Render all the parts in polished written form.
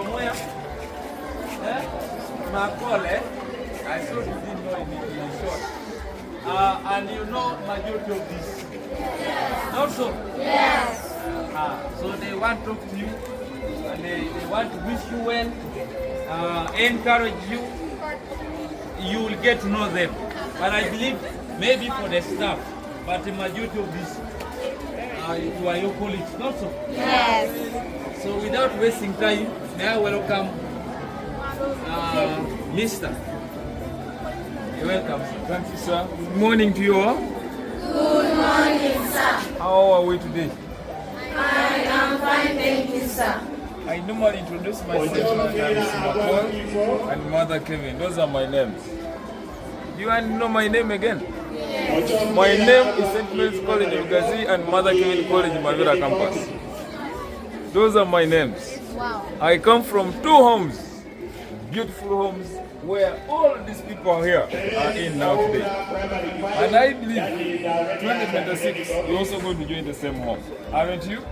from where? Makole. I saw you didn't know in short. And you know majority of this? Yes. Not so? Yes. So they want to talk to you, and they want to wish you well, encourage you. You will get to know them. But I believe maybe for the staff, but the majority of this, you are your colleagues, not so? Yes. So without wasting time, may I welcome Mr. You're welcome, sir. Thank you, sir. Good morning to you all. Good morning, sir. How are we today? I am fine, thank you, sir. I normally introduce myself as Makol and Mother Kevin. Those are my names. You want to know my name again? Yes. My name is St. Mary's CollegeLugazi and Mother Kevin College Mabira campus. Those are my names. Wow. I come from 2 homes, beautiful homes, where all these people here are in now today. And I believe 2026, we're also going to join the same home. Aren't you?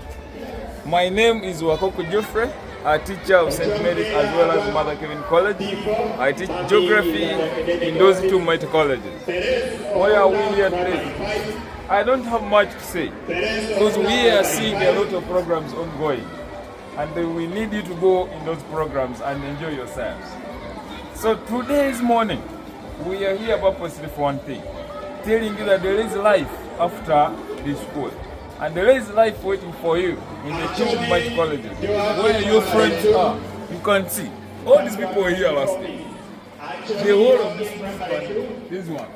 My name is Wakoko Geoffrey, a teacher of St. Mary's as well as Mother Kevin College. I teach geography in those 2 mighty colleges. Why are we here today? I don't have much to say, because we are seeing a lot of programs ongoing, and we need you to go in those programs and enjoy yourselves. So today's morning, we are here purposely for one thing, telling you that there is life after this school. And there is life waiting for you in the 2 mighty colleges, where your friends are. You can see, all these people were here last day. The whole of this group, these ones,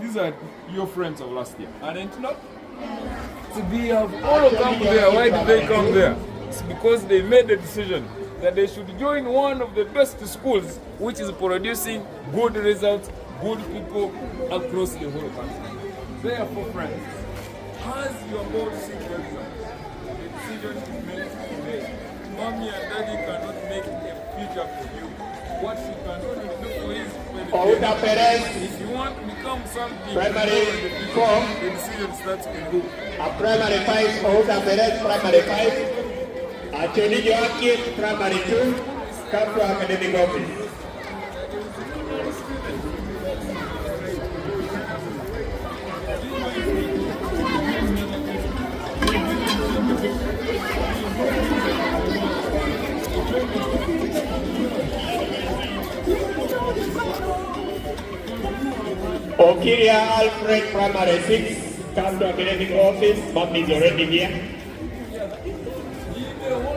these are your friends of last year. Aren't you not? So they have all come there. Why did they come there? It's because they made the decision that they should join one of the best schools, which is producing good results, good people across the whole country. Therefore, friends, as you are about to see the results, the decision is made today. Mommy and daddy cannot make a future for you. What you can only do for is if you want to become something, primary 4, the decision starts with you. Primary 5, Outa Perez, primary 5. Attorney Joaquin, primary 2, come to academic office. Okiria Alfred, primary 6, come to academic office. Mom is already here.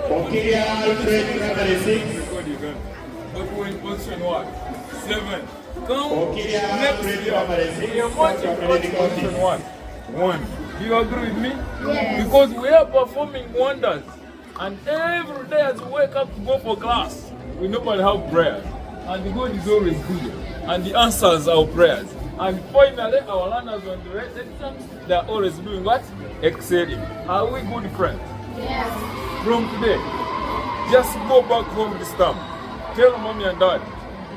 Okiria Alfred, primary 6. But we're in position what? 7. Come Okiria next Alfred, year. primary 6, We are come much to in academic position office. 1. Do you agree with me? Yes. Because we are performing wonders. And every day as we wake up to go for class, we normally have prayers. And God is always good. And the answers our prayers. And finally, our learners on the rest exams, they are always doing what? Excelling. Are we good friends? Yes. From today, just go back home this time. Tell mommy and dad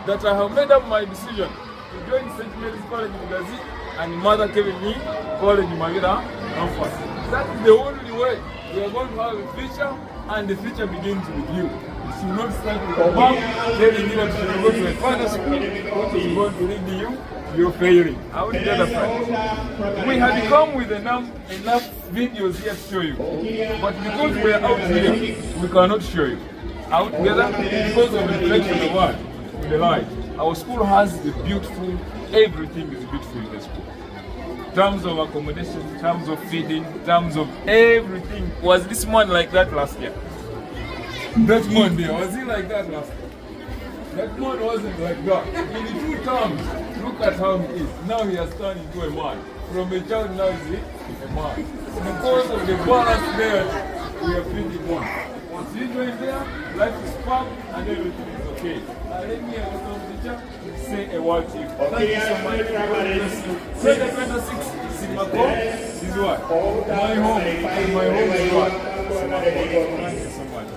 that I have made up my decision to join St. Mary's CollegeLugazi and Mother Kevin College Mabira campus. That is the only way we are going to have a future, and the future begins with you. You should not start with your mom telling you that you should go to a father's school, what is going to lead you, you're failing. I would get a friend. We had come with enough videos here to show you, but because we are out here, we cannot show you. Out together, because of the reflection of what? The light. Our school has the beautiful, everything is beautiful in the school. In terms of accommodation, in terms of feeding, in terms of everything. Was this man like that last year? That man there, was he like that last year? That man wasn't like that. In the 2 terms, look at how he is. Now he has turned into a man. From a child now he's a man. Because of the balance there, we are feeding one. Once you join there, life is fun and everything is okay. Now let me have a teacher say a word to you. Thank you so much. Second 26, Simako is what? My home. And my home is what? Simako. Thank you so much.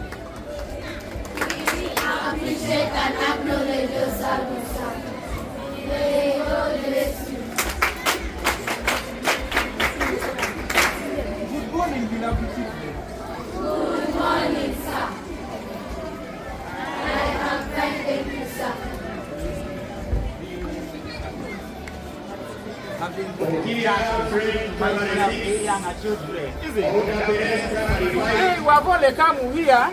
Appreciate and acknowledge your service, sir. May God bless you. Good morning, beloved children. Good morning, sir. having younger children, isn't it? Hey, we have only come here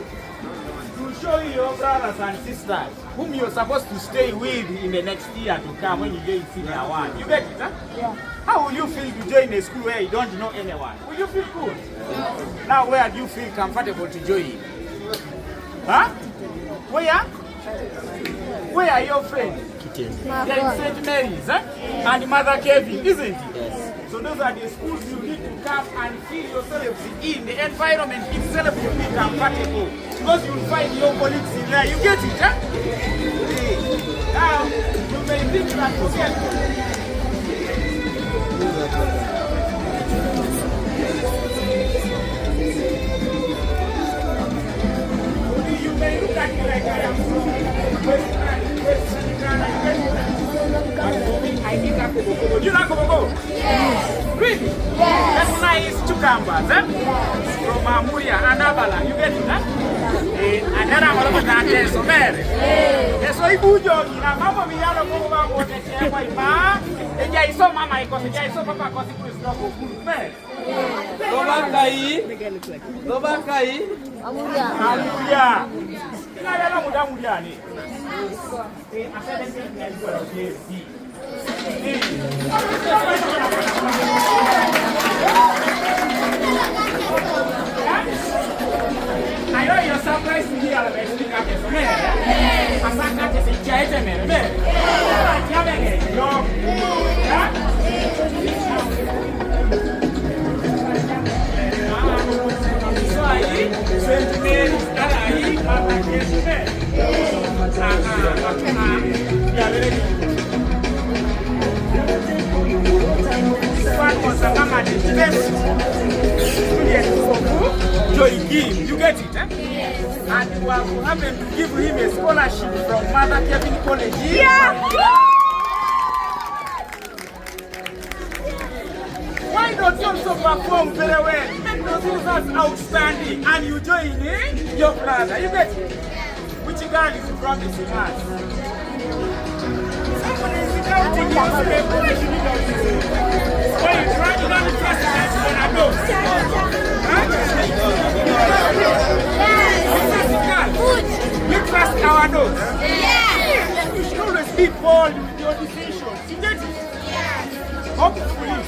to show you your brothers and sisters whom you're supposed to stay with in the next year to come when you join senior one. You get it, huh? Yeah. How will you feel to join a school where you don't know anyone? Will you feel good? Now, where do you feel comfortable to join? Huh? Where? Where are your friends? They're in St. Mary's, huh? And Mother Kevin, isn't it? Yes. So those are the schools you need to come and feel yourselves in. The environment itself will be comfortable. Because you'll find your colleagues in there. You get it, huh? Now, you may think that forget. You may look at me like I am from I think I'm Kobogo. Do you like Kobogo? Yes. Really? Yes. That's nice cucumbers, eh? Yes. From Amuria and Abala. You get it, huh? And then I'm going to Teso. Yes. So if you join, Mama, we are going to go to the Mama. And I saw Mama, I saw Papa, because it was not good. Lobakai. Amuria. I know you're surprised to hear about speaking at the man. I'm not going to say, you get it, eh? And we have happened to give him a scholarship from Mother Kevin College. Yeah! Why don't you also perform very well? Make those results outstanding and you join in your brother. You get it? Which girl is promising us? Somebody is doubting you. Why you trying to not trust us when I know? You trust our nose? Yes. You should always be bold with your decisions. You get it? Yes. Hopefully,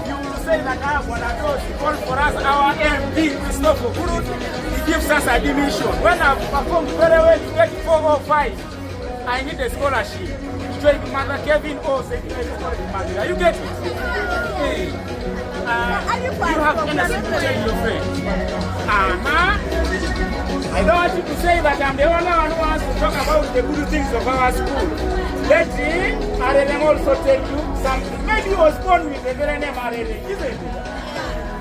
you will say that I have one of those. Call for us our MP, Christopher Kurut. He gives us admission. When I perform very well, you get 4 or 5. I need a scholarship. Join Mother Kevin or St. Mabira. You get it? Hey. You have anything to tell your friend? I don't want you to say that I'm the only one who wants to talk about the good things of our school. Let him, Arelen, also tell you something. Maybe you was born with the very name Arelen, isn't it?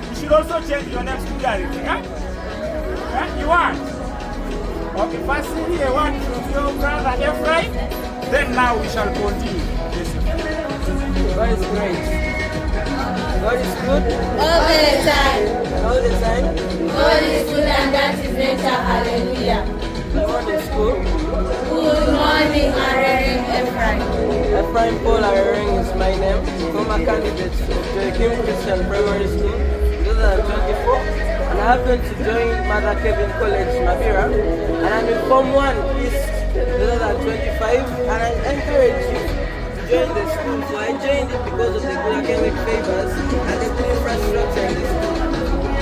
You should also change your name to Arelen, huh? Huh? You want? Okay, firstly, I want from your brother Ephraim. Then now we shall continue. God is great. God is good. All the time. All the time. God is good and that is better. Hallelujah. God is good. Good morning, Arering Ephraim. Ephraim Paul Arering is my name. Former candidate to Kim Christian Primary School, 2024. And I happen to join Mother Kevin College, Mabira. And I'm in Form 1 East, 2025. And I encourage you to join the school. So I joined it because of the good academic favors and the good infrastructure in the school.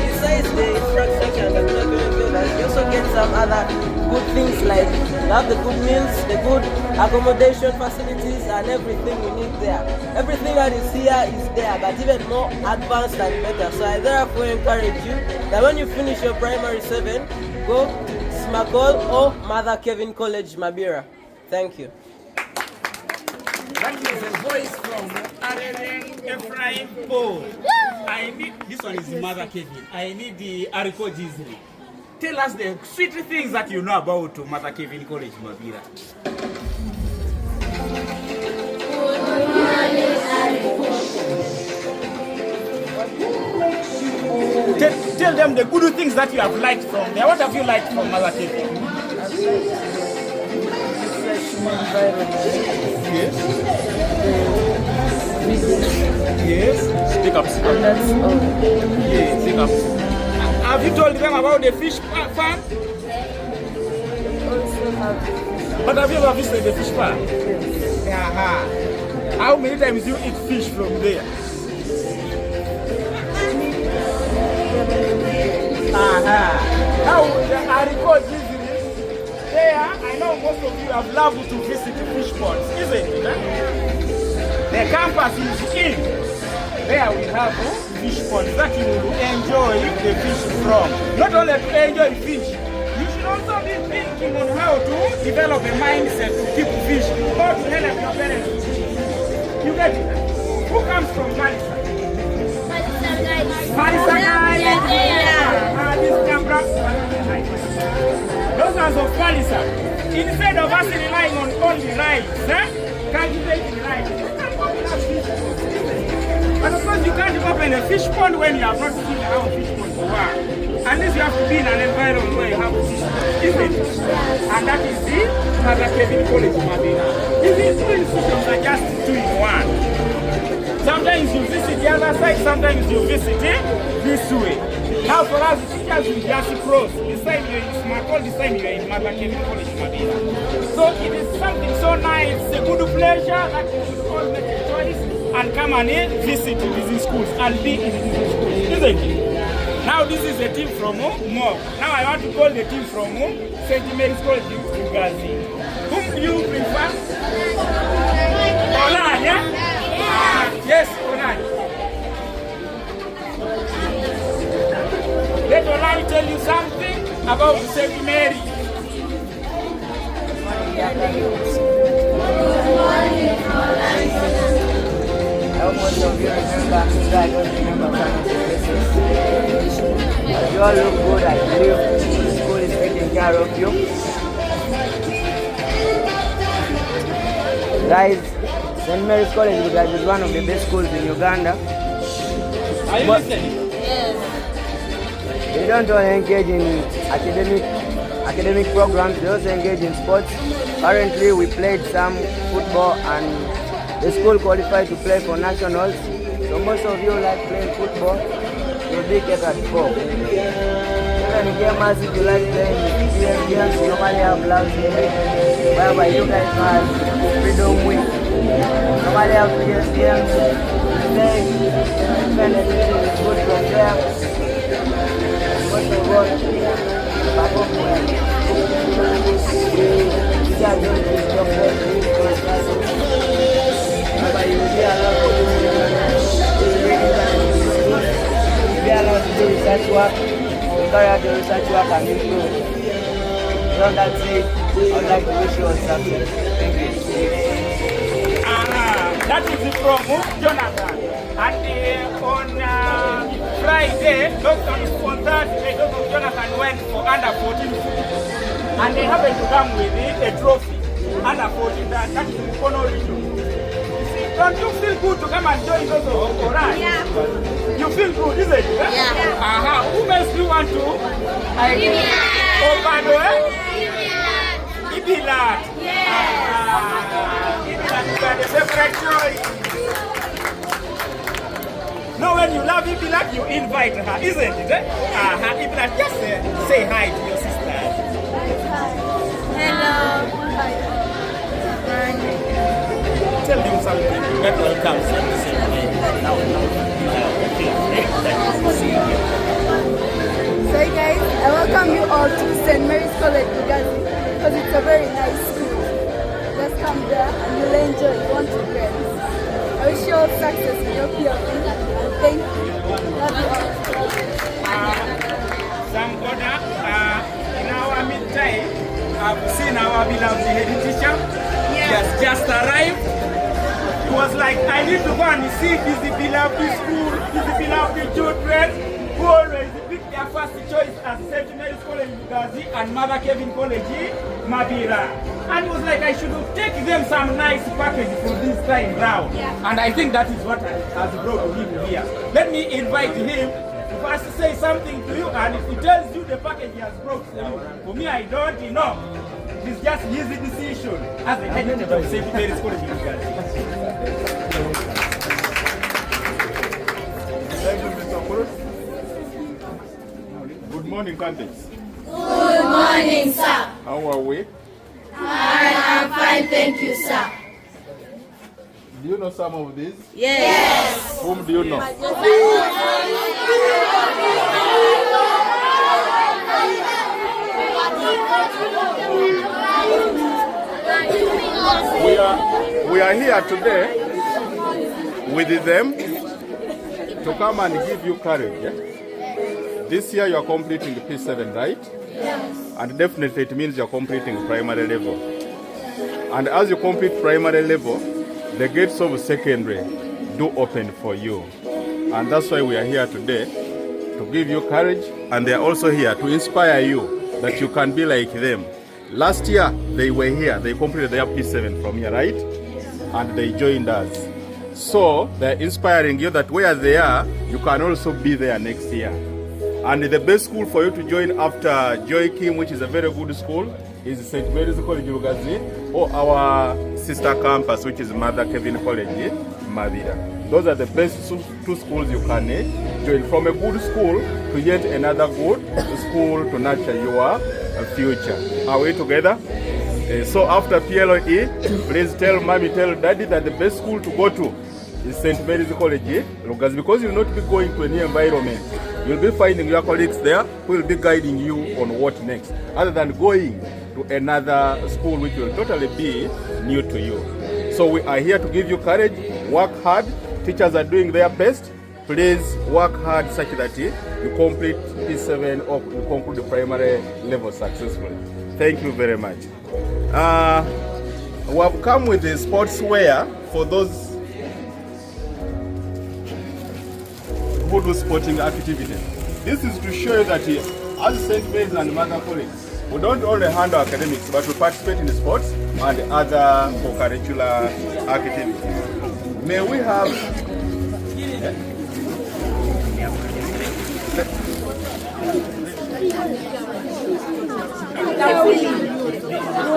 Besides the infrastructure and the good academic favors, you also get some other good things like you have the good meals, the good accommodation facilities and everything you need there. Everything that is here is there, but even more advanced and better. So I therefore encourage you that when you finish your primary 7, go to Smakol or Mother Kevin College, Mabira. Thank you. That is a voice from Arelen Ephraim Paul. I need, this one is Mother Kevin. I need the Ariko Jizri. Tell us the sweet things that you know about Mother Kevin College, Mabira. Tell them the good things that you have liked from there. What have you liked from Mother Kevin? Yes. Yes. Speak up. And that's all. Yes. Speak up. Have you told them about the fish farm? Also have But have you ever visited the fish farm? Aha. How many times do you eat fish from there? Aha. Now, I recall visits there. I know most of you have loved to visit the fish ponds, isn't it? The campus is in. There we have fish ponds that you will enjoy the fish from. Not only to enjoy fish, you should also be thinking on how to develop a mindset to keep fish or to help your parents. You get it? Who comes from Malisa? Malisa guys. This camera. Those ones of Malisa. Instead of us relying on only rice, cultivating rice, but of course you can't open a fish pond when you have not seen how a fish pond works. Unless you have to be in an environment where you have fish pond, isn't it? And that is the College Mabira. These two institutions are just two in one. Sometimes you visit the other side, sometimes you visit it this way. Now for us teachers, we just cross. This time you're in Smartall, this time you're in College Mabira. So it is something so nice, it's a good pleasure that you should all make a choice and come and visit these schools and be in these schools, isn't it? Now this is a team from Mo. Now I want to call the team from St. Mary's CollegeLugazi. Whom do you prefer? Olan, yeah? Yes, Olan. Let Olan tell you something about St. Mary. How much of you remember? I don't remember faces. You all look good. I believe the school is taking care of you. Guys, St. Mary's CollegeLugazi is one of the best schools in Uganda. Are you listening? Yes. They don't only engage in academic programs, they also engage in sports. Currently, we played some football and the school qualified to play for nationals. So most of you like playing football, you'll be catered for. Even in gamers, if you like playing games, you normally have labs whereby you guys have freedom week. Normally have PS games, play, even everything is good from there. Most of all, back home where we are doing this job for but you will be allowed to do research work, you carry out your research work and improve. So that's it. I would like to wish you all success. Thank you. That is from Jonathan. And on Friday, on Thursday, Jonathan went for under 14 and they happened to come with a trophy. Under 14, that is the Kono region. Don't you feel good to come and join those Oran? Yeah. You feel good, isn't it? Yeah. Who else do you want to? Obado, Ibilat. Ibilat is the favorite choice. No, when you love Ibilat, you invite her, isn't it? Ibilat, just say hi to your sister. Hello. Tell them something. That will come from the same way. So guys, I welcome you all to St. Mary's CollegeLugazi because it's a very nice school. Just come there and you'll enjoy it. Want to friends. I wish you all success in your PLP. Thank you. Love you all. Some other, in our mid-time, I've seen our beloved head teacher. He has just arrived. He was like, I need to go and see this beloved school, this beloved children who always pick their first choice as St. Mary's CollegeLugazi and Mother Kevin College Mabira. And he was like, I should take them some nice package for this time round. And I think that is what has brought him here. Let me invite him to first say something to you, and if he tells you the package he has brought to you, for me I don't know. It's just his decision as the head of St. Mary's CollegeLugazi. morning, candidates. Good morning, sir. How are we? I am fine, thank you, sir. Do you know some of these? Yes. Whom do you know? We are here today with them to come and give you courage. Yeah? This year you are completing P7, right? Yes. And definitely it means you are completing primary level. And as you complete primary level, the gates of secondary do open for you. And that's why we are here today, to give you courage, and they are also here to inspire you that you can be like them. Last year they were here, they completed their P7 from here, right? And they joined us. So they're inspiring you that where they are, you can also be there next year. And the best school for you to join after Joachim, which is a very good school, is St. Mary's CollegeLugazi, or our sister campus, which is Mother Kevin College, Mabira. Those are the best two schools you can join, from a good school to yet another good school to nurture your future. Are we together? So after PLE, please tell mommy, tell daddy that the best school to go to is St. Mary's CollegeLugazi, because you will not be going to a new environment. You'll be finding your colleagues there who will be guiding you on what next, other than going to another school which will totally be new to you. So we are here to give you courage, work hard. Teachers are doing their best. Please work hard such that you complete P7 or you conclude the primary level successfully. Thank you very much. We have come with the sportswear for those who do sporting activities. This is to show you that as St. Mary's and Mother College, we don't only handle academics, but we participate in sports and other co-curricular activities. May we have...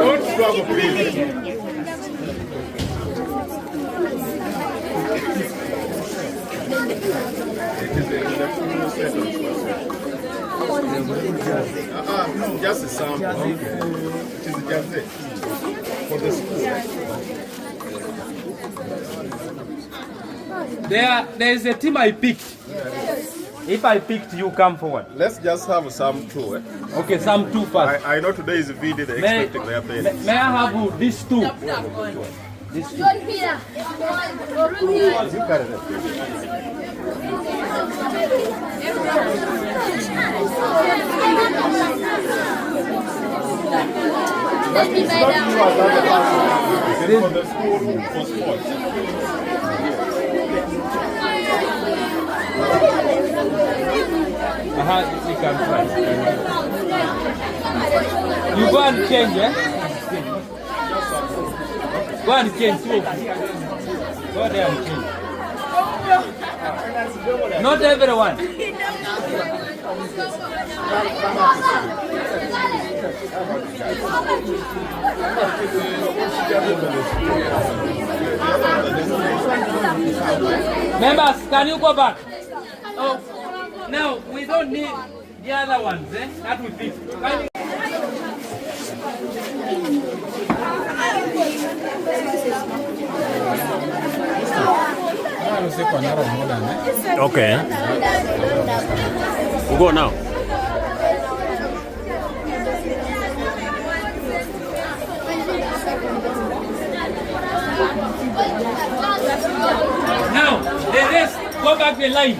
Don't struggle, please. Just a sample. Okay. It is just it. For the school. There is a team I picked. If I picked you, come forward. Let's just have some two. Okay, some two first. I know today is a video they're expecting their parents. May I have these two? These two. You carry them. But it's not you as other person. It is for the school for sports. You can try. You go and change, eh? Go and change. Go there and change. Not everyone. Members, can you go back? Oh, now we don't need the other ones, eh? That we pick. Okay. We'll go now. Now, the rest, go back the line.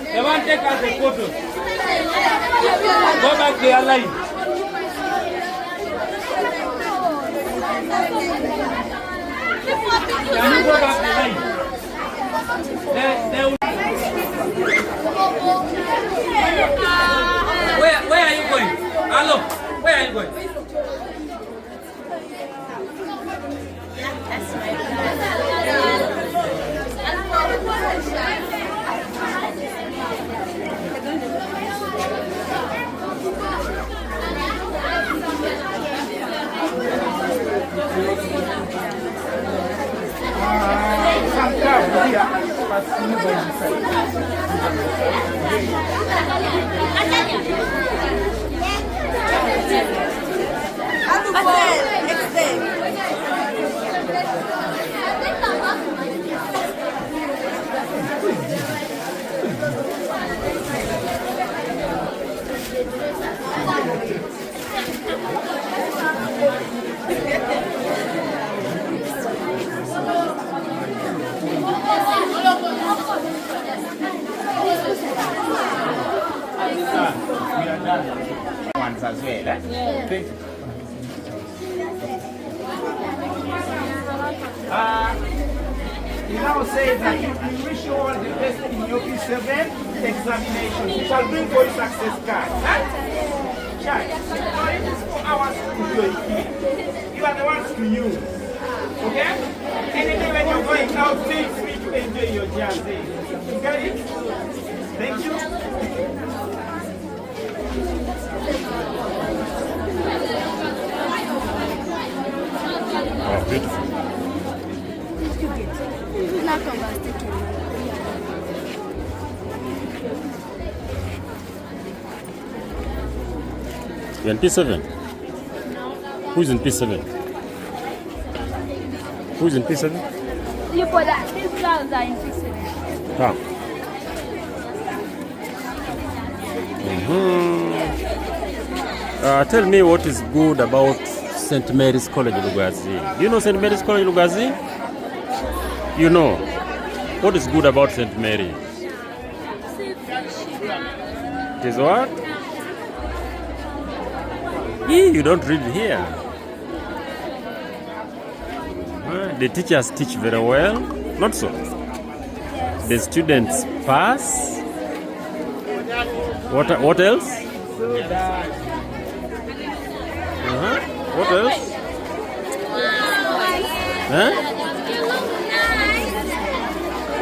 They want to take us the photos. Go back their line. Can you go back the line? Where are you going? Hello, where are you going? We are done once as well. Yeah. Thank you. He now says that we wish you all the best in your P7 examination. You shall bring for your success card. Huh? Child, it is for our school. You are the ones to use. Okay? Anything when you're going out, feel free to enjoy your journey. You get it? Thank you. Oh, beautiful. Not come back, take it. You're in P7? Who's in P7? Who's in P7? You put that. These girls are in P7. Ah. Tell me what is good about St. Mary's CollegeLugazi. Do you know St. Mary's CollegeLugazi? You know. What is good about St. Mary? It is what? You don't read here. The teachers teach very well. Not so. The students pass. What else? What else?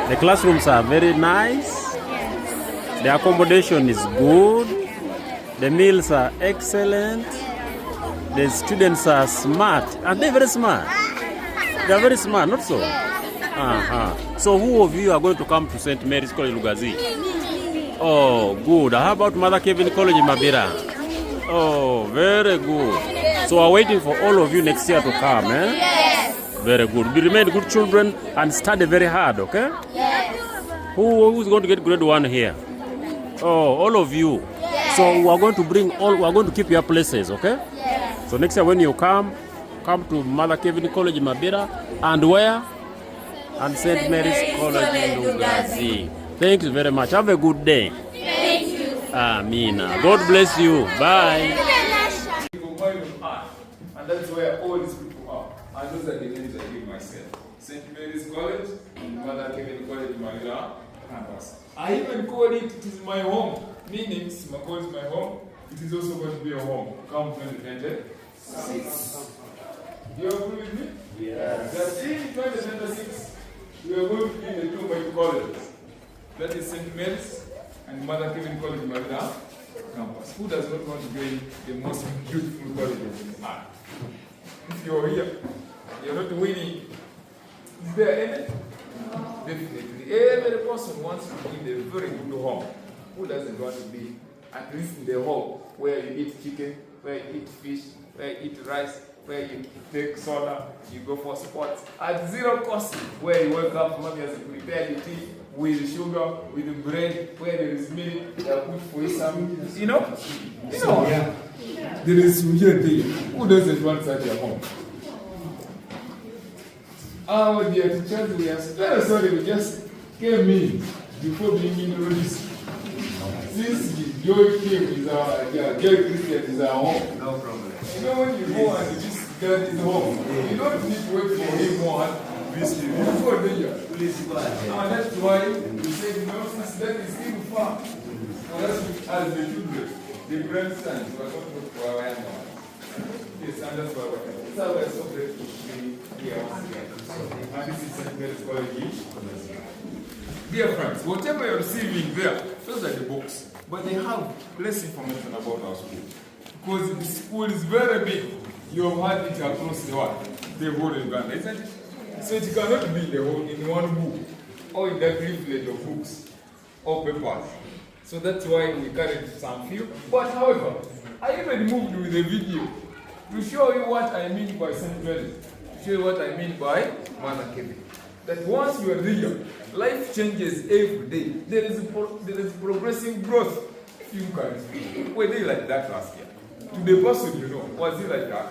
The classrooms are very nice. The accommodation is good. The meals are excellent. The students are smart. Are they very smart? They are very smart, not so? So who of you are going to come to St. Mary's CollegeLugazi? Oh, good. How about Mother Kevin College in Mabira? Oh, very good. So we're waiting for all of you next year to come, eh? Yes. Very good. Be remain good children and study very hard, okay? Yes. Who's going to get grade 1 here? Oh, all of you. Yes. So we are going to keep your places, okay? Yes. So next year when you come to Mother Kevin College in Mabira, and where? And St. Mary's CollegeLugazi. Thank you very much. Have a good day. Thank you. Amina. God bless you. Bye. And that's where all these people are. And those are the names I give myself. St. Mary's College, Mother Kevin College, Mabira campus. I even call it is my home. Meaning, Simako is my home. It is also going to be a home. Come 2026. Do you agree with me? Yes. That in 2026, we are going to be the two main colleges. That is St. Mary's and Mother Kevin College, Mabira campus. Who does not want to join the most beautiful colleges in art? If you're here, you're not winning. Is there any? Definitely. Every person wants to be in a very good home. Who doesn't want to be at least in the home where you eat chicken, where you eat fish, where you eat rice, where you take soda, you go for sports at zero cost, where you wake up, mommy has prepared the tea with sugar, with bread, where there is milk, they are put for you some, you know? Yeah. There is weird thing. Who doesn't want such a home? Our dear teachers, we are very sorry, we just came in before being introduced. Since Joy Kim is our, Joy Christian is our home. No problem. You know when you go and this girl is home, you don't need to wait for him or her visit. You go there. Please go ahead. And that's why we said, no, since that is still far. For us as the children, the grandsons, we are going to look for our young ones. Yes, and that's why we're so grateful to be here once again. And this is St. Mary's College. Dear friends, whatever you're receiving there, those are the books. But they have less information about our school. Because the school is very big. You have had it across the world, the whole Uganda, isn't it? So it cannot be the whole in one book, or in that leaflet of books, or papers. So that's why we carried some few. But however, I even moved with a video. to show you what I mean by St. Mary, to show you what I mean by Mother Kevin. That once you are here, life changes every day. There is progressive growth. You can. Were they like that last year? To the person you know, was he like that?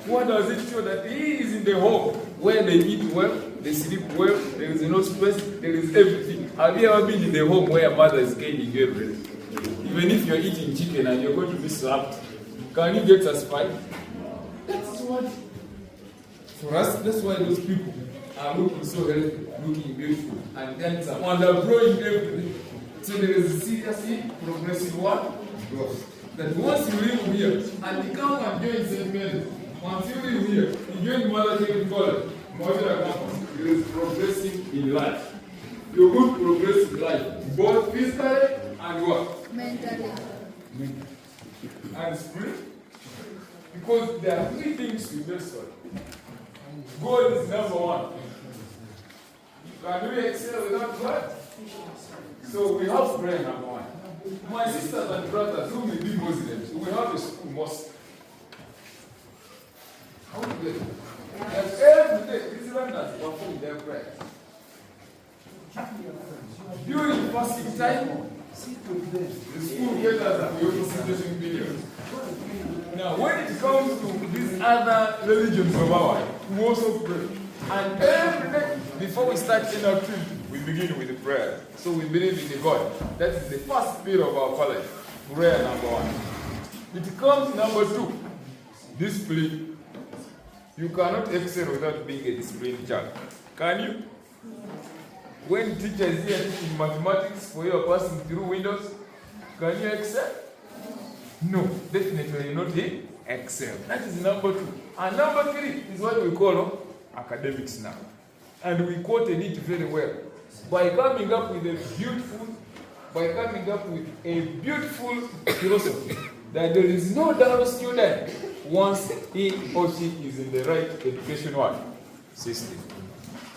What does it show? That he is in the home where they eat well, they sleep well, there is no stress, there is everything. Have you ever been in the home where a mother is gaining everything? Even if you're eating chicken and you're going to be slapped, can you get satisfied? That's what, for us, that's why those people are looking so healthy, looking beautiful, and handsome, and are growing everything. So there is a seriously progressive what? Growth. That once you live here and you come and join St. Mary, once you live here, you join Mother Kevin College, Mabira campus, there is progressive in life. You will progress in life, both physically and what? Mentally. And spirit. Because there are three things to invest on. God is number one. Can we excel without God? So we have prayer number one. My sisters and brothers who may be Muslims, we have a school mosque. How do you get it? And every day, these learners perform their prayers. During fasting time, the school gathers and we also suggesting videos. Now, when it comes to these other religions of ours, we also pray. And every day, before we start in our trip, we begin with the prayer. So we believe in the God. That is the first pillar of our college. Prayer number one. It comes number two. Discipline. You cannot excel without being a disciplined child. Can you? When teacher is here teaching mathematics for you are passing through windows, can you excel? No, definitely not excel. That is number two. And number three is what we call academics now. And we quoted it very well. By coming up with a beautiful philosophy that there is no dull student once he or she is in the right education system.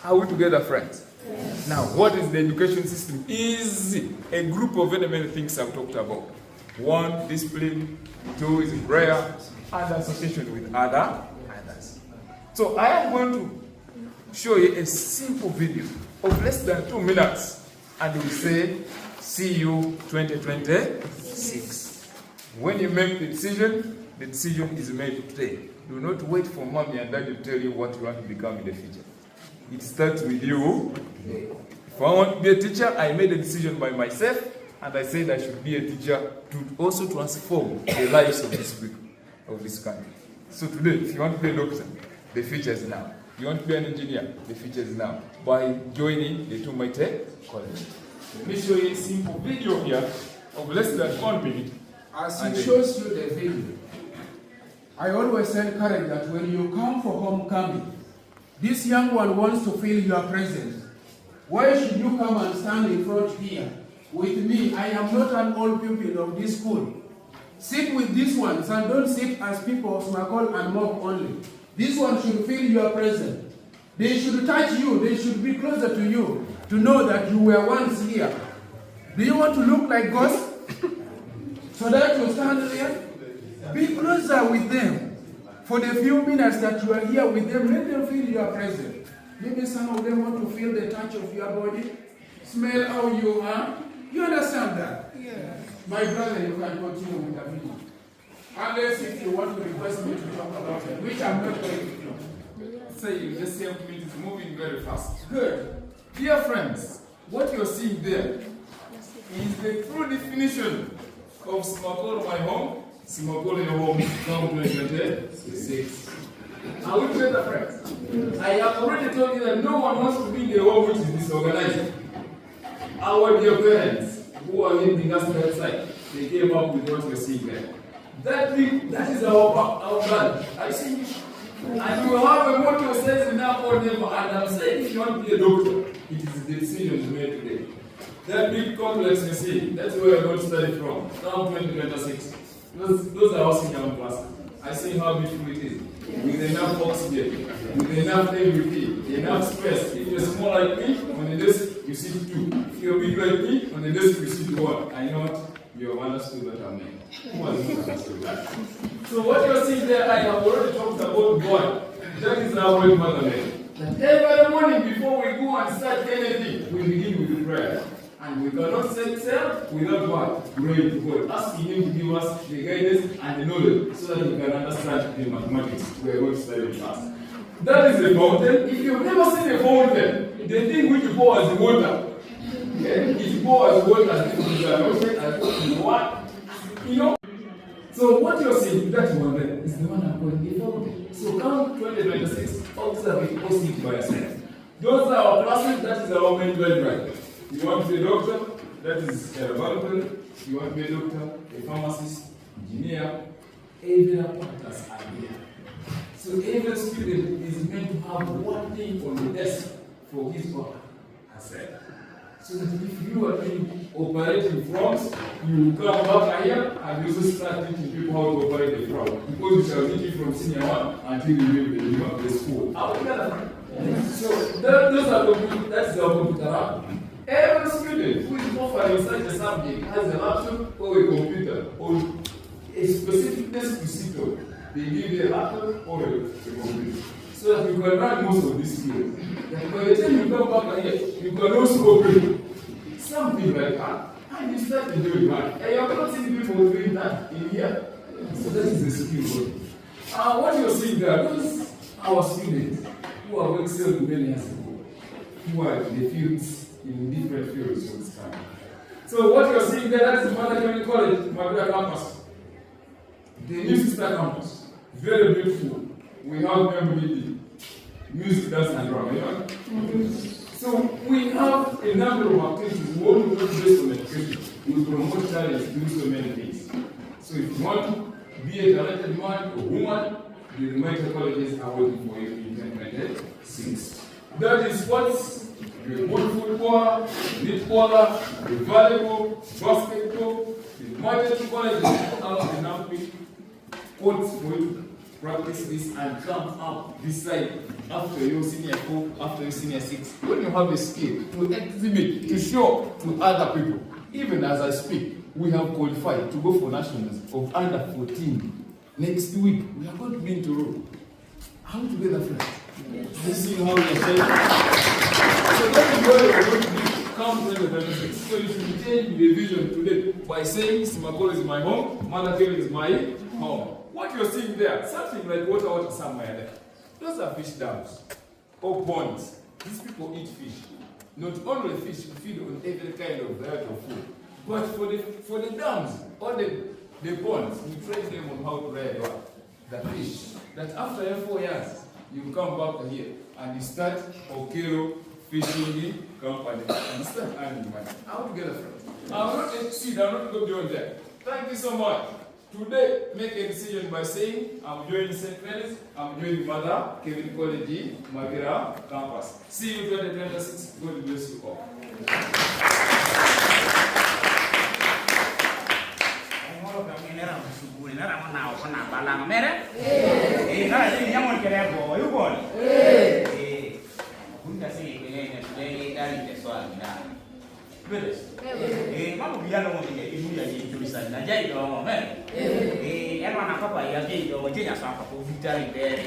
Are we together, friends? Yes. Now, what is the education system? Is a group of very many things I've talked about. One, discipline. Two is prayer, and association with others. So I am going to show you a simple video of less than 2 minutes, and we say, see you 2026. When you make the decision is made today. Do not wait for mommy and daddy to tell you what you want to become in the future. It starts with you. If I want to be a teacher, I made a decision by myself, and I said I should be a teacher to also transform the lives of these people, of this country. So today, if you want to be a doctor, the future is now. You want to be an engineer, the future is now. By joining the Mighty College. Let me show you a simple video here of less than 1 minute. As it shows you the video, I always encourage that when you come for homecoming, this young one wants to feel your presence. Why should you come and stand in front here with me? I am not an old pupil of this school. Sit with these ones and don't sit as people of Smakol and Mob only. This one should feel your presence. They should touch you. They should be closer to you to know that you were once here. Do you want to look like ghosts? So that you stand there? Be closer with them. For the few minutes that you are here with them, let them feel your presence. Maybe some of them want to feel the touch of your body, smell how you are. You understand that? Yeah. My brother, you can continue with the video. Unless if you want to request me to talk about it, which I'm not going to do. Say you just say it is moving very fast. Good. Dear friends, what you're seeing there is the true definition of Smakol my home, Smakol your home, now 2026. Are we together, friends? I have already told you that no one wants to be in the home which is disorganized. Our dear parents who are leading us to that side, they came up with what you're seeing there. That is our plan. I see. And you have a motto says now or never. And I'm saying if you want to be a doctor, it is the decision made today. That big complex you see, that's where we're going to study from. Now 2026. Those are our senior classes. I see how beautiful it is. With enough oxygen, with enough everything, enough space. If you're small like me, on the desk you sit 2. If you're big like me, on the desk you sit 1. I know what? you have understood what I mean. Who has understood that? So what you're seeing there, I have already talked about God. That is our great mother name. That every morning before we go and start anything, we begin with the prayer. And we cannot set sail without what? Praying to God, asking Him to give us the guidance and the knowledge so that we can understand the mathematics we are going to study in class. That is a fountain. If you've never seen a fountain, the thing which you pour as the water, it pours water as what? You know? So what you're seeing, that one there, is the one I'm calling a fountain. So come 2026, observe it, post it by yourself. Those are our classes, that is our main drive. You want to be a doctor, that is a laboratory. You want to be a doctor, a pharmacist, engineer, every apparatus are here. So every student is meant to have one thing on the desk for his or herself. So that if you are doing operating front, you will come back here and you also start teaching people how to operate the front. Because you shall teach it from senior 1 until you leave the school. So that's our computer lab. Every student who is offering such a subject has a laptop or a computer or a specific desk to sit on. They give you a laptop or a computer. So that you can run most of these skills. That by the time you come back here, you can also operate something like that. And you start to do it right. And you are not seeing people doing that in here. So that is the skill. What you're seeing there, those are our students who are excelling many years ago, who are in the fields, in different fields of this time. So what you're seeing there, that is Mother College, Mabira campus. The new sister campus. Very beautiful. We have memory, music, dance, and drama. You know? So we have a number of activities. We want to work based on education. We promote talents, do so many things. So if you want to be a talented man or woman, the remainder colleges are waiting for you in 2026. That is sports, the good football, netball, the volleyball, basketball, the marketing colleges have enough courts for you. Practice this and come up this side after your senior 4, after your senior 6. When you have a skill to exhibit, to show to other people, even as I speak, we have qualified to go for nationals of under 14. Next week, we are going to be in Toronto. How together, friends? You see how we are saying? So that is where we are going to be come 2026. So you should change the vision today by saying, Simakolo is my home, Mother Kevin is my home. What you're seeing there, something like water somewhere there. Those are fish dams or ponds. These people eat fish. Not only fish, you feed on every kind of variety of food. But for the dams or the ponds, we train them on how to rear the fish. That after 4 years, you come back here and you start Okero fishing company and start earning money. How to get a friend? I'm not exceed, I'm not going beyond that. Thank you so much. Today, make a decision by saying, I'm joining St. Mary's, I'm joining Mother Kevin College, Mabira campus. See you 2026. God bless you all. Mambo vijana mwenye imu ya jiturisa na jai do mo men ema na papa ya jai do jenya sa papa vita ibere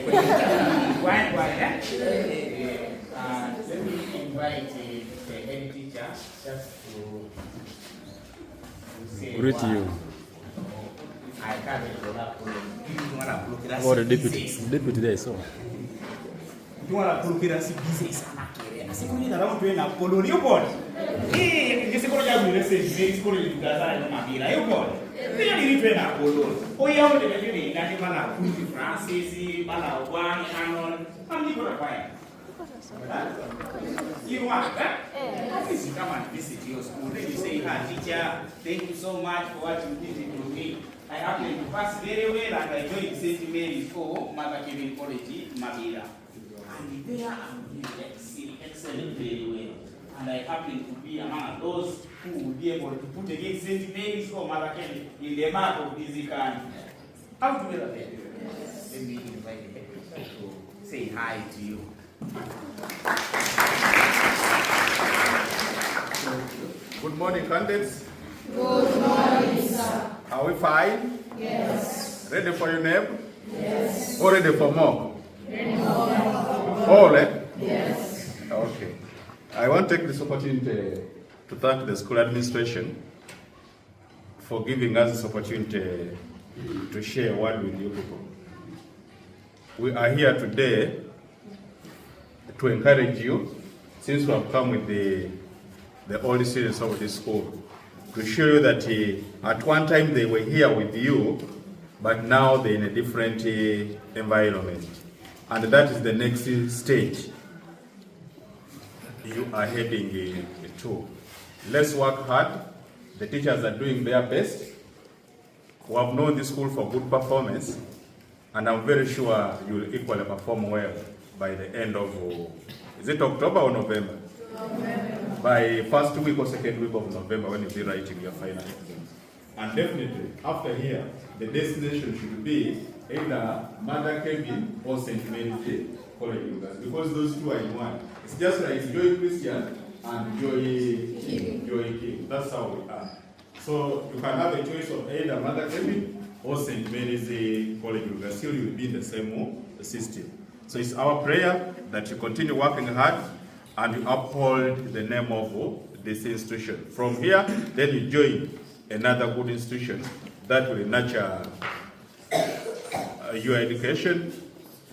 kwa let me invite the head teacher just to say Greet you. I can't Or the deputy there, so. Tuwala kulukira si busy sana kile. Siku hii ndio tuwe na koloni yupo. Ndio siku ya mlese siku ile tugaza na Mabira yupo. Ndio nilitwe na koloni. Oya wale ndio ni ndani bana kuzi Francis, bana Wang Anon. Amni kwa kwaya. You want that? If you come and visit your school, then you say, "Hi, teacher, thank you so much for what you did to me. I happened to pass very well and I joined St. Mary's for Mother Kevin College, Mabira. And there I'm doing excellent very well. And I happen to be among those who will be able to put against St. Mary's or Mother Kevin in the map of this country. How to get there? Let me invite the head to say hi to you. Good morning, candidates. Good morning, sir. Are we fine? Yes. Ready for your name? Yes. Or ready for more? Ready for more. All, eh? Yes. Okay. I want to take this opportunity to thank the school administration for giving us this opportunity to share a word with you people. We are here today to encourage you, since we have come with the old students of this school, to show you that at one time they were here with you, but now they're in a different environment. And that is the next stage you are heading to. Let's work hard. The teachers are doing their best. We have known this school for good performance, and I'm very sure you will equally perform well by the end of, is it October or November? November. By first week or second week of November when you'll be writing your final exams. And definitely, after here, the destination should be either Mother Kevin or St. Mary's CollegeLugazi, because those two are in one. It's just like Joy Christian and Joy King. That's how we are. So you can have a choice of either Mother Kevin or St. Mary's CollegeLugazi. Still, you will be in the same system. So it's our prayer that you continue working hard and you uphold the name of this institution. From here, then you join another good institution that will nurture your education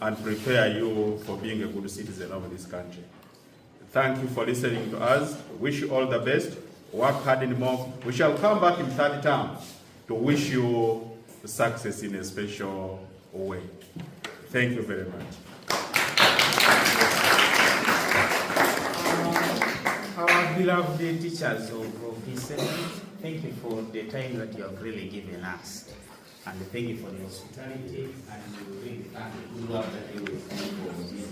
and prepare you for being a good citizen of this country. Thank you for listening to us. Wish you all the best. Work hard in more. We shall come back in third term to wish you success in a special way. Thank you very much. Our beloved teachers of St. thank you for the time that you have really given us. And thank you for the hospitality, and we really thank the good work that you will do for these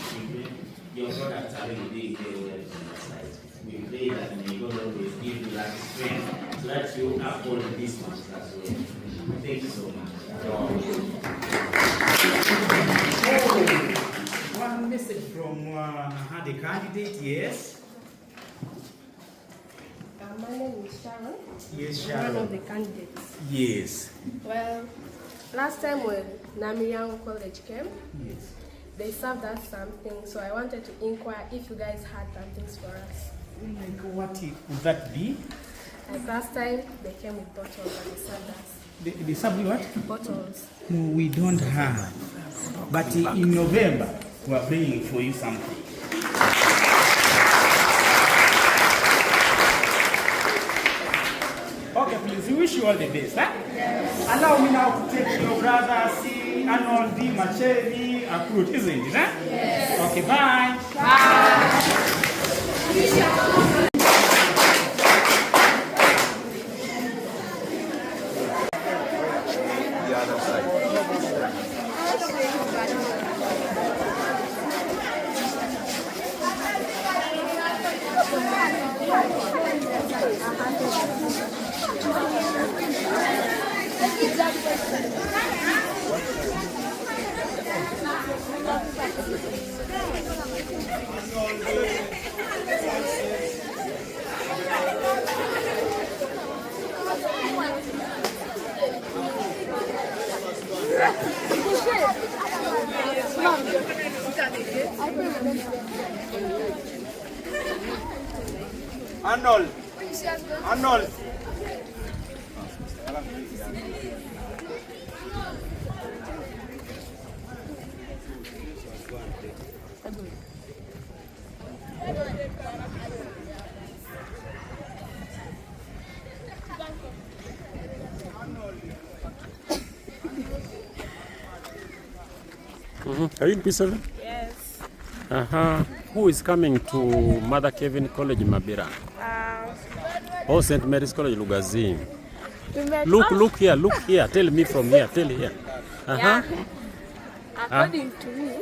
children. Your products are really doing very well on your side. We pray that may God always give you that strength so that you uphold this month as well. Thank you so much. One message from the candidate, yes. My name is Sharon. Yes, Sharon. One of the candidates. Yes. Well, last time when Namiang College came, Yes. they served us something, so I wanted to inquire if you guys had something for us. Like what would that be? Like last time, they came with bottles and they served us. They serve you what? Bottles. No, we don't have. But in November, we are bringing for you something. Okay, please, we wish you all the best. Huh? Yes. Allow me now to take your brother, see, Arnold, Macheri, Akrut, isn't it? Huh? Yes. Okay, bye. Bye. The other side. Arnold. Arnold. Are you in P7? Yes. Who is coming to Mother Kevin College Mabira? Or St. Mary's CollegeLugazi? Look here. Tell me from here. Tell here. Yeah. According to me,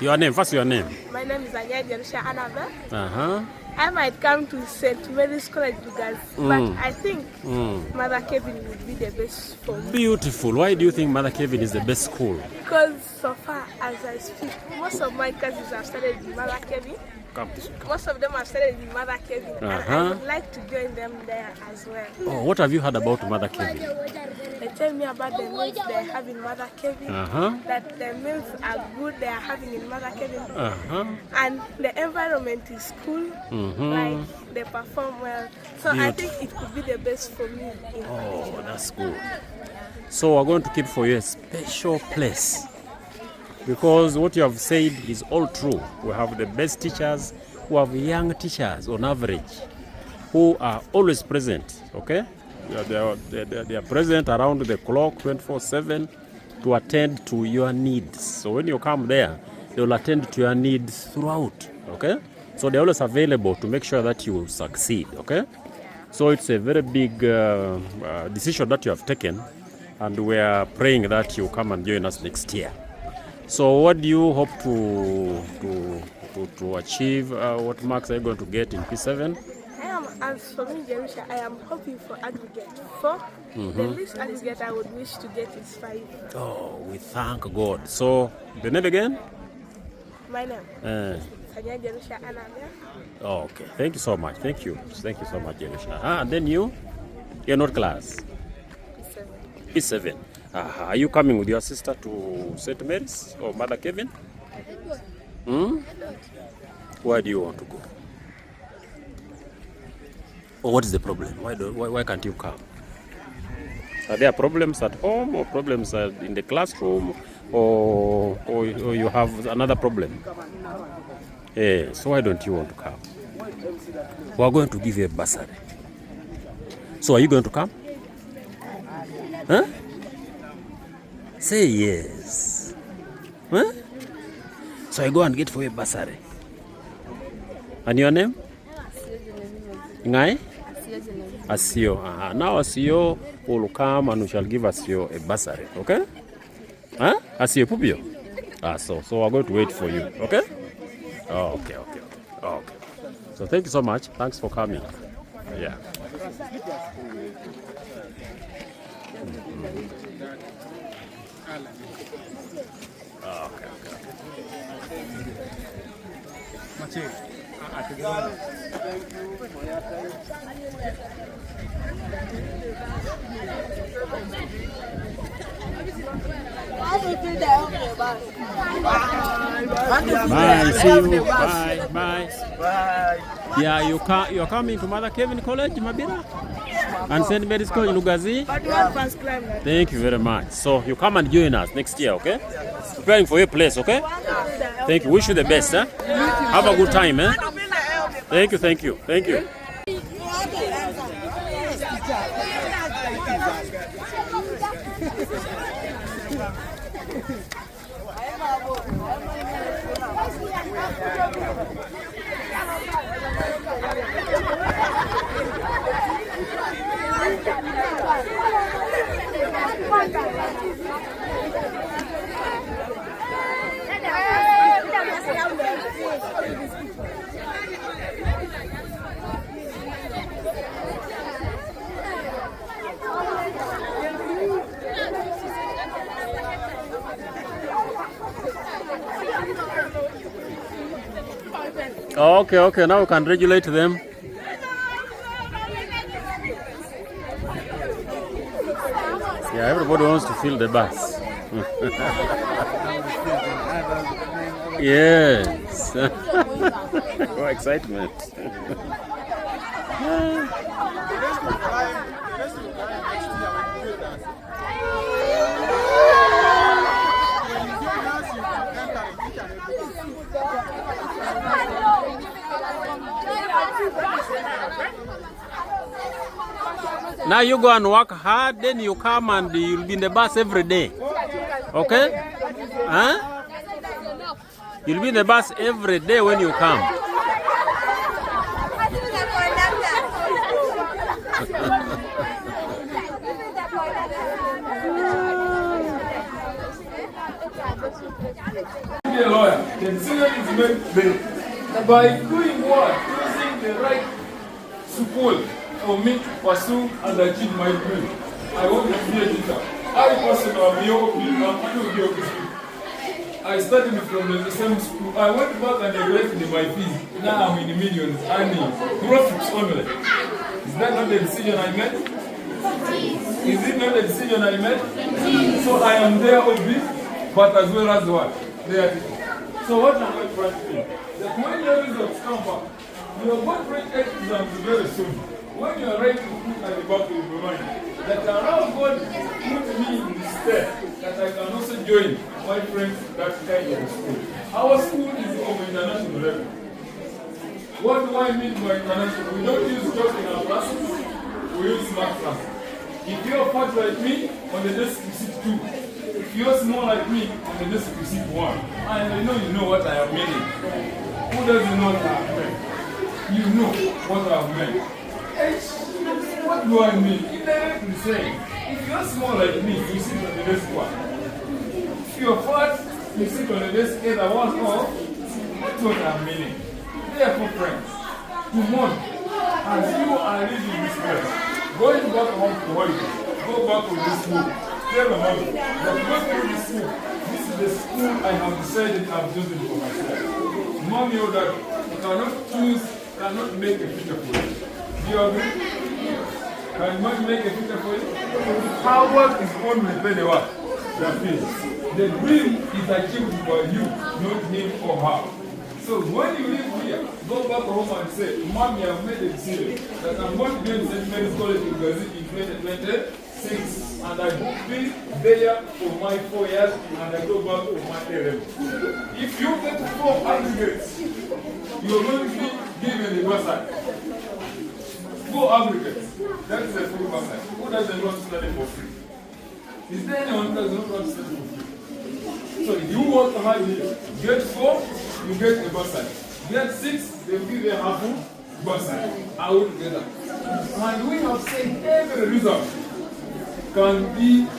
Your name, first your name. My name is Jerusha Annabelle. Uh-huh. I might come to St. Mary's CollegeLugazi, but I think Mother Kevin would be the best for me. Beautiful. Why do you think Mother Kevin is the best school? Because so far as I speak, most of my cousins have studied in Mother Kevin. Most of them have studied in Mother Kevin, and I would like to join them there as well. Oh, what have you heard about Mother Kevin? They tell me about the meals they have in Mother Kevin, that the meals are good they are having in Mother Kevin, and the environment is cool, like they perform well. So I think it could be the best for me. Oh, that's good. So we're going to keep for you a special place. Because what you have said is all true. We have the best teachers, who have young teachers on average, who are always present, okay? They are present around the clock 24/7 to attend to your needs. So when you come there, they will attend to your needs throughout, okay? So they're always available to make sure that you succeed, okay? So it's a very big decision that you have taken, and we are praying that you come and join us next year. So what do you hope to achieve? What marks are you going to get in P7? As for me, Jerusha, I am hoping for aggregate 4. The least aggregate I would wish to get is 5. Oh, we thank God. So, the name again? My name? Jerusha Annabelle. Oh, okay. Thank you so much. Thank you. Thank you so much, Jerusha. And then you're not class? P7. Are you coming with your sister to St. Mary's or Mother Kevin? Where do you want to go? Or what is the problem? Why can't you come? Are there problems at home or problems in the classroom or you have another problem? So why don't you want to come? We are going to give you a bursary. So are you going to come? Huh? Say yes. Huh? So I go and get for a bursary. And your name? Ngai? Asio. Now Asio will come and we shall give Asio a bursary. Okay? Huh? Asio Pupio? So we're going to wait for you. Okay? Okay. So thank you so much. Thanks for coming. Yeah. Bye. See you. Bye. Yeah, you're coming to Mother Kevin College, Mabira? And St. Mary's CollegeLugazi? Thank you very much. So you come and join us next year, okay? Preparing for your place, okay? Thank you. Wish you the best, huh? Have a good time, eh? Thank you. Okay, now we can regulate them. Yeah, everybody wants to fill the bus. Yes. Oh, excitement. Now you go and work hard, then you come and you'll be in the bus every day. Okay? Huh? You'll be in the bus every day when you come. be a lawyer. The decision is made there. By doing what? Choosing the right school for me to pursue and achieve my dream. I want to be a teacher. I personally am here. I studied from the same school. I went back and neglected my fees. Now I'm in the millions, earning profits only. Is that not the decision I made? Is it not the decision I made? So I am there OB, but as well as what? There. So what am I trying to do? That when your results come back, you are going to write exams very soon. When you are ready to put at the back of your mind, that around God put me in the step that I can also join my friends that kind of school. Our school is of international level. What do I mean by international? We don't use chalk in our classes, we use smart classes. If you're fat like me, on the desk you sit 2. If you're small like me, on the desk you sit 1. And I know you know what I am meaning. Who doesn't know what I have meant? You know what I have meant. What do I mean? Indirectly saying, if you're small like me, you sit on the desk 1. If you're fat, you sit on the desk either 1 or that's what I'm meaning. Therefore, friends, tomorrow, as you are leaving this place, going back home to holiday, go back to this school, tell the mother that go through this school. This is the school I have decided I've chosen for myself. Mommy or dad, you cannot make a future for you. Do you agree? Can not make a future for you? Hard work is only pay the work. The fees. The dream is achieved by you, not him or her. So when you live here, go back home and say, Mommy, I've made a decision that I'm going to be in St. Mary's CollegeLugazi in 2026, and I will be there for my 4 years, and I go back for my 11. If you get 4 aggregates, you're going to be given the bursary. 4 aggregates. That is a full bursary. Who doesn't want to study for free? Is there anyone who doesn't want to study for free? So you work hard here. Get 4, you get a bursary. Get 6, they give you a half bursary. All together. And we have said every result can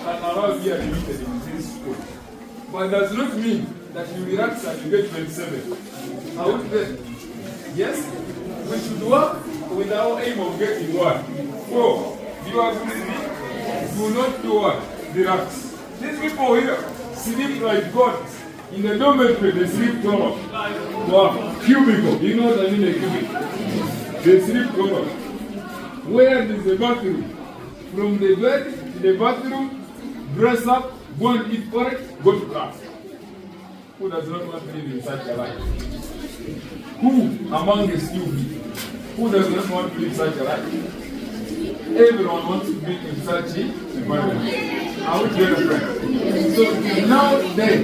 allow you admitted in this school. But it does not mean that you relax and you get 27. How would you get? Yes? We should work with our aim of getting what? 4. Do you agree with me? Do not do what? Relax. These people here sleep like gods. In the dormitory, they sleep tall. Wow, cubicle. You know what I mean, a cubicle? They sleep tall. Where is the bathroom? From the bed to the bathroom, dress up, go and eat porridge, go to class. Who does not want to live in such a life? Who among the students? Who does not want to live such a life? Everyone wants to be in such an environment. Are we together, friends? So now then,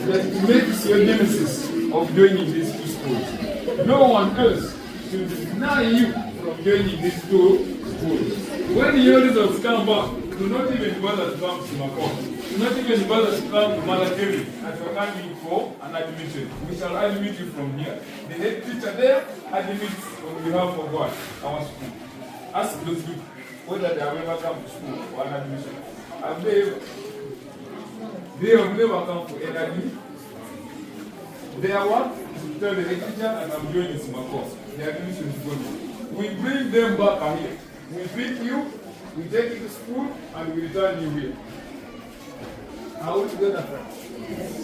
that makes your genesis of joining these 2 schools. No one else should deny you from joining these 2 schools. When your results come back, do not even bother to come to Macon. Do not even bother to come to Mother Kevin at your coming for an admission. We shall admit you from here. The head teacher there admits on behalf of what? Our school. Ask those people whether they have ever come to school for an admission. Have they ever? They have never come for any admission. Their work is to tell the head teacher and I'm joining this course. The admission is going. We bring them back here. We pick you, we take you to school, and we return you here. Are we together, friends?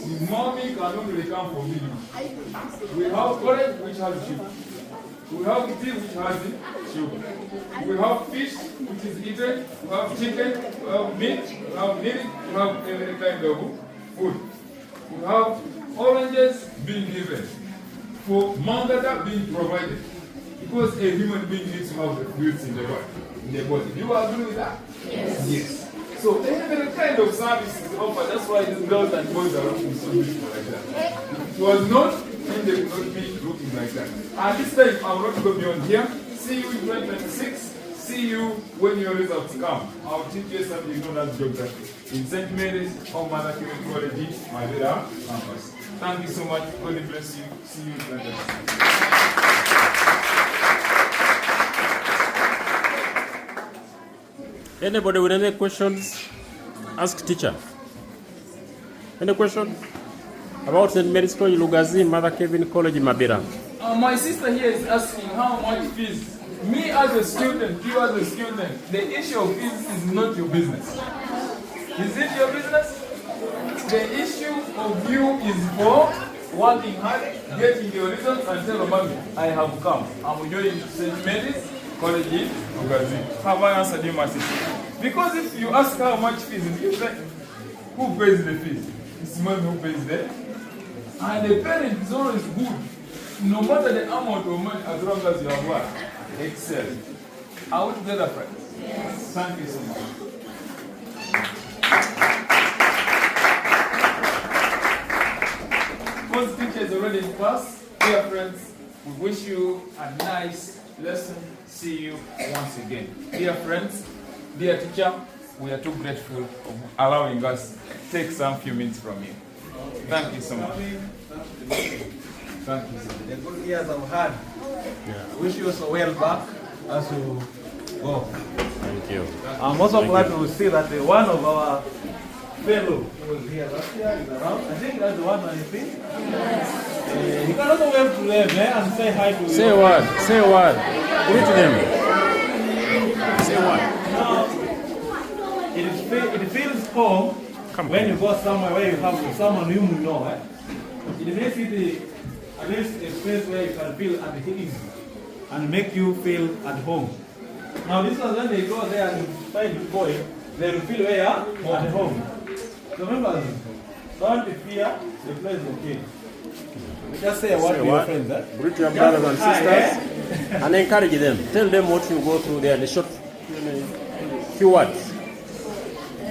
The mommy can only come for me. We have porridge which has children. We have tea which has children. We have fish which is eaten. We have chicken. We have meat. We have milk. We have every kind of food. We have oranges being given. For mangata being provided. Because a human being needs to have the fruits in the body. Do you agree with that? Yes. So every kind of service is offered. That's why these girls and boys are looking so beautiful like that. If it was not, then they would not be looking like that. And this time, I will not go beyond here. See you in 2026. See you when your results come. I'll teach you something known as geography. In St. Mary's or Mother Kevin College, Mabira campus. Thank you so much. God bless you. See you in 2026. Anybody with any questions? Ask teacher. Any question? About St. Mary's CollegeLugazi, Mother Kevin College, Mabira. My sister here is asking how much fees. Me as a student, you as a student, the issue of fees is not your business. Is it your business? The issue of you is for working hard, getting your results, and tell mommy, I have come. I'm going to St. Mary's CollegeLugazi. Have I answered you, my sister? Because if you ask how much fees, you say, who pays the fees? It's mommy who pays them. And the parent is always good. No matter the amount of money, as long as you have worked, excel. Are we together, friends? Yes. Thank you so much. Most teachers already in class. Dear friends, we wish you a nice lesson. See you once again. Dear friends, dear teacher, we are too grateful for allowing us to take some few minutes from you. Thank you so much. Thank you so much. The good years I've had. I wish you so well back as you go. Thank you. I'm also glad to see that one of our fellow who was here last year is around. I think that's the one on his feet. Yes. You can also wave to them and say hi to them. Say what? Say what? Greet them. Say what? Now, it feels home when you go somewhere where you have someone you know. It makes it at least a place where you can feel at ease and make you feel at home. Now this was when they go there and find the boy, they will feel where at home. So remember, don't fear, the place is okay. Just say what to your friends. Greet your brothers and sisters and encourage them. Tell them what you go through there. The short few words.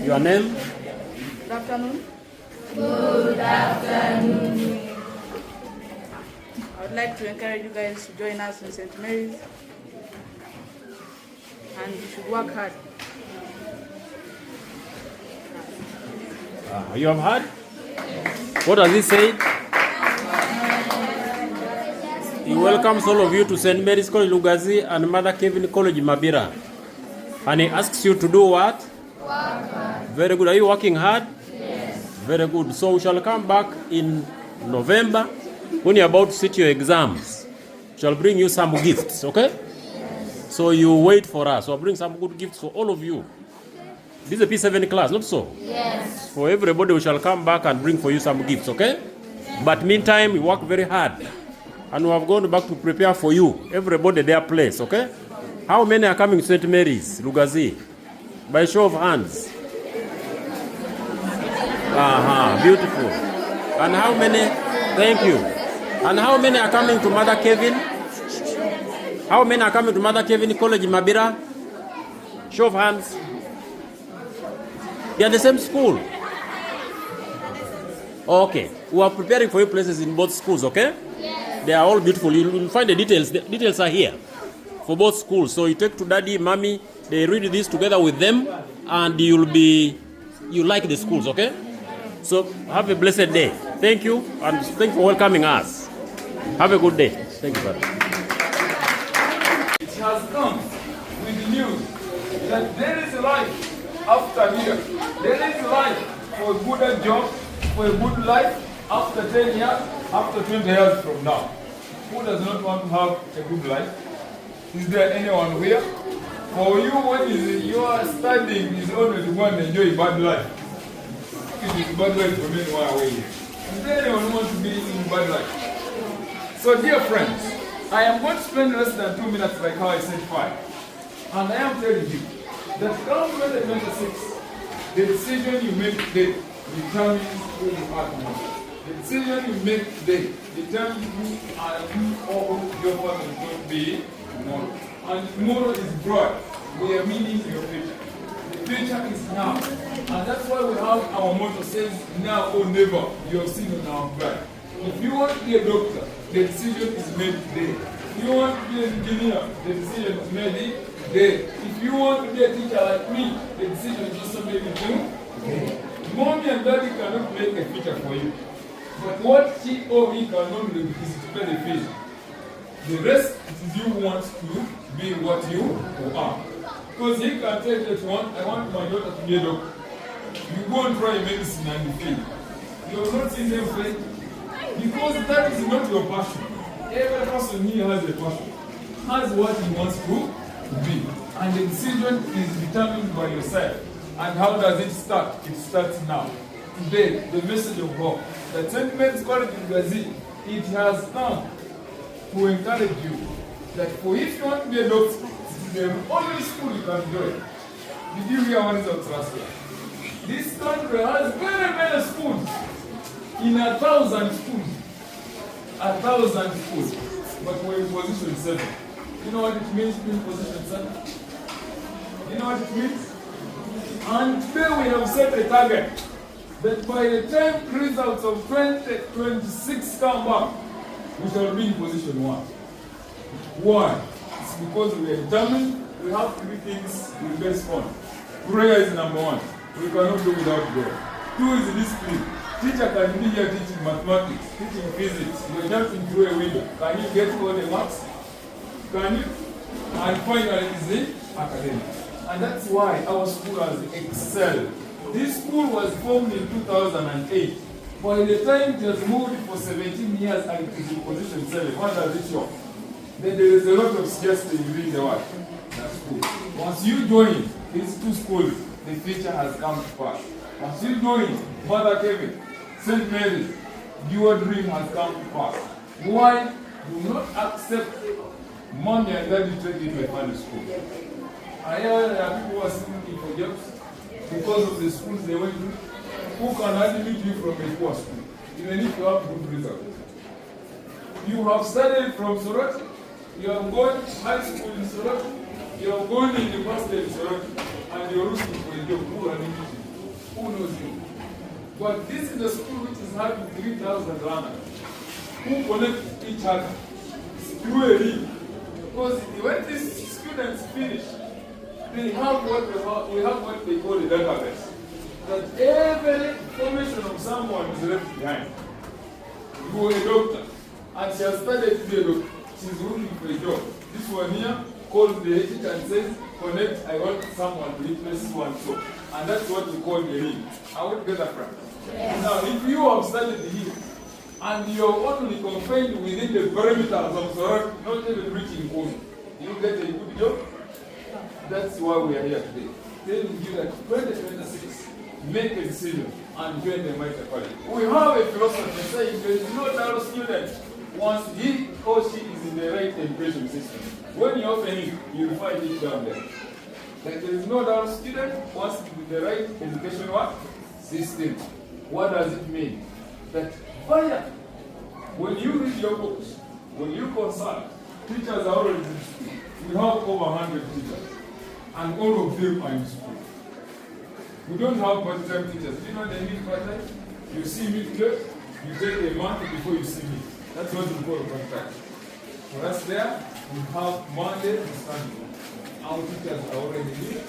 Your name? Good afternoon. Good afternoon. I would like to encourage you guys to join us in St. Mary's. And you should work hard. You have heard? What does he say? He welcomes all of you to St. Mary's CollegeLugazi and Mother Kevin College, Mabira. And he asks you to do what? Work hard. Very good. Are you working hard? Yes. Very good. So we shall come back in November when you're about to sit your exams. We shall bring you some gifts, okay? Yes. So you wait for us. So I'll bring some good gifts for all of you. This is a P7 class, not so? Yes. For everybody, we shall come back and bring for you some gifts, okay? But meantime, we work very hard. And we have gone back to prepare for you. Everybody their place, okay? How many are coming to St. Mary's, Lugazi? By show of hands. Beautiful. And how many? Thank you. And how many are coming to Mother Kevin? How many are coming to Mother Kevin College, Mabira? Show of hands. They are the same school. Okay. We are preparing for you places in both schools, okay? Yes. They are all beautiful. You will find the details. The details are here for both schools. So you take to daddy, mommy, they read this together with them, and you like the schools, okay? So have a blessed day. Thank you, and thank you for welcoming us. Have a good day. Thank you, brother. It has come with news that there is life after here. There is life for a good job, for a good life after 10 years, after 20 years from now. Who does not want to have a good life? Is there anyone here? For you, what is you are studying is only to go and enjoy bad life. It is bad life for me one way. Is there anyone who wants to be in bad life? So dear friends, I am going to spend less than 2 minutes like how I said 5. And I am telling you that come 2026, the decision you make today determines who you are tomorrow. The decision you make today determines who are you or your family is going to be tomorrow. And tomorrow is broad. We are meaning your future. The future is now. And that's why we have our motto says, now or never. You have seen on our flag. If you want to be a doctor, the decision is made today. If you want to be an engineer, the decision is made today. If you want to be a teacher like me, the decision is also made today. Mommy and daddy cannot make a future for you. But what she or he cannot do is to pay the fee. The rest is you want to be what you are. Because he can tell you that I want my daughter to be a doctor. You go and try medicine and you fail. You have not seen them fail. Because that is not your passion. Every person here has a passion, has what he wants to be. And the decision is determined by yourself. And how does it start? It starts now. Today, the message of God. The St. Mary's CollegeLugazi, it has come to encourage you that for if you want to be a doctor, it is the only school you can join. Did you hear what is on last year? This country has very many schools. In 1,000 schools. 1,000 schools. But we're in position 7. You know what it means to be in position 7? You know what it means? And today we have set a target that by the time results of 2026 come back, we shall be in position 1. Why? It's because we are determined. We have 3 things we base on. Prayer is number 1. We cannot do without God. 2 is discipline. Teacher can be here teaching mathematics, teaching physics. You're jumping through a window. Can you get all the marks? Can you? And finally is the academics. And that's why our school has excelled. This school was formed in 2008. By the time it has moved for 17 years and it is in position 7, what does it show? Then there is a lot of scarcity within the what? The school. Once you join these 2 schools, the future has come to pass. Once you join Mother Kevin, St. Mary's, your dream has come to pass. Why? Do not accept money and then you take it to a family school. I hear there are people who are still looking for jobs because of the schools they went to. Who can admit you from a poor school, even if you have good results? You have studied from Soroti, you have gone to high school in Soroti, you have gone to university in Soroti, and you're looking for a job. Who are you? Who knows you? But this is a school which is having 3,000 learners who connect each other through a link. Because when these students finish, they have we have what they call a database. That every information of someone is left behind. You are a doctor, and she has studied to be a doctor. She's looking for a job. This one here calls the agent and says, connect, I want someone to replace so-and-so. And that's what we call the link. Are we together, friends? Yes. Now, if you have studied here, and you are only confined within the perimeters of Soror, not even reaching home, you get a good job? That's why we are here today. Telling you that 2026, make a decision and join the Mitre College. We have a philosophy saying there is no doubt student once he or she is in the right education system. When you open it, you find it down there. That there is no doubt student once in the right education system. What does it mean? That when you read your books, when you consult, teachers are already in school. We have over 100 teachers, and all of them are in school. We don't have part-time teachers. Do you know they need part-time? You see me today, you take a month before you see me. That's what we call part-time. For us there, we have Monday and Sunday. Our teachers are already here.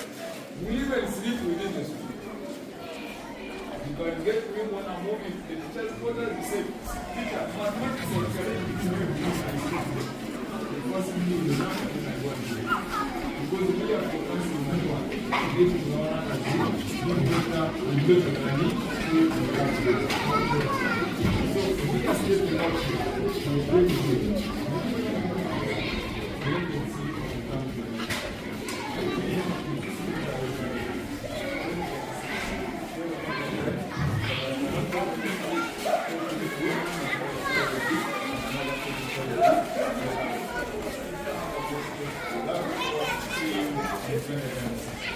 We even sleep within the school. You can get me when I'm moving to the teacher's quarters, you say, teacher, mathematics is correct. Because we need the number that I want to do. Because we are focused on that one. We get to learn and do better and better than me. So we are still in action. So we bring it.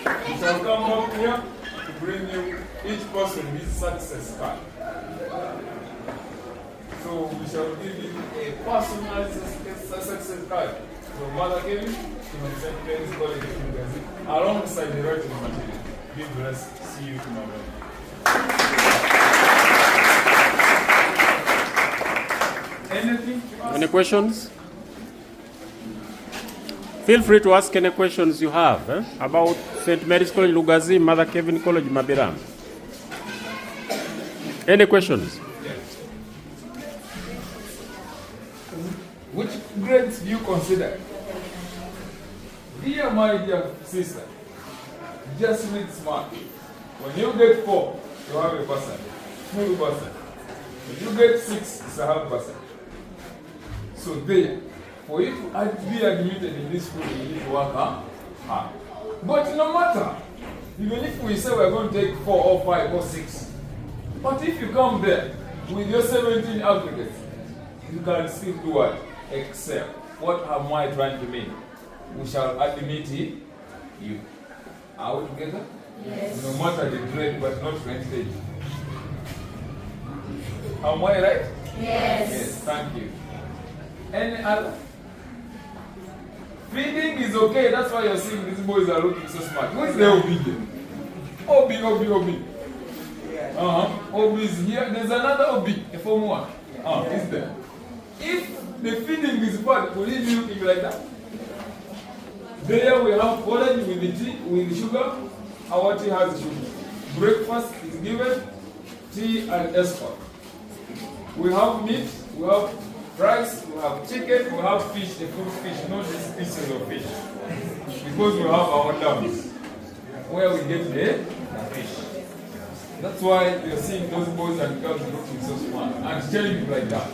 We shall come up here to bring you each person his success card. So we shall give you a personal success card from Mother Kevin to St. Mary's CollegeLugazi alongside the writing material. Be blessed. See you tomorrow. Anything to ask? Any questions? Feel free to ask any questions you have about St. Mary's CollegeLugazi, Mother Kevin College, Mabira. Any questions? Yes. Which grades do you consider? Dear my dear sister, just read smart. When you get 4, you have a person, full person. If you get 6, it's a half percent. So there, for you to be admitted in this school, you need to work hard. But no matter, even if we say we're going to take 4 or 5 or 6, but if you come there with your 17 applicants, you can still do what? Excel. What am I trying to mean? We shall admit you. Are we together? Yes. No matter the grade, but not percentage. Am I right? Yes. Yes, thank you. Any other? Feeding is okay, that's why you're seeing these boys are looking so smart. Who is the OB? OB. OB is here. There's another OB, a form 1. Is there? If the feeding is bad, will he be looking like that? There we have porridge with the tea, with the sugar. Our tea has sugar. Breakfast is given, tea and escort. We have meat, we have rice, we have chicken, we have fish, the full fish, not these pieces of fish. Because we have our dams where we get the fish. That's why you're seeing those boys and girls looking so smart and telling you like that.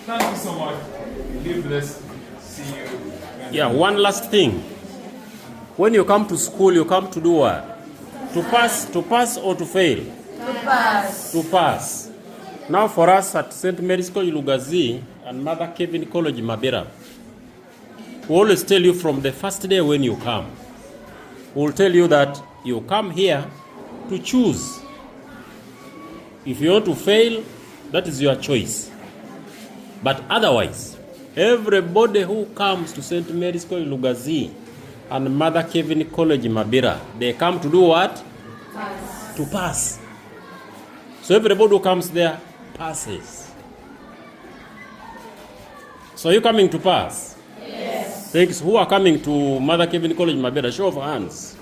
Thank you so much. Be blessed. See you. Yeah, one last thing. When you come to school, you come to do what? To pass or to fail? To pass. To pass. Now for us at St. Mary's CollegeLugazi and Mother Kevin College Mabira, we always tell you from the first day when you come, we'll tell you that you come here to choose. If you want to fail, that is your choice. But otherwise, everybody who comes to St. Mary's CollegeLugazi and Mother Kevin College Mabira, they come to do what? Pass. To pass. So everybody who comes there passes. So are you coming to pass? Yes. Thanks. Who are coming to Mother Kevin College Mabira? Show of hands.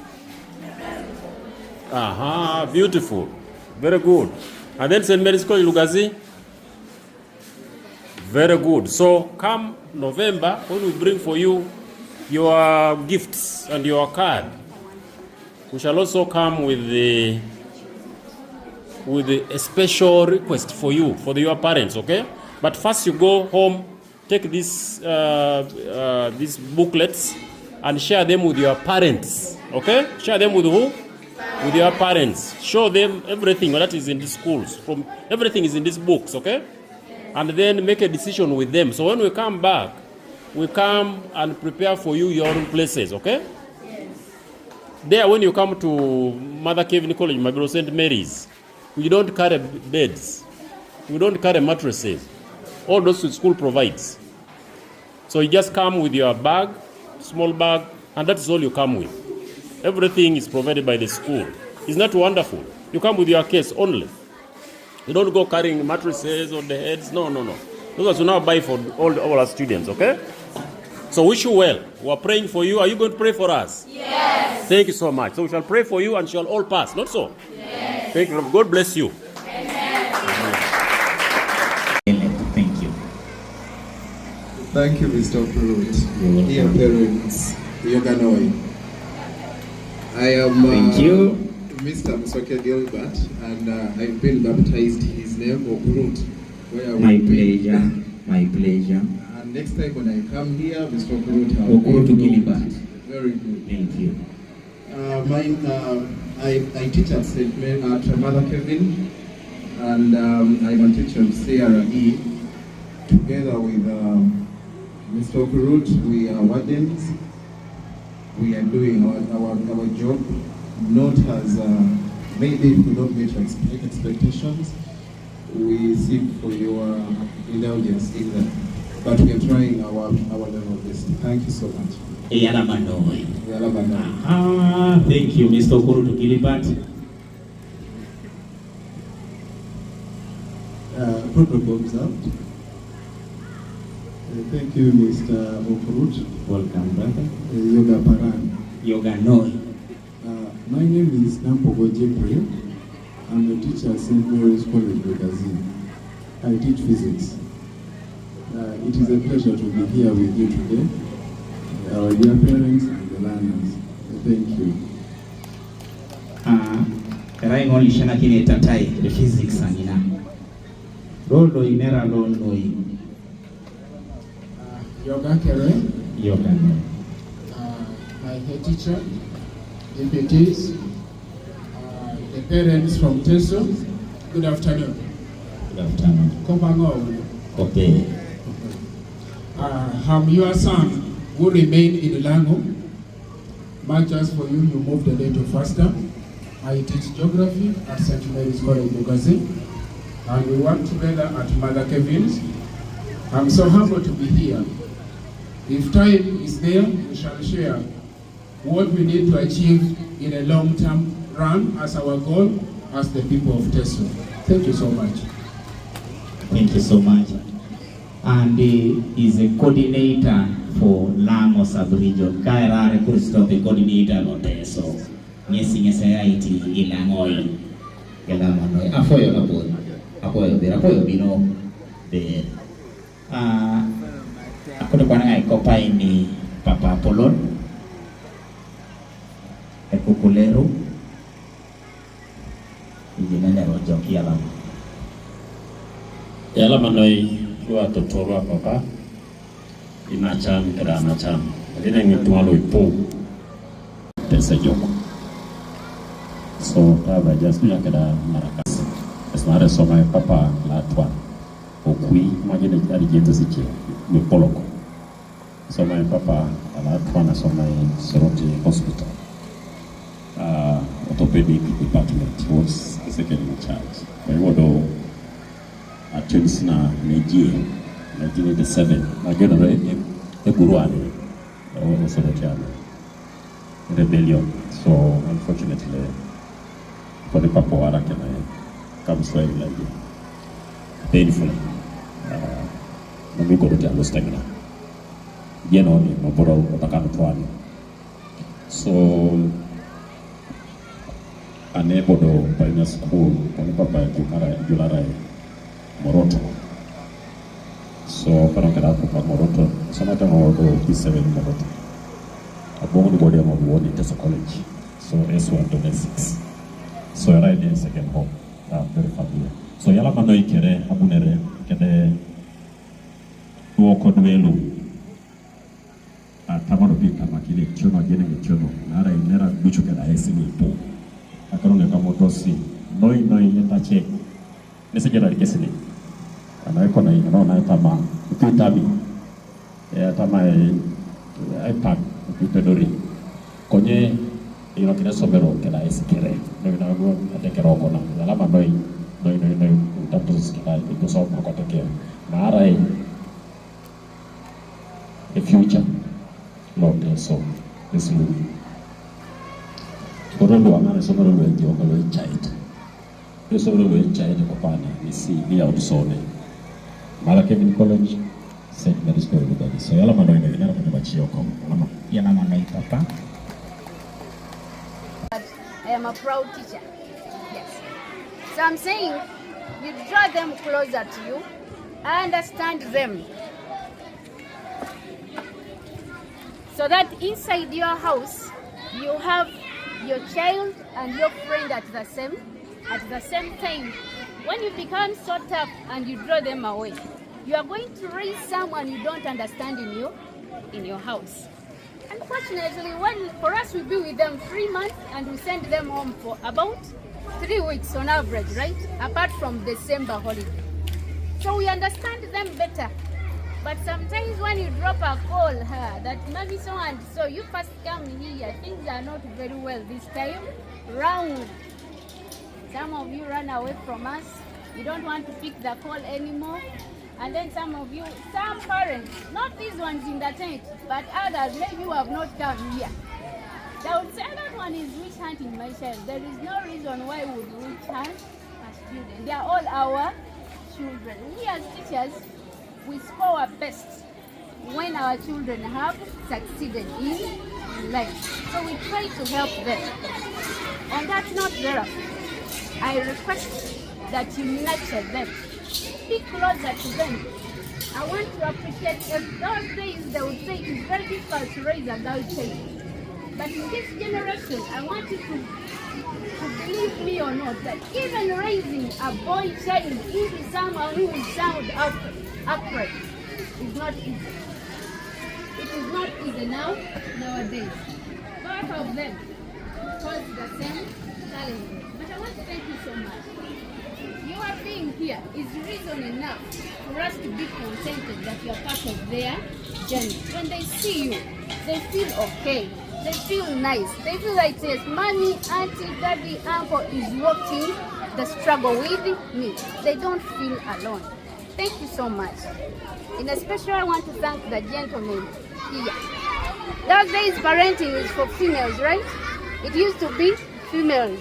Beautiful. Very good. And then St. Mary's CollegeLugazi? Very good. So come November, when we bring for you your gifts and your card, we shall also come with a special request for you, for your parents, okay? But first you go home, take these booklets and share them with your parents, okay? Share them with who? With your parents. Show them everything that is in the schools. Everything is in these books, okay? And then make a decision with them. So when we come back, we come and prepare for you your own places, okay? Yes. There, when you come to Mother Kevin College, Mabira St. Mary's, we don't carry beds. We don't carry mattresses. All those the school provides. So you just come with your bag, small bag, and that is all you come with. Everything is provided by the school. Isn't that wonderful? You come with your case only. You don't go carrying mattresses on the heads. No. Those are now buy for all our students, okay? So wish you well. We are praying for you. Are you going to pray for us? Yes. Thank you so much. So we shall pray for you and shall all pass. Not so? Yes. Thank you. God bless you. Amen. Thank you. Thank you, Mr. Pruitt. Dear parents, Yoganoi. I am Thank you. Mr. Msoke Gilbert, and I've been baptized his name, Okurut. My pleasure. My pleasure. And next time when I come here, Mr. Okurut, Okurut Gilbert. Very good. Thank you. I teach at St. Mary at Mother Kevin, and I'm a teacher of CRE. Together with Mr. Okurut, we are wardens. We are doing our job. Not as maybe if we don't meet your expectations, we seek for your indulgence in that. But we are trying our level best. Thank you so much. Thank you, Mr. Okurutu Gilbert. Protocol observed. Thank you, Mr. Okurut. Welcome, brother. Yoga Paran. Yoga Noi. My name is Nampogo Jeffrey. I'm a teacher at St. Mary's CollegeLugazi. I teach physics. It is a pleasure to be here with you today, our dear parents and the learners. Thank you. The physics and Rondo inera londo Yoga Kere. Yoga. My head teacher, deputies, the parents from Teso. Good afternoon. Good afternoon. Kobango. Okay. I'm your son who remain in Lango. Much as for you, you moved a little faster. I teach geography at St. Mary's CollegeLugazi, and we work together at Mother Kevin's. I'm so humbled to be here. If time is there, we shall share what we need to achieve in a long-term run as our goal as the people of Teso. Thank you so much. Thank you so much. And he is a coordinator for Lango Sub-Region. Kairare Kuristope coordinator of Teso. Nyesi IT Ilangoi. Galamanoi. Afoyo kapon. Afoyo bino. De. Ako na ba na ikopay ni Papa Apolon? Ekukulero. Ijinanero joki alam. Yala manoi kwa totorwa papa. Inacham kada anacham. Lakini ngitualo ipo. Pesa joko. So kaba just ya kada marakas. Esmare soma papa la twa. Okui majene ari jento siche. Ni poloko. So my papa alatwana so my Soroti hospital. Orthopedic department was the second in charge. By wodo at Chelsea Nigeria 1987. My general Eburuani or Sorotiano rebellion. So unfortunately for the papa Arakana comes very like painfully. Nami go to understand. Yenoni maboro otakano twani. So unable to primary school kani papa Julara Moroto. So para kada papa Moroto sama tango do P7 Moroto. Abongo ni body mo wodi Teso College. So S1 to S6. So I in second home. Very familiar. So yala manoi kere abunere kede woko dwelu. Tamano pita makile chono jene chono nara inera bicho kada esimi po akaronga kamotosi noi yeta che nese jara kesini ana iko na ino na tama itabi tama ipack pitedori konye ino kina sobero kada esikere no na go atekero kona alama noi utapuzi kada ito so ko tekero nara the future Lord, so this movie. Korondo amana somoro lwenje okolo child. This somoro lwenje child kopana ni si ni outsone. Mala Kevin College St. Mary's CollegeLugazi. So yala mano ina ngara kwa bachio ko. Mama yana mano papa. I am a proud teacher. Yes. So I'm saying you draw them closer to you. I understand them. So that inside your house, you have your child and your friend at the same time. When you become so tough and you draw them away, you are going to raise someone you don't understand in your house. Unfortunately, for us we be with them 3 months and we send them home for about 3 weeks on average, right? Apart from December holiday. So we understand them better. But sometimes when you drop a call, that maybe so and so, you first come here, things are not very well this time round. Some of you run away from us. You don't want to pick the call anymore. And then some parents, not these ones in the tent, but others, maybe you have not come here. They would say that one is witch hunting my child. There is no reason why we would witch hunt a student. They are all our children. We as teachers, we score our best when our children have succeeded in life. So we try to help them. On that note, Vera, I request that you nurture them. Be closer to them. I want to appreciate if those days they would say it's very difficult to raise a girl child. But in this generation, I want you to believe me or not, that even raising a boy child into someone who will sound upright is not easy. It is not easy nowadays. Both of them pose the same challenge. But I want to thank you so much. Your being here is reason enough for us to be contented that you are part of their journey. When they see you, they feel okay. They feel nice. They feel like, yes, mommy, auntie, daddy, uncle is walking the struggle with me. They don't feel alone. Thank you so much. In especial, I want to thank the gentleman here. Those days, parenting is for females, right? It used to be females.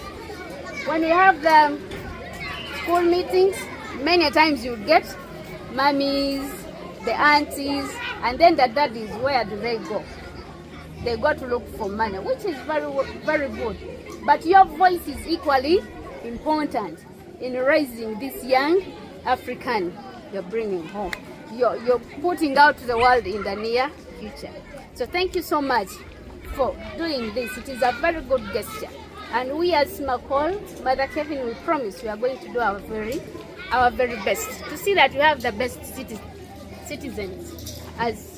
When we have the school meetings, many times you get mummies, the aunties, and then the daddies. Where do they go? They go to look for money, which is very, very good. But your voice is equally important in raising this young African you're bringing home. You're putting out to the world in the near future. So thank you so much for doing this. It is a very good gesture. And we as McCall, Mother Kevin, we promise we are going to do our very best to see that we have the best citizens as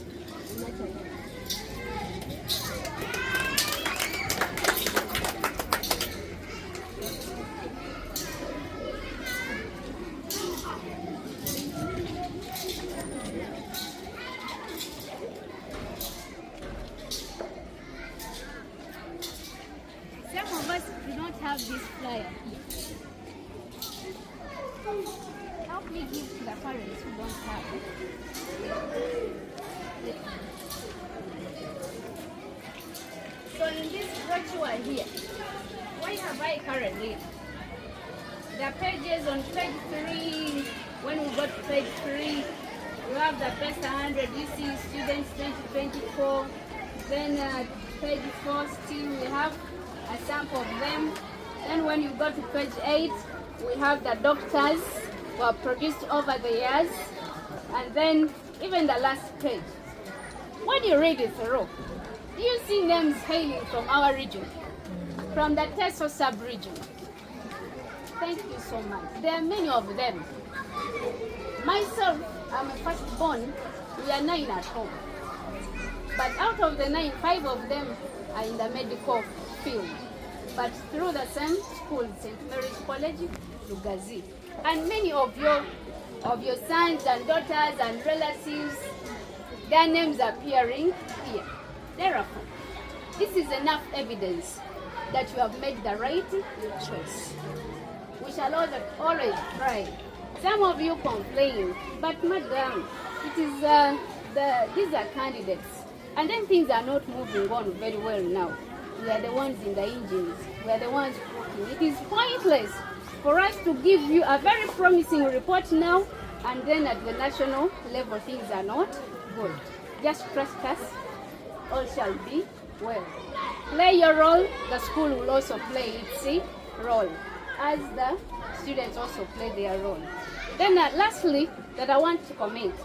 this flyer here. Help me give to the parents who don't have it. So in this brochure here, what have I currently? The pages on page 3, when we go to page 3, you have the best 100 you see students 2024. Then page 4 still we have a sample of them. Then when you go to page 8, we have the doctors who are produced over the years. And then even the last page. When you read it through, do you see names hailing from our region? From the Teso sub-region. Thank you so much. There are many of them. Myself, I'm a firstborn. We are 9 at home. But out of the 9, 5 of them are in the medical field. But through the same school, St. Mary's CollegeLugazi. And many of your sons and daughters and relatives, their names are appearing here. Therefore, this is enough evidence that you have made the right choice. We shall always try. Some of you complain, but madam, it is these are candidates. And then things are not moving on very well now. We are the ones in the engines. We are the ones working. It is pointless for us to give you a very promising report now, and then at the national level things are not good. Just trust us. All shall be well. Play your role. The school will also play its role, as the students also play their role. Then lastly, that I want to comment.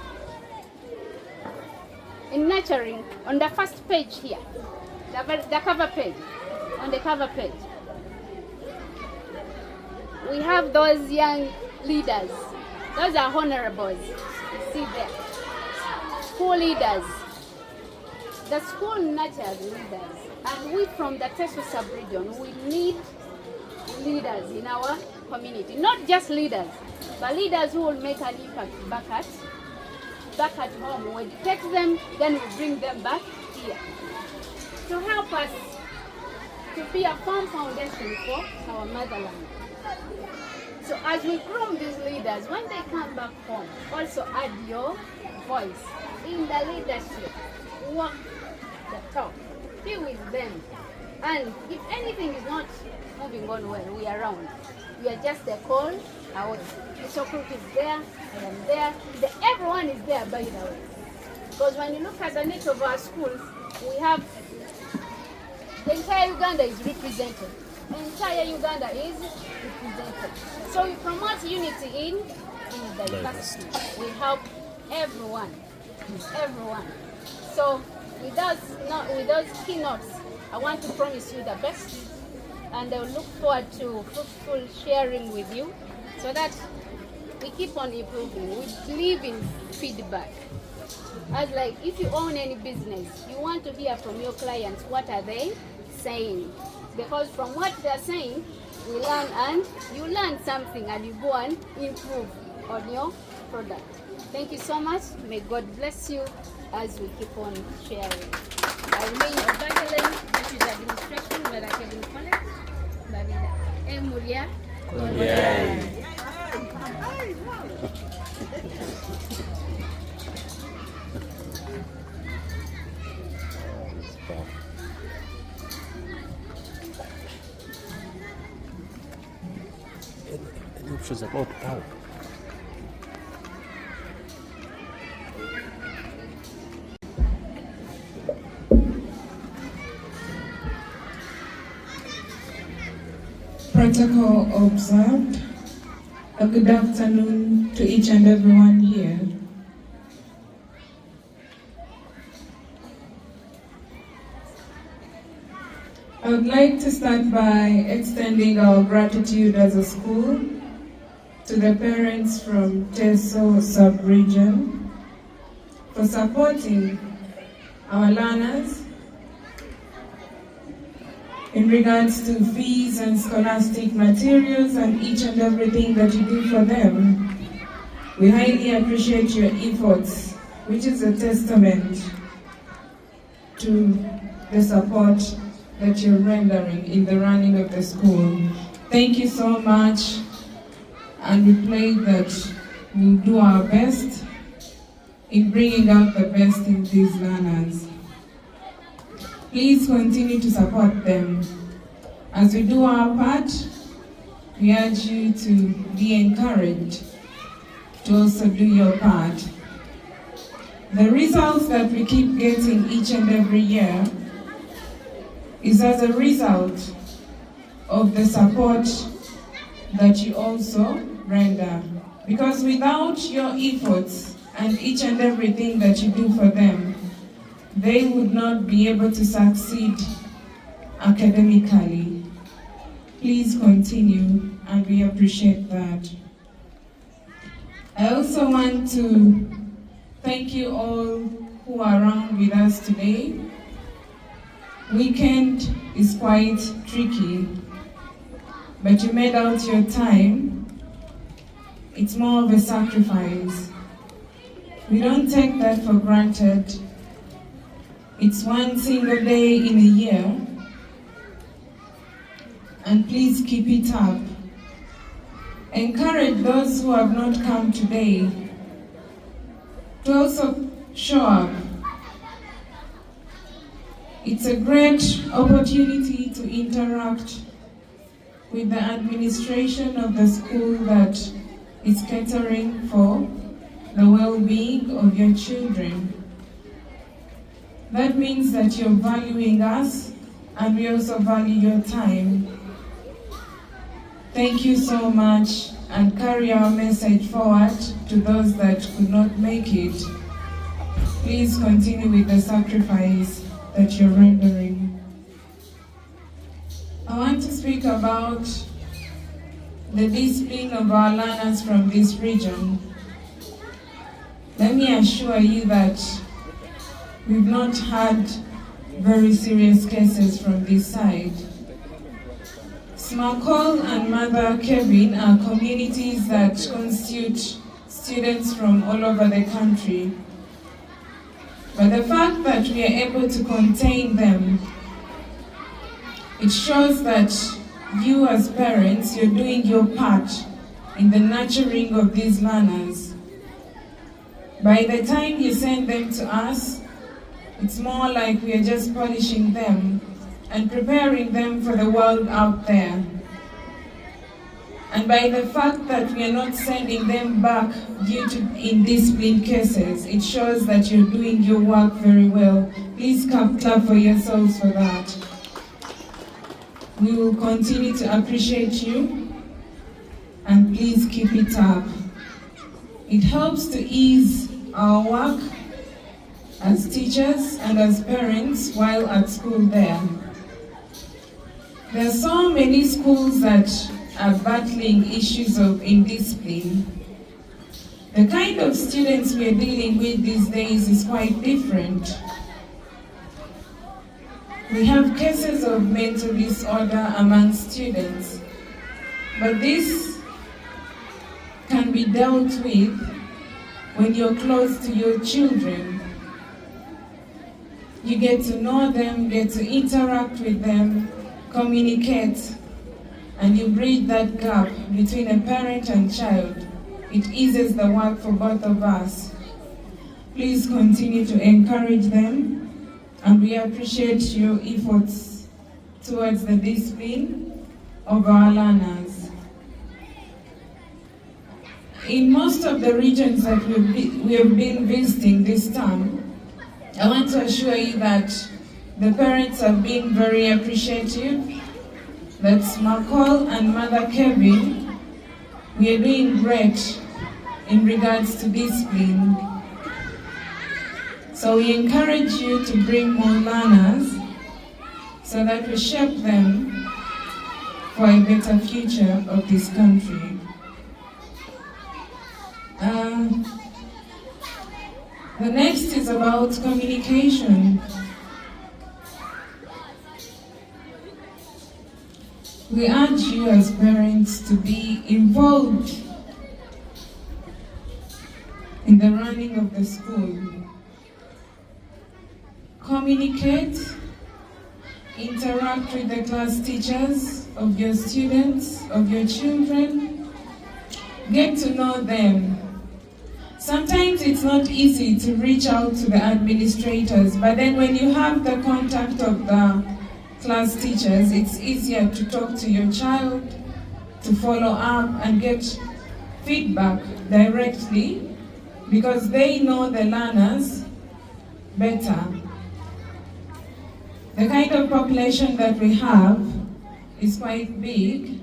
In nurturing, on the first page here, the cover page, on the cover page, we have those young leaders. Those are honorables. You see there. School leaders. The school nurtures leaders. And we from the Teso sub-region, we need leaders in our community. Not just leaders, but leaders who will make an impact back at home. We educate them, then we bring them back here to help us to be a firm foundation for our motherland. So as we groom these leaders, when they come back home, also add your voice in the leadership. Walk the talk. Be with them. And if anything is not moving on well, we are around. We are just a call away. The support is there, I am there. Everyone is there, by the way. Because when you look at the net of our schools, we have the entire Uganda is represented. The entire Uganda is represented. So we promote unity in diversity. We help everyone. So with those keynotes, I I want to promise you the best, and I look forward to fruitful sharing with you so that we keep on improving. We believe in feedback. As like, if you own any business, you want to hear from your clients, what are they saying? Because from what they're saying, we learn, and you learn something and you go and improve on your product. Thank you so much. May God bless you as we keep on sharing. I remain Evangeline, this is administration, Mabira&St College, Mabira. Muria. Options about power. Protocol observed. A good afternoon to each and everyone here. I would like to start by extending our gratitude as a school to the parents from Teso sub-region for supporting our learners in regards to fees and scholastic materials and each and everything that you do for them. We highly appreciate your efforts, which is a testament to the support that you're rendering in the running of the school. Thank you so much, and we pray that we'll do our best in bringing out the best in these learners. Please continue to support them. As we do our part, we urge you to be encouraged to also do your part. The results that we keep getting each and every year is as a result of the support that you also render. Because without your efforts and each and everything that you do for them, they would not be able to succeed academically. Please continue, and we appreciate that. I also want to thank you all who are around with us today. Weekend is quite tricky, but you made out your time. It's more of a sacrifice. We don't take that for granted. It's one single day in a year, and please keep it up. Encourage those who have not come today to also show up. It's a great opportunity to interact with the administration of the school that is catering for the well-being of your children. That means that you're valuing us, and we also value your time. Thank you so much, and carry our message forward to those that could not make it. Please continue with the sacrifice that you're rendering. I want to speak about the discipline of our learners from this region. Let me assure you that we've not had very serious cases from this side. Smakol and Mother Kevin are communities that constitute students from all over the country. But the fact that we are able to contain them, it shows that you as parents, you're doing your part in the nurturing of these learners. By the time you send them to us, it's more like we are just polishing them and preparing them for the world out there. And by the fact that we are not sending them back due to indisciplined cases, it shows that you're doing your work very well. Please clap for yourselves for that. We will continue to appreciate you, and please keep it up. It helps to ease our work as teachers and as parents while at school there. There are so many schools that are battling issues of indiscipline. The kind of students we are dealing with these days is quite different. We have cases of mental disorder among students, but this can be dealt with when you're close to your children. You get to know them, get to interact with them, communicate, and you bridge that gap between a parent and child. It eases the work for both of us. Please continue to encourage them, and we appreciate your efforts towards the discipline of our learners. In most of the regions that we have been visiting this term, I want to assure you that the parents have been very appreciative. That's McCall and Mother Kevin. We are doing great in regards to discipline. So we encourage you to bring more learners so that we shape them for a better future of this country. The next is about communication. We urge you as parents to be involved in the running of the school. Communicate, interact with the class teachers of your students, of your children. Get to know them. Sometimes it's not easy to reach out to the administrators, but then when you have the contact of the class teachers, it's easier to talk to your child, to follow up and get feedback directly, because they know the learners better. The kind of population that we have is quite big,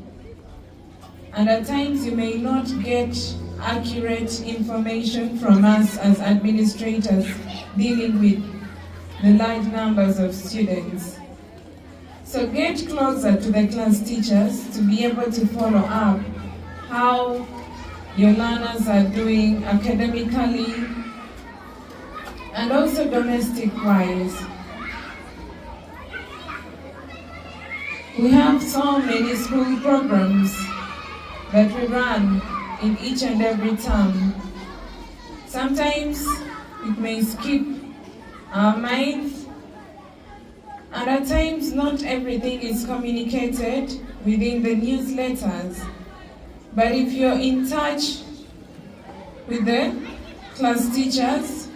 and at times you may not get accurate information from us as administrators dealing with the large numbers of students. So get closer to the class teachers to be able to follow up how your learners are doing academically and also domestic-wise. We have so many school programs that we run in each and every term. Sometimes it may skip our minds, and at times not everything is communicated within the newsletters. But if you're in touch with the class teachers,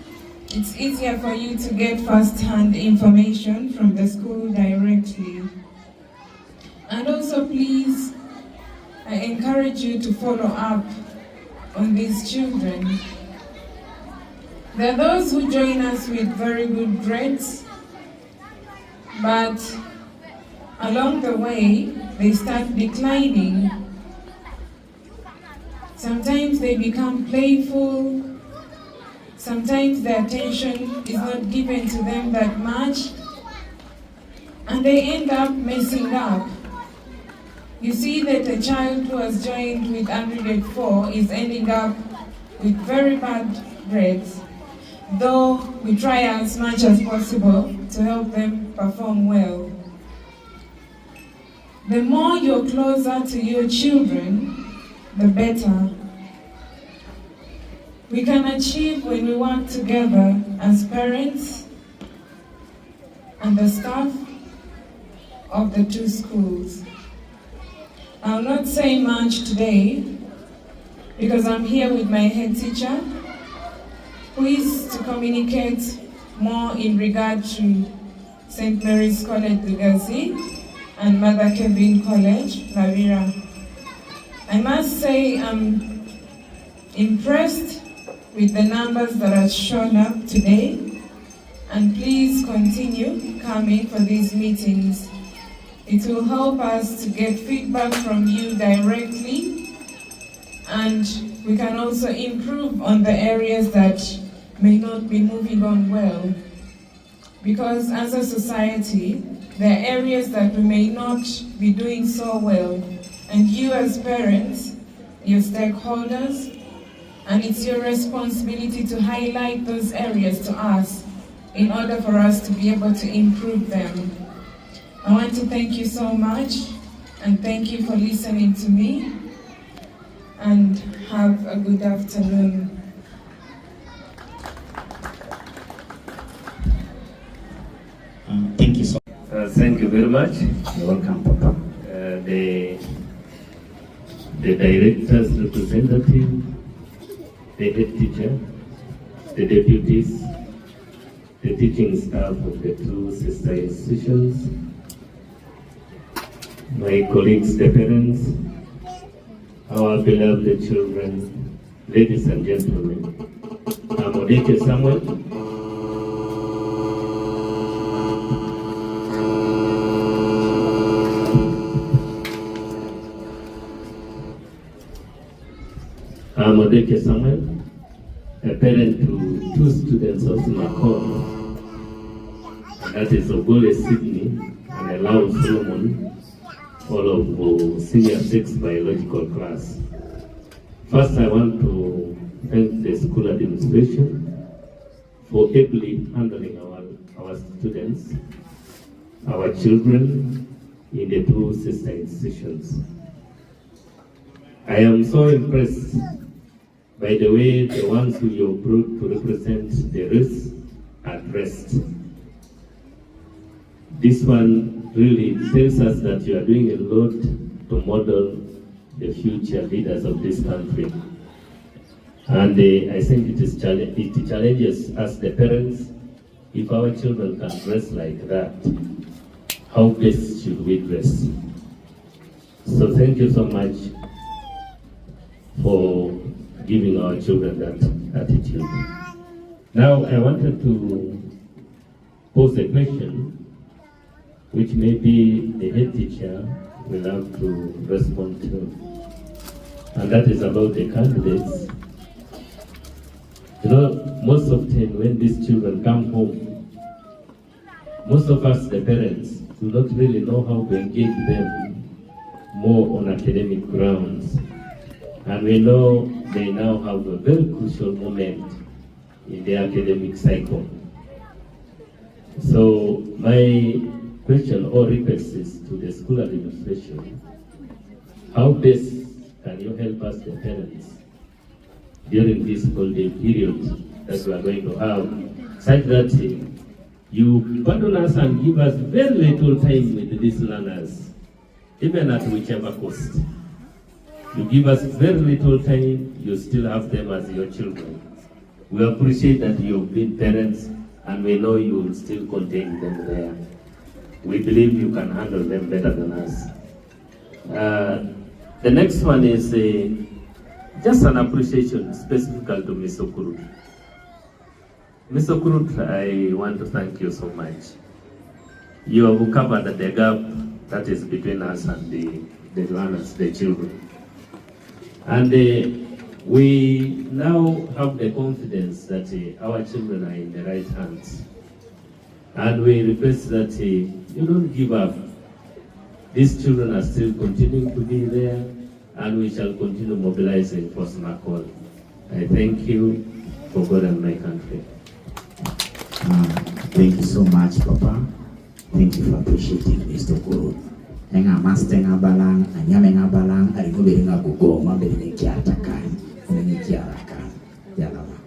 it's easier for you to get first-hand information from the school directly. And also please, I encourage you to follow up on these children. There are those who join us with very good grades, but along the way, they start declining. Sometimes they become playful, sometimes the attention is not given to them that much, and they end up messing up. You see that a child who has joined with aggregate 4 is ending up with very bad grades, though we try as much as possible to help them perform well. The more you're closer to your children, the better. We can achieve when we work together as parents and the staff of the two schools. I'll not say much today because I'm here with my head teacher, who is to communicate more in regard to St. Mary's CollegeLugazi and Mother Kevin College, Mabira. I must say I'm impressed with the numbers that are shown up today, and please continue coming for these meetings. It will help us to get feedback from you directly, and we can also improve on the areas that may not be moving on well. because as a society, there are areas that we may not be doing so well, and you as parents, your stakeholders, and it's your responsibility to highlight those areas to us in order for us to be able to improve them. I want to thank you so much, and thank you for listening to me, and have a good afternoon. Thank you so much. Thank you very much. You're welcome, Papa. The director's representative, the head teacher, the deputies, the teaching staff of the two sister institutions, my colleagues, the parents, our beloved children, ladies and gentlemen. I'm Odeke Samuel. I'm Odeke Samuel, a parent to two students of Nakor, that is Ogole Sydney and Elau Solomon, all of senior 6 biological class. First, I want to thank the school administration for ably handling our students, our children in the two sister institutions. I am so impressed by the way the ones who you brought to represent the race are dressed. This one really tells us that you are doing a lot to model the future leaders of this country. And I think it challenges us, the parents, if our children can dress like that, how best should we dress? So thank you so much for giving our children that attitude. Now I wanted to pose a question which maybe the head teacher will have to respond to. And that is about the candidates. You know, most often when these children come home, most of us, the parents, do not really know how to engage them more on academic grounds. And we know they now have a very crucial moment in their academic cycle. So my question or request is to the school administration, how best can you help us, the parents, during this holiday period that we are going to have, such that you pardon us and give us very little time with these learners, even at whichever cost. You give us very little time, you still have them as your children. We appreciate that you've been parents and we know you will still contain them there. We believe you can handle them better than us. The next one is just an appreciation specifically to Ms. Okurut. Ms. Okurut, I want to thank you so much. You have covered the gap that is between us and the learners, the children. And we now have the confidence that our children are in the right hands. And we request that you don't give up. These children are still continuing to be there, and we shall continue mobilizing for Nakor. I thank you for God and my country. Thank you so much, Papa. Thank you for appreciating Mr. Guru. Enga master nga balang, anyame nga balang, aligobere nga gugo, mabere nga kiatakan, nga kiarakan. Yalama.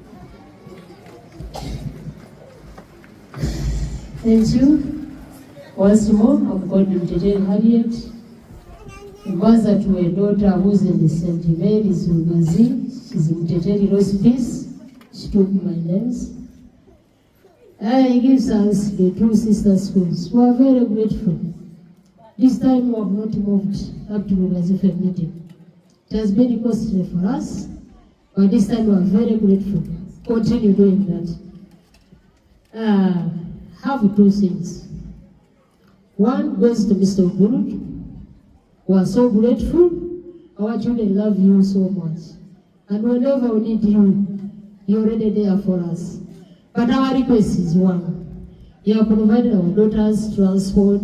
Thank you. Once more, I'm going to Mteteri Harriet, a mother to a daughter who's in the St. Mary's Lugazi. She's in Mteteri Hospice. She took my names. I give thanks to the two sister schools. We are very grateful. This time we have not moved up to Lugazi for meeting. It has been costly for us, but this time we are very grateful. Continue doing that. Have two things. One goes to Mr. Guru. We are so grateful. Our children love you so much. And whenever we need you, you're already there for us. But our request is one. You have provided our daughters transport,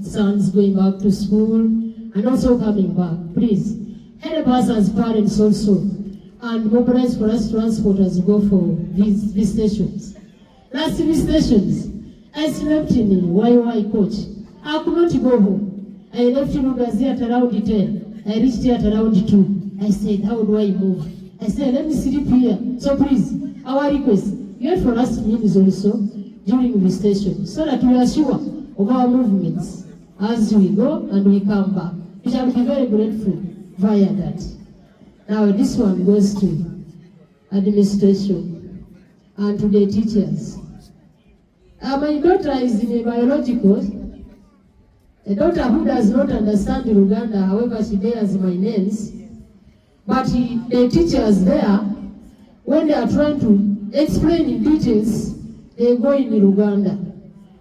sons going back to school, and also coming back. Please, help us as parents also, and mobilize for us transport as we go for these visitations. Last visitations, I slept in the YY coach. I could not go home. I left Lugazi at around 10. I reached here at around 2. I said, how do I move? I said, let me sleep here. So please, our request, you have for us means also during the station, so that we are sure of our movements as we go and we come back. We shall be very grateful via that. Now this one goes to administration and to the teachers. My daughter is in a biological, a daughter who does not understand Luganda, however she bears my names, but the teachers there, when they are trying to explain in details, they go in Luganda,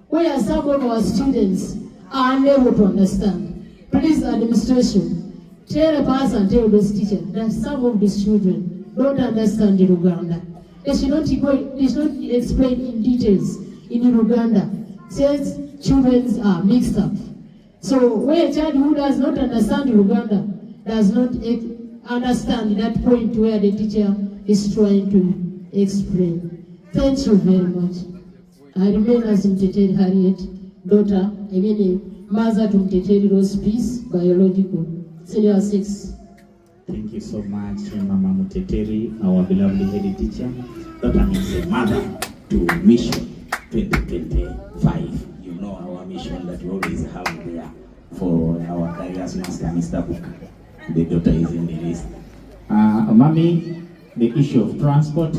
where some of our students are unable to understand. Please, administration, tell us and tell those teachers that some of these children don't understand Luganda. They should not explain in details in Luganda, since children are mixed up. So where a child who does not understand Luganda does not understand that point where the teacher is trying to explain. Thank you very much. I remain as Mteteri Harriet, daughter, mother to Mteteri Rose Peace, biological, senior 6. Thank you so much, Mama Mteteri, our beloved head teacher. Daughter means a mother to Mission 2025. You know our mission that we always have there for our careers master, Mr. Book. The daughter is in the list. Mommy, the issue of transport,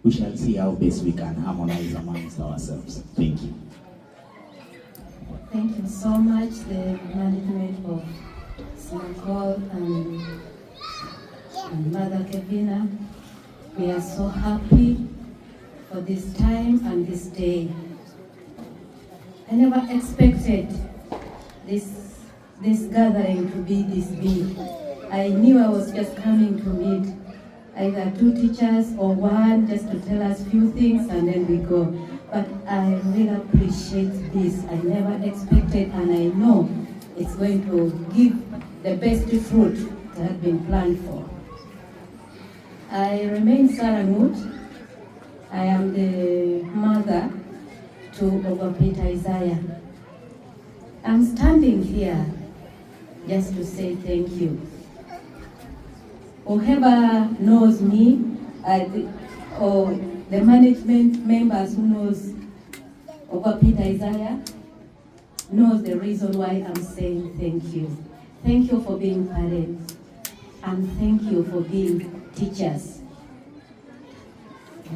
we shall see how best we can harmonize amongst ourselves. Thank you. Thank you so much, the management of Sinacol and Mother Kevina. We are so happy for this time and this day. I never expected this gathering to be this big. I knew I was just coming to meet either 2 teachers or 1 just to tell us few things and then we go. But I really appreciate this. I never expected, and I know it's going to give the best fruit that had been planned for. I remain Sarah Moot. I am the mother to Peter Isaiah. I'm standing here just to say thank you. Whoever knows me, or the management members who knows Peter Isaiah, knows the reason why I'm saying thank you. Thank you for being parents, and thank you for being teachers.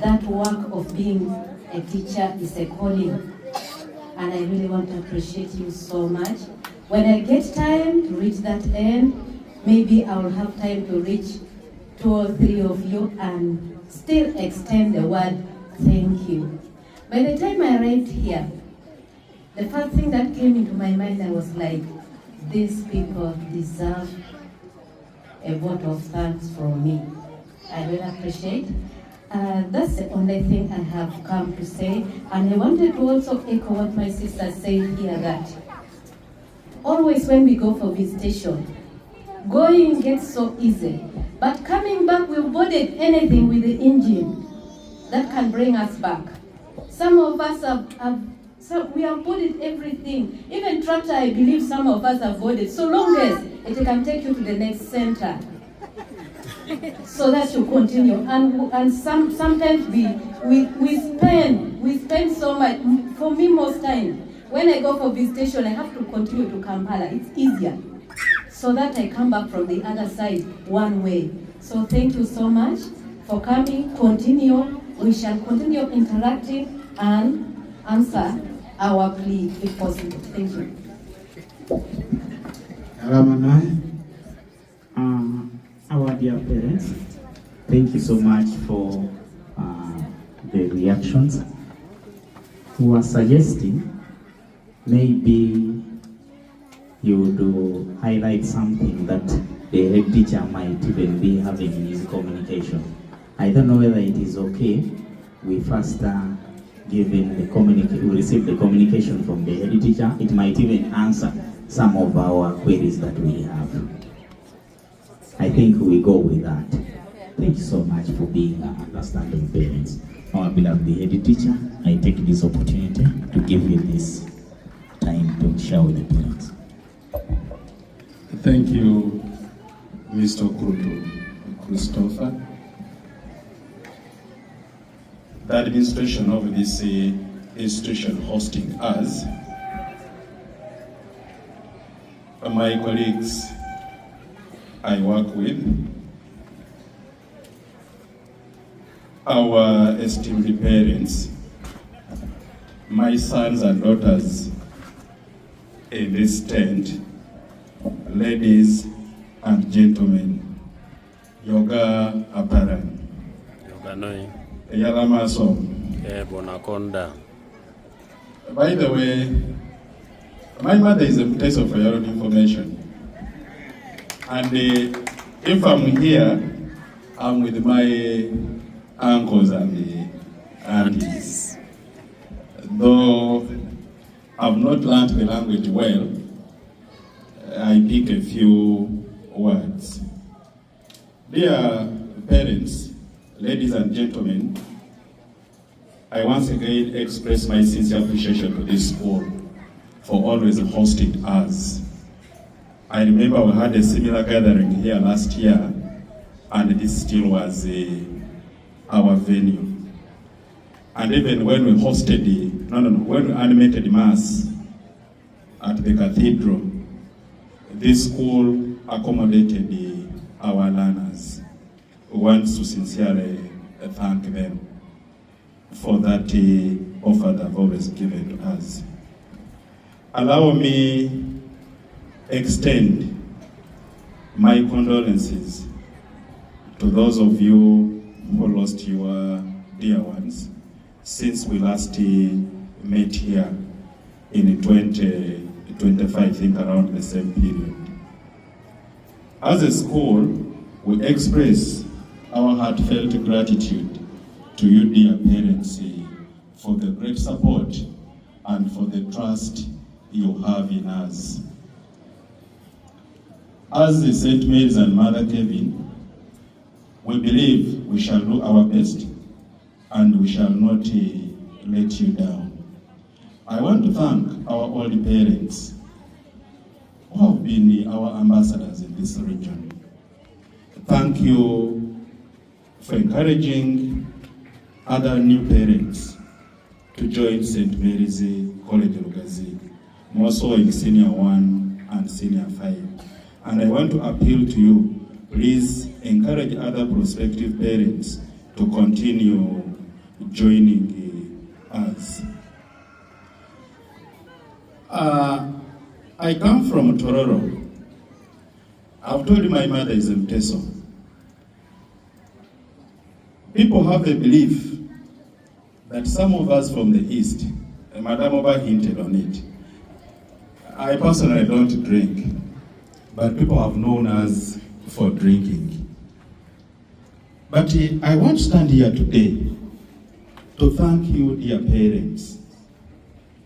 That work of being a teacher is a calling, and I really want to appreciate you so much. When I get time to reach that end, maybe I will have time to reach 2 or 3 of you and still extend the word thank you. By the time I arrived here, the first thing that came into my mind, I was like, these people deserve a vote of thanks from me. I really appreciate. That's the only thing I have come to say. And I wanted to also echo what my sister said here, that always when we go for visitation, going gets so easy, but coming back, we've boarded anything with the engine that can bring us back. Some of us we have boarded everything. Even tractor, I believe some of us have boarded, so long as it can take you to the next center. So that you continue. And sometimes we spend so much. For me, most times, when I go for visitation, I have to continue to Kampala. It's easier, so that I come back from the other side one way. So thank you so much for coming. Continue. We shall continue interacting and answer our plea if possible. Thank you. Our dear parents, thank you so much for the reactions. We are suggesting maybe you would highlight something that the head teacher might even be having in his communication. I don't know whether it is okay. We first given we received the communication from the head teacher. It might even answer some of our queries that we have. I think we go with that. Thank you so much for being understanding parents. Our beloved head teacher, I take this opportunity to give you this time to share with the parents. Thank you, Mr. Christopher. The administration of this institution hosting us, my colleagues I work with, our esteemed parents, my sons and daughters in this tent, ladies and gentlemen, yoga aparan, yoga noi, yalamaso, bonakonda. By the way, my mother is a Teso for your own information. And if I'm here, I'm with my uncles and aunties. Though I've not learned the language well, I pick a few words. Dear parents, ladies and gentlemen, I once again express my sincere appreciation to this school for always hosting us. I remember we had a similar gathering here last year, and this still was our venue. And even when we hosted when we animated Mass at the cathedral, this school accommodated our learners. We want to sincerely thank them for that offer they've always given to us. Allow me extend my condolences to those of you who lost your dear ones since we last met here in 2025, I think around the same period. As a school, we express our heartfelt gratitude to you, dear parents, for the great support and for the trust you have in us. As the St. Mary's and Mother Kevin, we believe we shall do our best and we shall not let you down. I want to thank our old parents who have been our ambassadors in this region. Thank you for encouraging other new parents to join St. Mary's CollegeLugazi, more so in Senior 1 and Senior 5. And I want to appeal to you, please encourage other prospective parents to continue joining us. I come from Tororo. I've told you my mother is in Teso. People have the belief that some of us from the East, and Madam Oba hinted on it. I personally don't drink, but people have known us for drinking. But I want to stand here today to thank you, dear parents,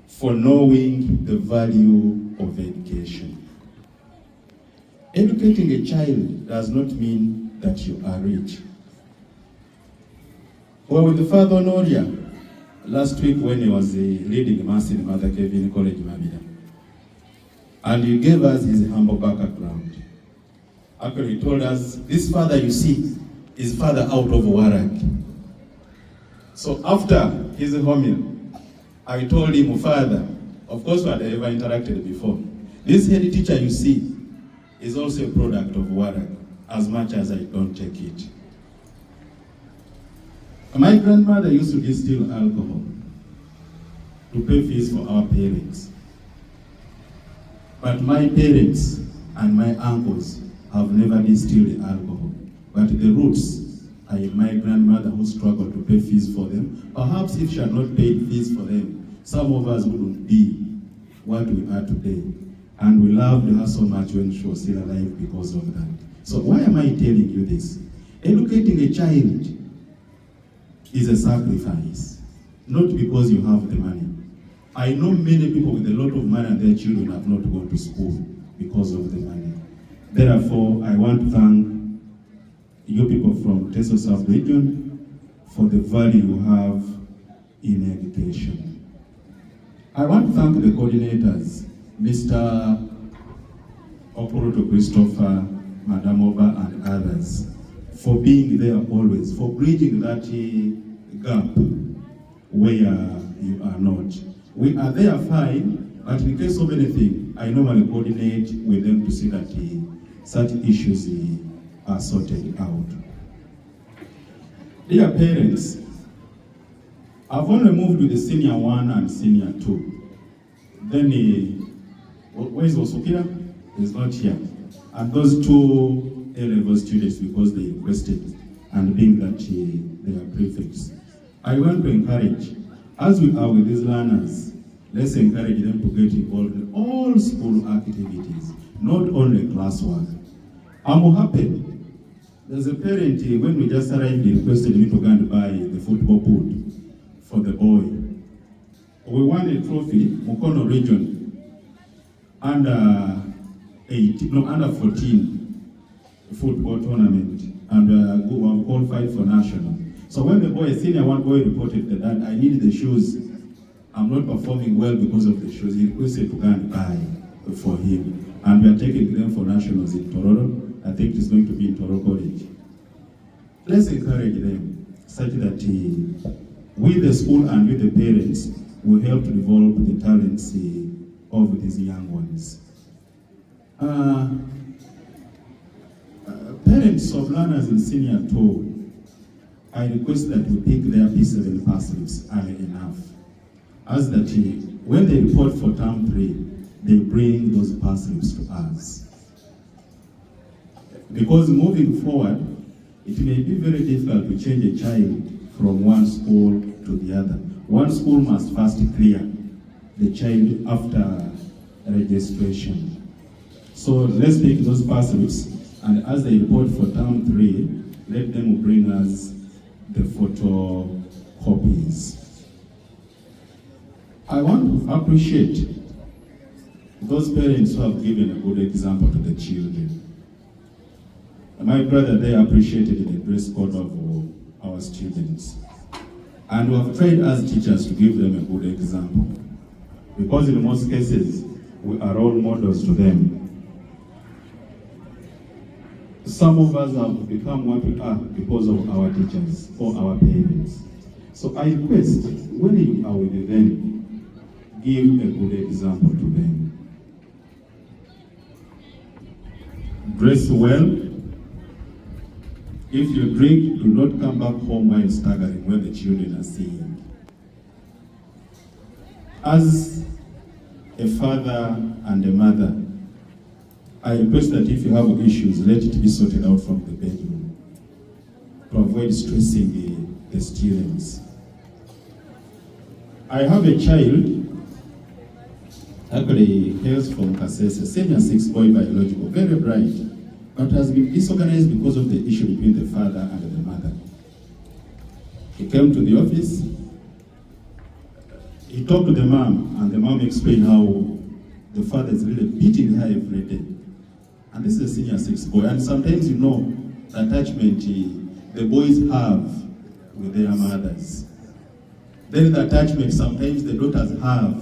for knowing the value of education. Educating a child does not mean that you are rich. Well, with Father Honoria, last week when he was leading Mass in Mother Kevin College, Mabira, and he gave us his humble background. Actually, he told us, this father you see is father out of Warag. So after his homily, I told him, Father, of course we had ever interacted before. This head teacher you see is also a product of Warag, as much as I don't take it. My grandmother used to distill alcohol to pay fees for our parents. But my parents and my uncles have never distilled alcohol. But the roots are in my grandmother who struggled to pay fees for them. Perhaps if she had not paid fees for them, some of us wouldn't be what we are today. And we loved her so much when she was still alive because of that. So why am I telling you this? Educating a child is a sacrifice. not because you have the money. I know many people with a lot of money and their children have not gone to school because of the money. Therefore, I want to thank you people from Teso South Region for the value you have in education. I want to thank the coordinators, Mr. Okoroto Christopher, Madam Oba, and others, for being there always, for bridging that gap where you are not. We are there fine, but in case of anything, I normally coordinate with them to see that such issues are sorted out. Dear parents, I've only moved with the senior 1 and senior 2. Then, where is Osokira? He's not here. And those 2 A-level students, because they requested, and being that they are prefects. I want to encourage, as we are with these learners, let's encourage them to get involved in all school activities, not only classwork. I'm happy. There's a parent, when we just arrived, he requested me to go and buy the football boot for the boy. We won a trophy, Mukono region, under 14 football tournament, and we have qualified for national. So when the boy, senior 1 boy, reported that I need the shoes, I'm not performing well because of the shoes, he requested to go and buy for him. And we are taking them for nationals in Tororo. I think it's going to be in Toro College. Let's encourage them such that with the school and with the parents, we help to develop the talents of these young ones. Parents of learners in senior 2, I request that we pick their P7 pass slips early enough, as that when they report for term 3, they bring those pass slips to us. Because moving forward, it may be very difficult to change a child from one school to the other. One school must first clear the child after registration. So let's take those pass slips, and as they report for term 3, let them bring us the photo copies. I want to appreciate those parents who have given a good example to the children. My brother, they appreciated the dress code of our students. And we have tried as teachers to give them a good example. Because in most cases, we are role models to them. Some of us have become what we are because of our teachers or our parents. So I request, when you are with them, give a good example to them. Dress well. If you drink, do not come back home while staggering when the children are seeing. As a father and a mother, I request that if you have issues, let it be sorted out from the bedroom to avoid stressing the students. I have a child, actually hails from Kasese, senior 6 boy biological, very bright, but has been disorganized because of the issue between the father and the mother. He came to the office, he talked to the mom, and the mom explained how the father is really beating her every day. And this is a senior 6 boy, and sometimes you know the attachment the boys have with their mothers. Then the attachment sometimes the daughters have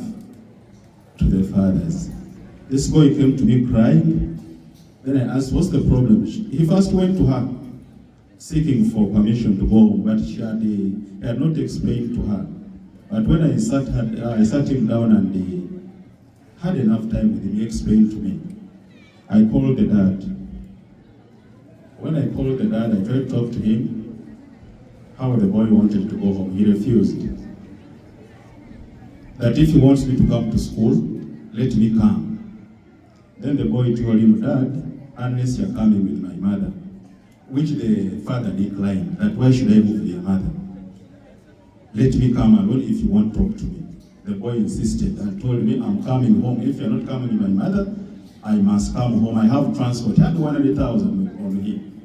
to their fathers. This boy came to me crying. Then I asked, what's the problem? He first went to her, seeking for permission to go home, but she had not explained to her. But when I sat him down and he had enough time with him, he explained to me. I called the dad. When I called the dad, I tried to talk to him how the boy wanted to go home. He refused. That if he wants me to come to school, let me come. Then the boy told him, Dad, unless you're coming with my mother, which the father declined, that why should I move with your mother? Let me come alone if you won't talk to me. The boy insisted and told me, I'm coming home. If you're not coming with my mother, I must come home. I have transport. I had 100,000 on him.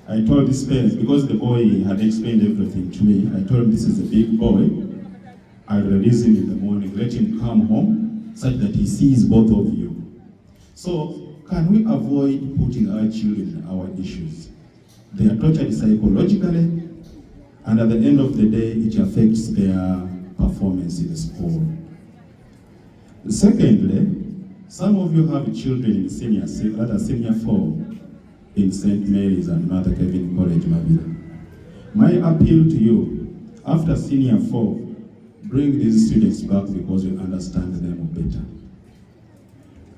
I told this parent, because the boy had explained everything to me, I told him this is a big boy. I'll release him in the morning, let him come home such that he sees both of you. So can we avoid putting our children in our issues? They are tortured psychologically, and at the end of the day, it affects their performance in the school. Secondly, some of you have children in senior 4 in St. Mary's and Mother Kevin College, Mabira. My appeal to you, after senior 4, bring these students back because we understand them better.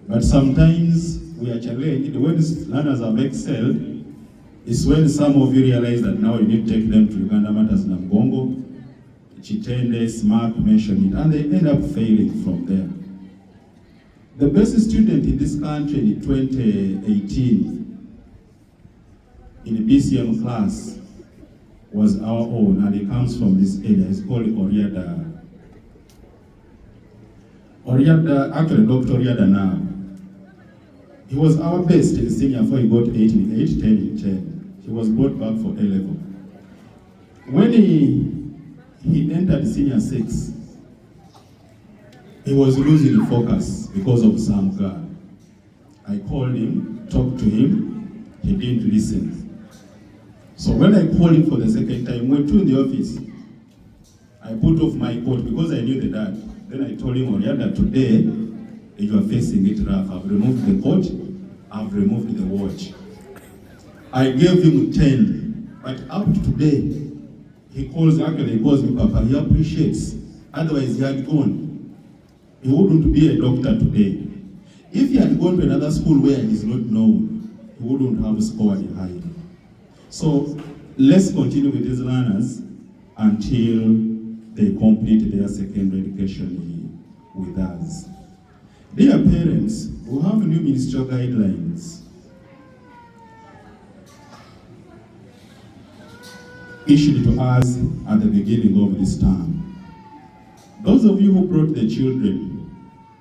But sometimes we are challenged. When learners have excelled, is when some of you realize that now you need to take them to Uganda Matters Namgongo, Chitende, SMART, mention it, and they end up failing from there. The best student in this country in 2018 in the BCM class was our own, and he comes from this area. It's called Oriada, actually Dr. Oriada now. He was our best in senior 4, he got 8 in 8, 10 in 10. He was brought back for A-level. When he entered senior 6, he was losing focus because of some guy. I called him, talked to him, he didn't listen. So when I called him for the second time, went to the office, I put off my coat because I knew the dad. Then I told him, Oriada, today, you are facing it rough. I've removed the coat, I've removed the watch. I gave him 10, but up to today, he calls me Papa, he appreciates. Otherwise, he had gone. He wouldn't be a doctor today. If he had gone to another school where he is not known, he wouldn't have scored high. So let's continue with these learners until they complete their secondary education with us. Dear parents, we have new ministerial guidelines issued to us at the beginning of this term. Those of you who brought the children,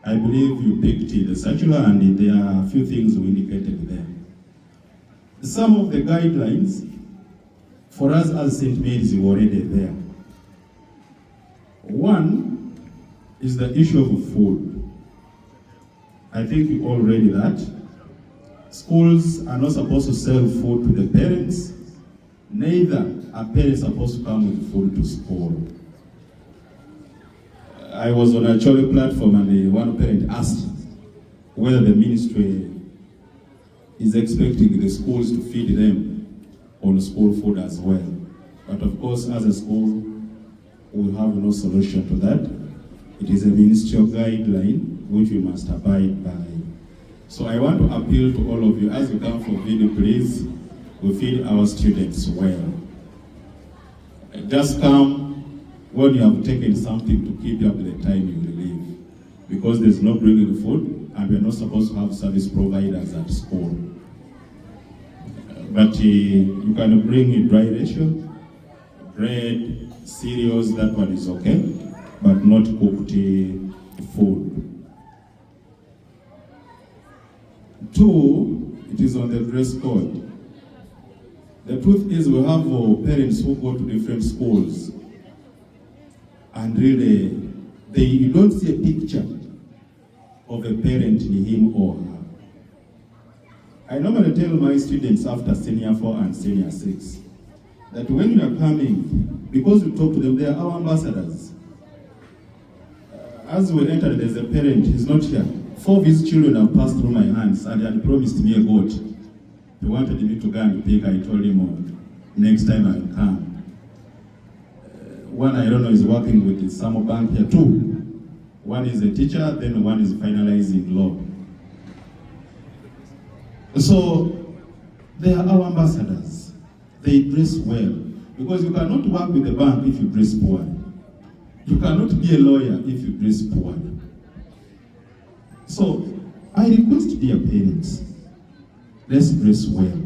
I believe you picked the circular and there are a few things we indicated there. Some of the guidelines for us as St. Mary's were already there. One is the issue of food. I think you all read that. Schools are not supposed to sell food to the parents, neither are parents supposed to come with food to school. I was on a Chole platform and one parent asked whether the ministry is expecting the schools to feed them on school food as well. But of course, as a school, we have no solution to that. It is a ministerial guideline which we must abide by. So I want to appeal to all of you, as you come for video, please, we feed our students well. Just come when you have taken something to keep you up the time you will leave. Because there's no bringing food, and we're not supposed to have service providers at school. But you can bring a dry ration, bread, cereals, that one is okay, but not cooked food. 2, it is on the dress code. The truth is we have parents who go to different schools and really, you don't see a picture of a parent in him or her. I normally tell my students after senior 4 and senior 6 that when you are coming, because we talk to them, they are our ambassadors. As we enter, there's a parent, he's not here. 4 of his children have passed through my hands and he had promised me a goat. He wanted me to go and pick. I told him, next time I'll come. One, I don't know, is working with the Samo Bank here too. One is a teacher, then one is finalizing law. So, they are our ambassadors. They dress well. Because you cannot work with the bank if you dress poorly. You cannot be a lawyer if you dress poorly. So, I request dear parents, let's dress well.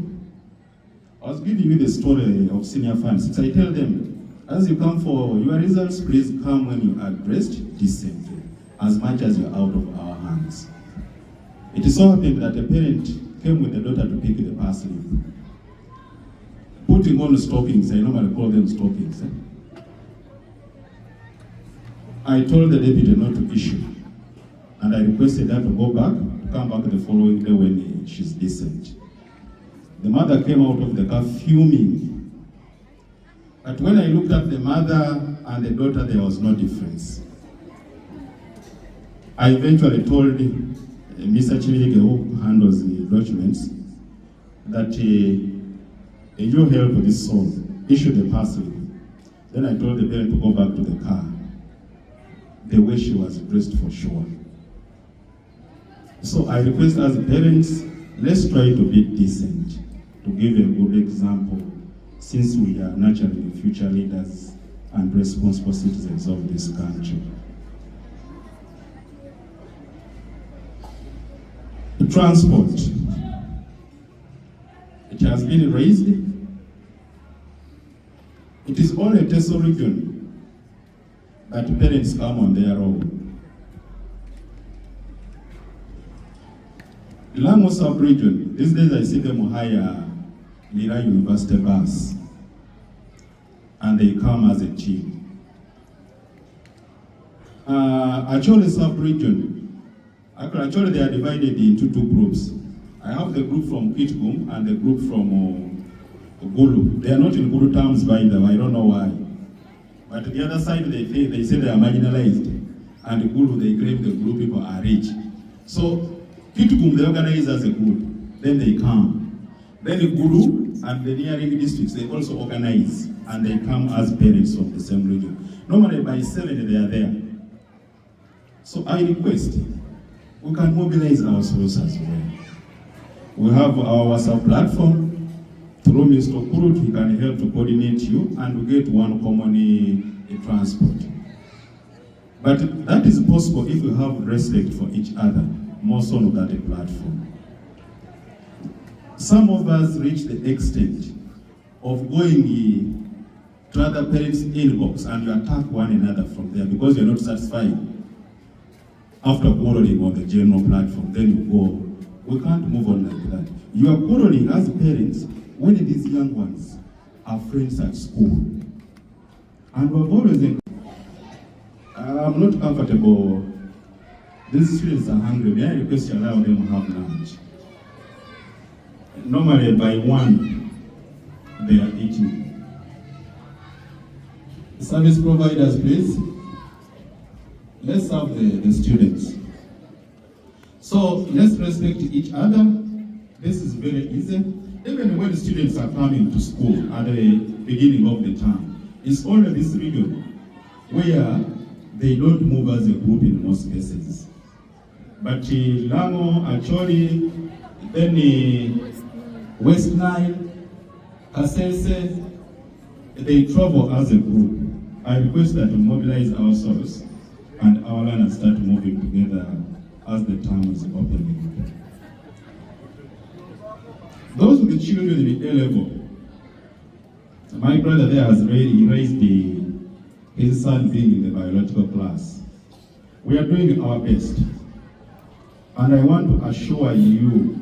I was giving you the story of senior funds. I tell them, as you come for your results, please come when you are dressed decently, as much as you're out of our hands. It is so happened that a parent came with the daughter to pick the parsley. Putting on stockings, I normally call them stockings. I told the deputy not to issue, and I requested her to go back, to come back the following day when she's decent. The mother came out of the car fuming. But when I looked at the mother and the daughter, there was no difference. I eventually told Mr. Chilige, who handles the documents, that you help this soul, issue the parcel. Then I told the parent to go back to the car, the way she was dressed for sure. So I request as parents, let's try to be decent, to give a good example, since we are naturally future leaders and responsible citizens of this country. Transport. It has been raised. It is all a Teso region that parents come on their own. Lango sub-region, these days I see them hire Lira University bus, and they come as a team. Actually sub-region, actually they are divided into two groups. I have the group from Kitgum and the group from Gulu. They are not in Gulu terms, by the way, I don't know why. But the other side, they say they are marginalized. And Gulu, they claim the Gulu people are rich. So Kitgum, they organize as a group. Then they come. Then the Gulu and the nearing districts, they also organize. And they come as parents of the same region. Normally by 7, they are there. So I request, we can mobilize ourselves as well. We have our WhatsApp platform. Through Mr. Kurut, he can help to coordinate you and we get one common transport. But that is possible if we have respect for each other, more so on that platform. Some of us reach the extent of going to other parents' inbox and you attack one another from there because you're not satisfied. After quarreling on the general platform, then you go. We can't move on like that. You are quarreling as parents when these young ones are friends at school. And we've always I'm not comfortable. These students are hungry. May I request you allow them to have lunch? Normally by 1, they are eating. Service providers, please. Let's serve the students. So let's respect each other. This is very easy. Even when students are coming to school at the beginning of the term, it's only this region where they don't move as a group in most cases. But Lango, Acholi, then West Nile, Kasese, they travel as a group. I request that we mobilize ourselves and our learners start moving together as the term is opening. Those with the children in the A level, my brother there has raised his son being in the biological class. We are doing our best. And I want to assure you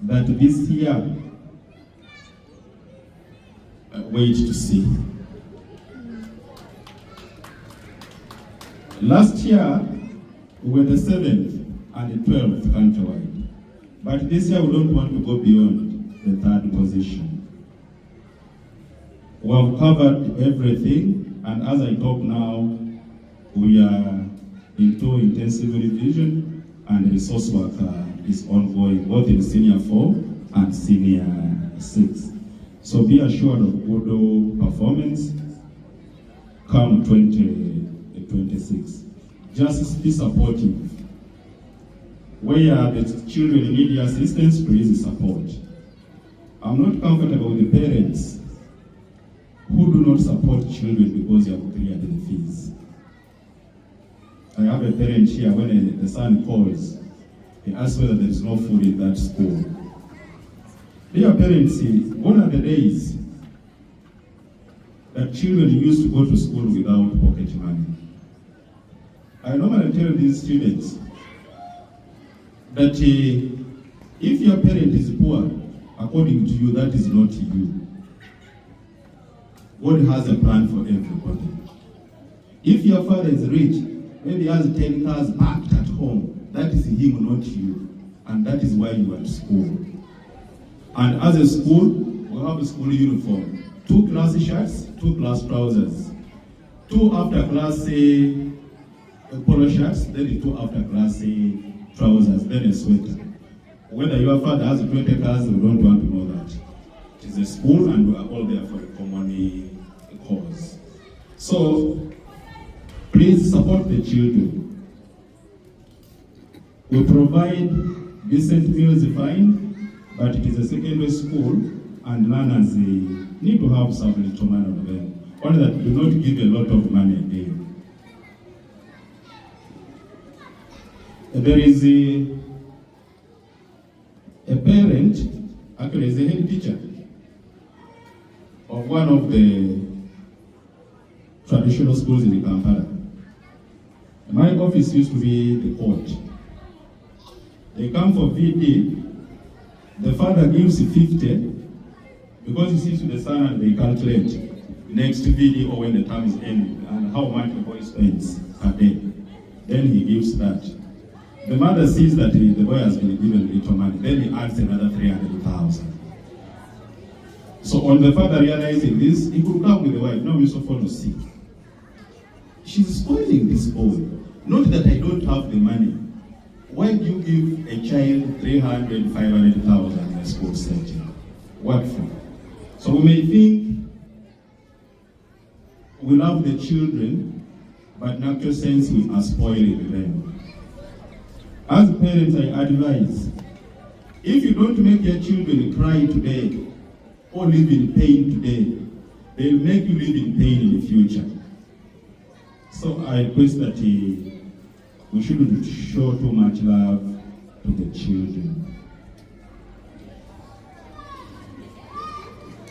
that this year, wait to see. Last year, we were the 7th and the 12th countrywide. But this year, we don't want to go beyond the 3rd position. We have covered everything, and as I talk now, we are into intensive revision, and resource work is ongoing, both in Senior 4 and Senior 6. So be assured of good performance come 2026. Just be supportive. Where the children need assistance, please support. I'm not comfortable with the parents who do not support children because you have cleared the fees. I have a parent here, when the son calls, he asks whether there is no food in that school. Dear parents, gone are the days that children used to go to school without pocket money. I normally tell these students that if your parent is poor, according to you, that is not you. God has a plan for everybody. If your father is rich, maybe he has 10 cars parked at home, that is him, not you. And that is why you are at school. And as a school, we have a school uniform. 2 class shirts, 2 class trousers. 2 after class polo shirts, then 2 after class trousers, then a sweater. Whether your father has 20 cars, we don't want to know that. It is a school and we are all there for a common cause. So, please support the children. We provide decent meals fine, but it is a secondary school and learners need to have some little money on them. Only that do not give a lot of money a day. There is a parent, actually is a head teacher of one of the traditional schools in Kampala. My office used to be the court. They come for VD, the father gives 50 because he sees to the son and they calculate next VD or when the term is ending and how much the boy spends per day. Then he gives that. The mother sees that the boy has been given little money, then he adds another 300,000. So on the father realizing this, he could come with the wife, no, Mr. Follow sick. She's spoiling this boy. Not that I don't have the money. Why do you give a child 300,000, 500,000 in a school setting? What for? So we may think we love the children, but in actual sense we are spoiling them. As parents, I advise, if you don't make your children cry today or live in pain today, they'll make you live in pain in the future. So I request that we shouldn't show too much love to the children.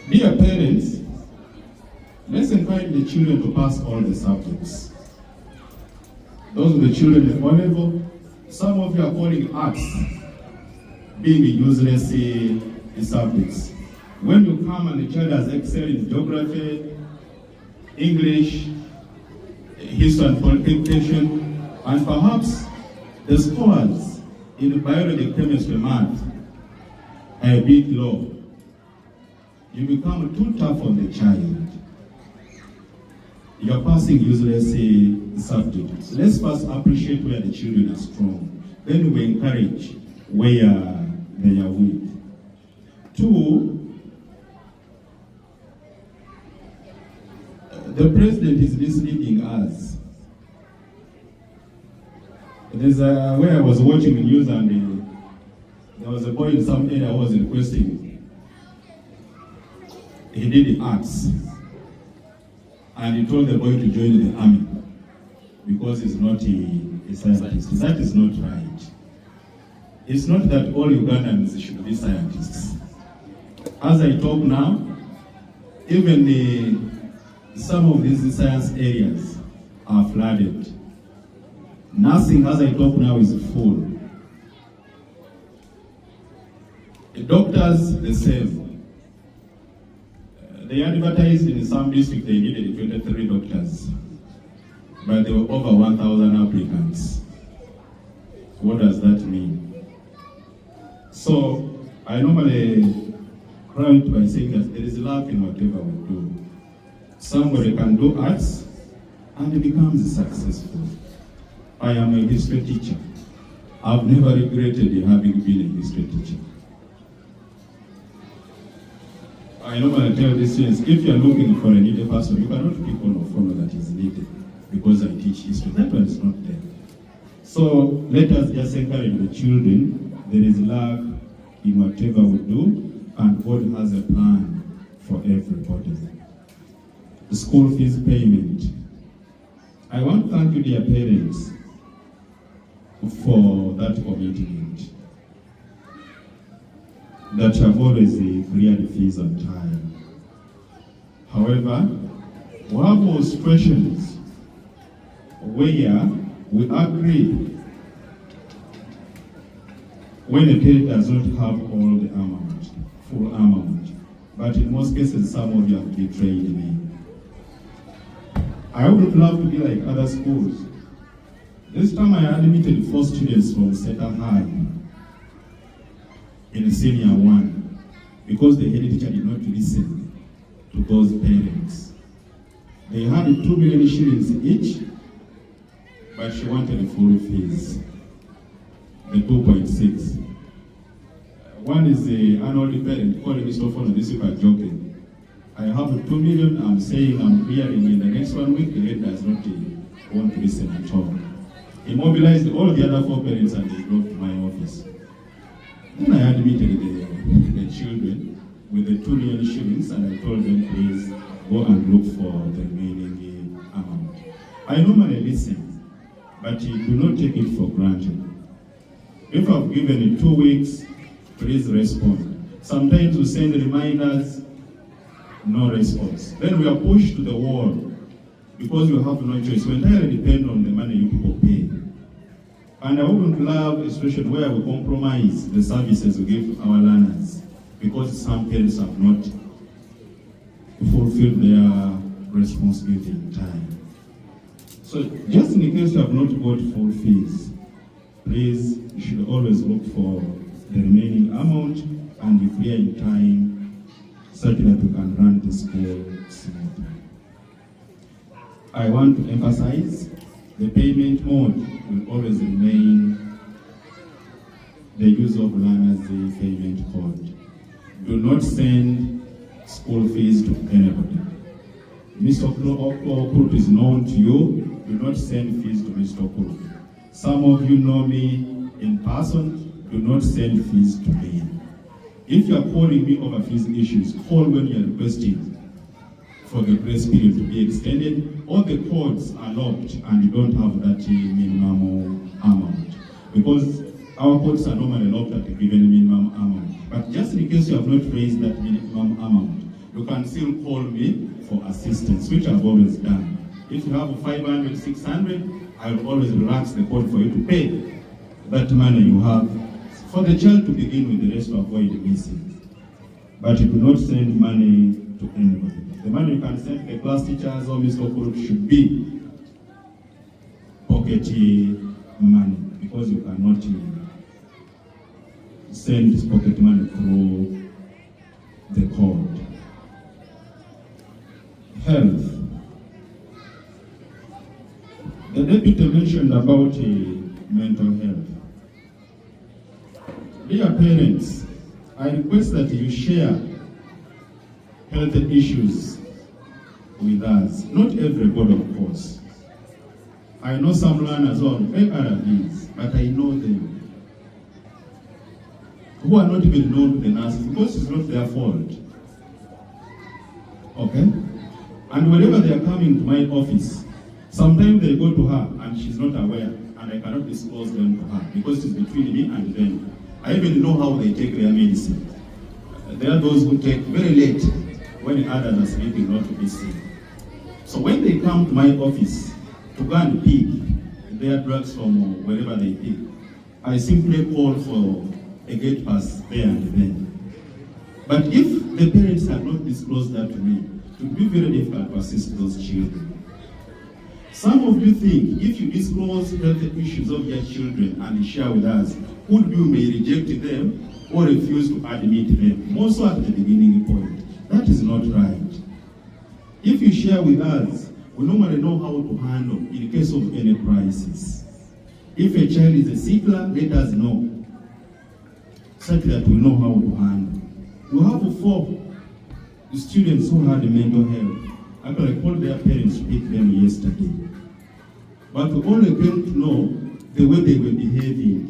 Dear parents, let's encourage the children to pass all the subjects. Those are the children at one level. Some of you are calling arts being useless subjects. When you come and the child has excelled in geography, English, history and qualification, and perhaps the scores in biology, chemistry, math are a bit low, you become too tough on the child. You are passing useless subjects. Let's first appreciate where the children are strong. Then we encourage where they are weak. 2, the president is misleading us. There's where I was watching the news and there was a boy in some area I was requesting. He did the arts. And he told the boy to join the army because he's not a scientist. That is not right. It's not that all Ugandans should be scientists. As I talk now, even some of these science areas are flooded. Nursing, as I talk now, is full. The doctors, the same. They advertised in some district they needed 23 doctors, but there were over 1,000 applicants. What does that mean? So I normally cry by saying that there is love in whatever we do. Somebody can do arts and it becomes successful. I am a history teacher. I've never regretted having been a history teacher. I normally tell the students, if you are looking for a needed person, you cannot pick on a formula that is needed because I teach history. That one is not there. So let us just encourage the children. There is love in whatever we do, and God has a plan for everybody. The school fees payment. I want to thank you, dear parents, for that commitment. That you have always cleared the fees on time. However, we have those questions where we agree when a parent does not have all the amount, full amount. But in most cases, some of you have betrayed me. I would love to be like other schools. This time I admitted 4 students from Center High in senior 1 because the head teacher did not listen to those parents. They had 2 million shillings each, but she wanted full fees, the 2.6. One is the annual parent calling me so phone this week are joking. I have 2 million, I'm saying I'm hearing in the next 1 week, the head does not want to listen at all. He mobilized all the other 4 parents and they drove to my office. Then I admitted the children with the 2 million shillings and I told them, please go and look for the remaining amount. I normally listen, but do not take it for granted. If I've given it 2 weeks, please respond. Sometimes we send reminders, no response. Then we are pushed to the wall because we have no choice. We entirely depend on the money you people pay. And I wouldn't love a situation where we compromise the services we give to our learners because some parents have not fulfilled their responsibility in time. So just in case you have not got full fees, please, you should always look for the remaining amount and be clear in time such that we can run the school smoothly. I want to emphasize the payment mode will always remain the use of learners' payment code. Do not send school fees to anybody. Mr. Okrut is known to you. Do not send fees to Mr. Okrut. Some of you know me in person. Do not send fees to me. If you are calling me over fees issues, call when you are requesting for the grace period to be extended. All the codes are locked and you don't have that minimum amount. Because our codes are normally locked at a given minimum amount. But just in case you have not raised that minimum amount, you can still call me for assistance, which I've always done. If you have 500, 600, I will always relax the code for you to pay that money you have for the child to begin with, the rest to avoid missing. But you do not send money to anybody. The money you can send to the class teachers or Mr. Kurut should be pocket money because you cannot send this pocket money through the code. Health. The deputy mentioned about mental health. Dear parents, I request that you share health issues with us. Not everybody, of course. I know some learners who have ARDs, but I know them who are not even known to the nurses because it's not their fault. Okay? And whenever they are coming to my office, sometimes they go to her and she's not aware and I cannot disclose them to her because it's between me and them. I even know how they take their medicine. There are those who take very late when others are sleeping not to be seen. So when they come to my office to go and pick their drugs from wherever they pick, I simply call for a gate pass there and then. But if the parents have not disclosed that to me, it would be very difficult to assist those children. Some of you think if you disclose health issues of your children and share with us, could you may reject them or refuse to admit them, also at the beginning point. That is not right. If you share with us, we normally know how to handle in case of any crisis. If a child is a sickler, let us know, such that we know how to handle. We have 4 students who had mental health. Actually, I called their parents to pick them yesterday. But we only came to know the way they were behaving.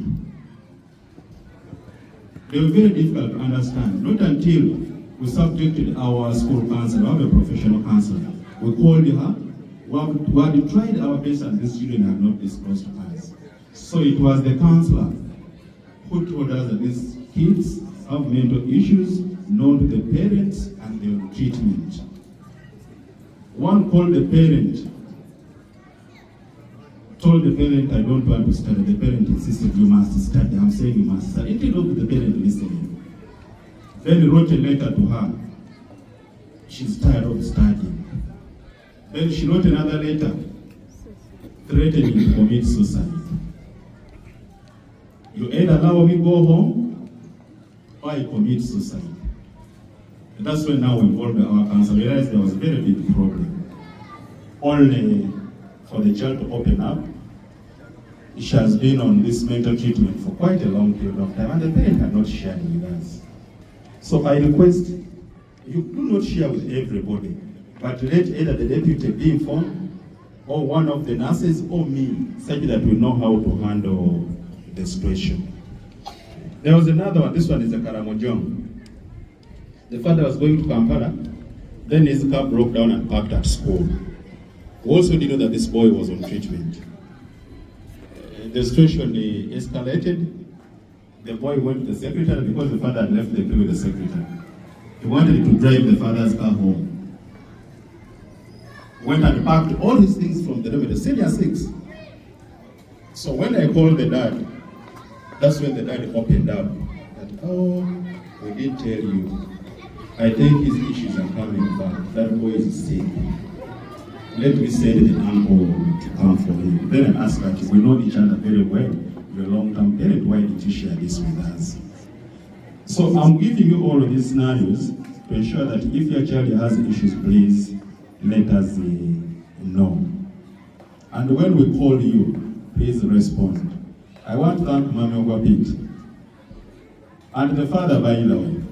They were very difficult to understand. Not until we subjected our school counselor, our professional counselor. We called her. We had tried our best and these children had not disclosed to us. So it was the counselor who told us that these kids have mental issues known to the parents and they will treatment. One called the parent, told the parent, I don't want to study. The parent insisted, you must study. I'm saying you must study. Instead of the parent listening. Then he wrote a letter to her. She's tired of studying. Then she wrote another letter threatening to commit suicide. You either allow me go home or I commit suicide. And that's when now we involved our council. We realized there was a very big problem. Only for the child to open up. She has been on this mental treatment for quite a long period of time, and the parent had not shared with us. So I request you do not share with everybody, but let either the deputy be informed, or one of the nurses, or me, such that we know how to handle the situation. There was another one. This one is a Karamojong. The father was going to Kampala, then his car broke down and parked at school. We also didn't know that this boy was on treatment. The situation escalated. The boy went to the secretary because the father had left the bill with the secretary. He wanted to drive the father's car home. Went and packed all his things from the room, the senior 6. So when I called the dad, that's when the dad opened up. That, oh, we did tell you. I think his issues are coming back. That boy is sick. Let me send the uncle to come for him. Then I asked her, we know each other very well. You're a long-term parent. Why did you share this with us? So I'm giving you all of these scenarios to ensure that if your child has issues, please let us know. And when we call you, please respond. I want to thank Mami Ogwapit. And the father, by the way,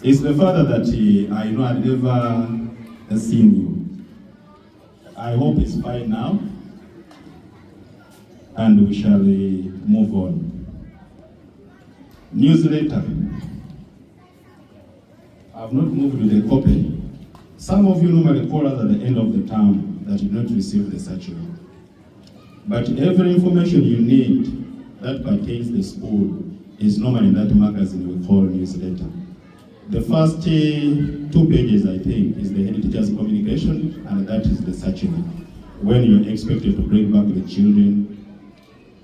is the father that I know I'd never seen you. I hope it's fine now, and we shall move on. Newsletter. I've not moved with a copy. Some of you normally call us at the end of the term that you not receive the circular. But every information you need that pertains to the school is normally in that magazine we call newsletter. The first 2 pages, I think, is the head teacher's communication, and that is the circular. When you're expected to bring back the children,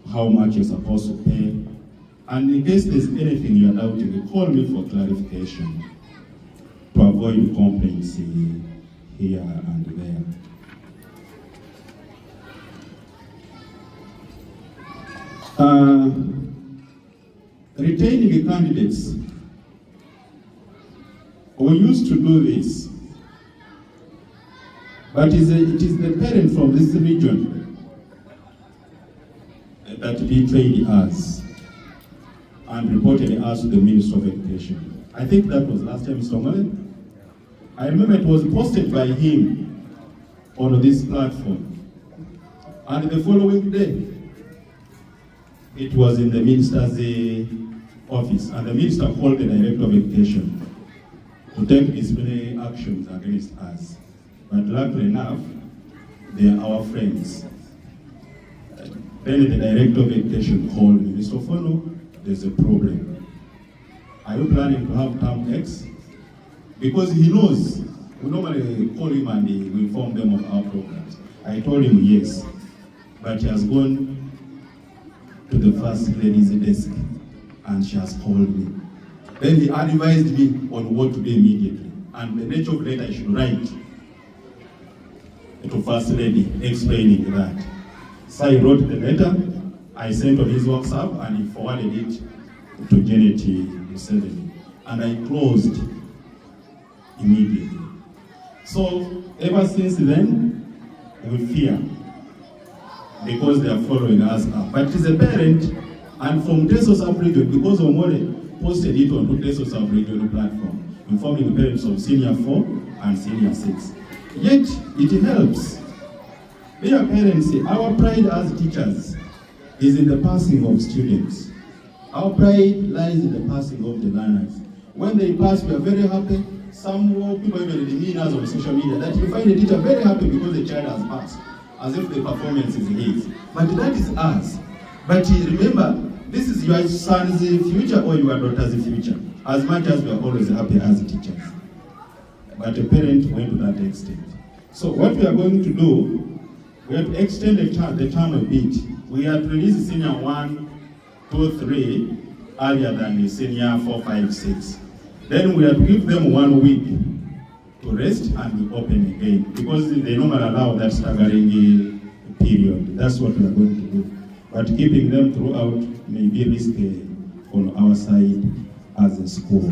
how much you're supposed to pay, and in case there's anything you're doubting, you call me for clarification to avoid complaints here and there. Retaining the candidates. We used to do this, but it is the parent from this region that betrayed us and reported us to the Minister of Education. I think that was last time, Mr. Mole. I remember it was posted by him on this platform, and the following day, it was in the Minister's office, and the Minister called the Director of Education to take disciplinary actions against us. But luckily enough, they are our friends. Then the Director of Education called me, Mr. Fono, there's a problem. Are you planning to have term X? Because he knows, we normally call him and we inform them of our programs. I told him yes, but he has gone to the First Lady's desk and she has called me. Then he advised me on what to do immediately. And the nature of the letter I should write to First Lady explaining that. So I wrote the letter, I sent on his WhatsApp, and he forwarded it to Janet Museveni. And I closed immediately. So ever since then, we fear because they are following us up. But it is a parent, and from Teso sub-region, because Omole posted it on the Teso sub-regional platform, informing the parents of Senior 4 and Senior 6. Yet, it helps. Dear parents, our pride as teachers is in the passing of students. Our pride lies in the passing of the learners. When they pass, we are very happy. Some people even demean us on social media that you find a teacher very happy because the child has passed, as if the performance is his. But that is us. But remember, this is your son's future or your daughter's future, as much as we are always happy as teachers. But a parent went to that extent. So what we are going to do, we have to extend the term a bit. We have released Senior 1, 2, 3 earlier than the Senior 4, 5, 6. Then we have to give them 1 week to rest and we open again, because they normally allow that staggering period. That's what we are going to do. But keeping them throughout may be risky on our side as a school.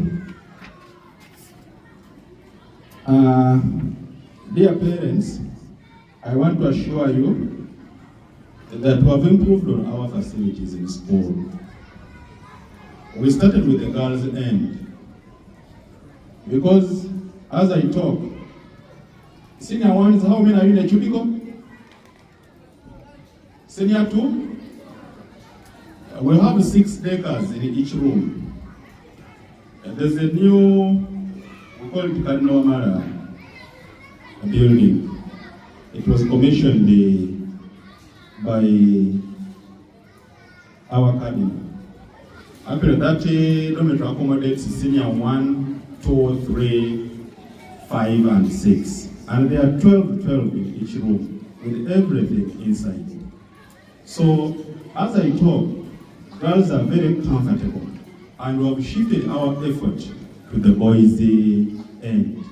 Dear parents, I want to assure you that we have improved on our facilities in school. We started with the girls' end, because as I talk, senior ones, how many are you in a cubicle? Senior 2? We'll have 6 decors in each room. And there's a new, we call it Kanomara building. It was commissioned by our academy. After that, dormitory accommodates senior 1, 2, 3, 5, and 6. And there are 12 in each room with everything inside. So, as I talk, girls are very comfortable, and we have shifted our effort to the boys' end.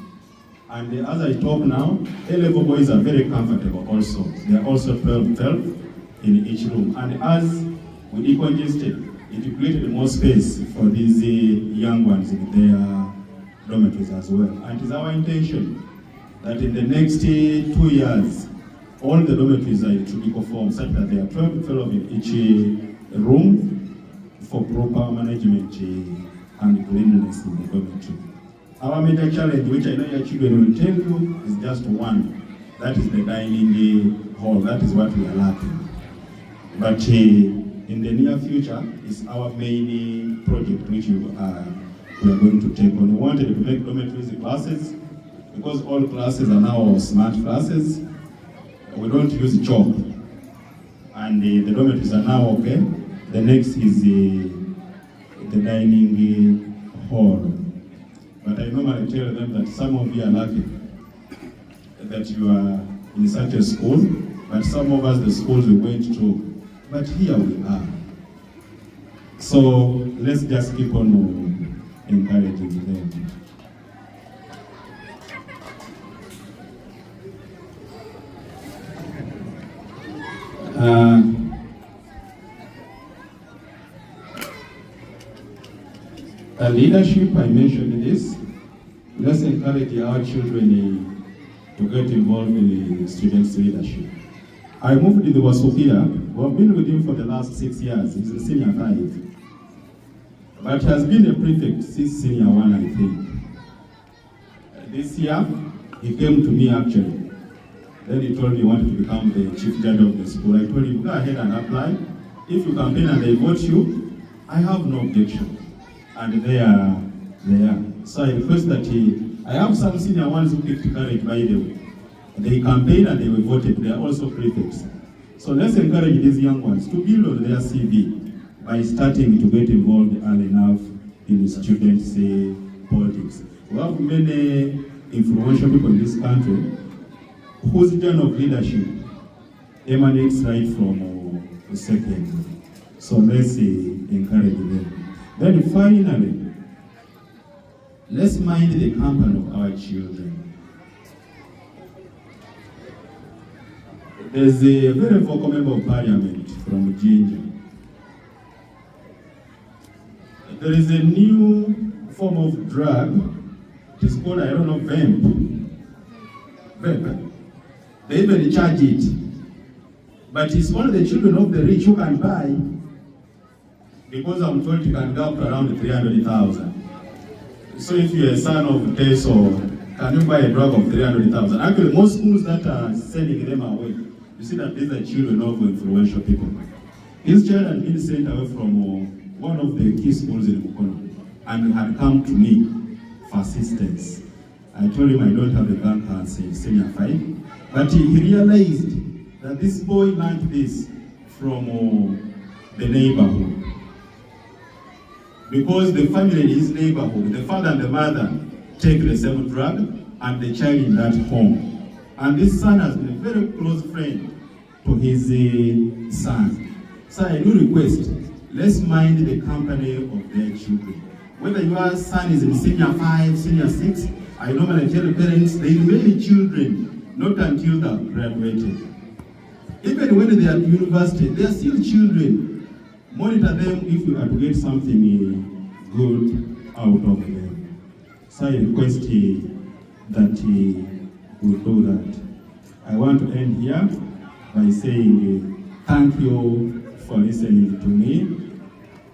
And as I talk now, A-level boys are very comfortable also. They are also 12 in each room. And as we decongested, it created more space for these young ones in their dormitories as well. And it is our intention that in the next 2 years, all the dormitories are to be conformed such that there are 12 in each room for proper management and cleanliness in the dormitory. Our major challenge, which I know your children will tell you, is just one. That is the dining hall. That is what we are lacking. But in the near future is our main project, which we are going to take on. We wanted to make dormitories classes, because all classes are now smart classes. We don't use chalk, and the dormitories are now okay. The next is the dining hall. But I normally tell them that some of you are lucky that you are in such a school, but some of us, the schools we went to, but here we are. So let's just keep on encouraging them. Leadership, I mentioned this. Let's encourage our children to get involved in the students' leadership. I moved to the Wasopira. We have been with him for the last 6 years. He's a senior 5. But he has been a prefect since senior 1, I think. This year, he came to me actually. Then he told me he wanted to become the chief judge of the school. I told him, go ahead and apply. If you campaign and they vote you, I have no objection. And they are there. So I request that I have some senior ones who picked courage, by the way. They campaigned and they were voted. They are also prefects. So let's encourage these young ones to build on their CV by starting to get involved early enough in students' politics. We have many influential people in this country whose journey of leadership emanates right from the second. So let's encourage them. Then finally, let's mind the company of our children. There's a very vocal member of parliament from Ginger. There is a new form of drug. It is called, I don't know, Vamp. They even charge it. But it's only the children of the rich who can buy, because I'm told you can go up to around 300,000. So if you're a son of Teso, can you buy a drug of 300,000? Actually, most schools that are sending them away, you see that these are children of influential people. This child had been sent away from one of the key schools in Mukono and had come to me for assistance. I told him I don't have the bank cards in senior 5, but he realized that this boy learned this from the neighborhood. Because the family in his neighborhood, the father and the mother take the same drug and the child in that home. And this son has been a very close friend to his son. So I do request, let's mind the company of their children. Whether your son is in senior 5, senior 6, I normally tell parents they remain children, not until they have graduated. Even when they are at university, they are still children. Monitor them if you are to get something good out of them. So I request that we do that. I want to end here by saying thank you for listening to me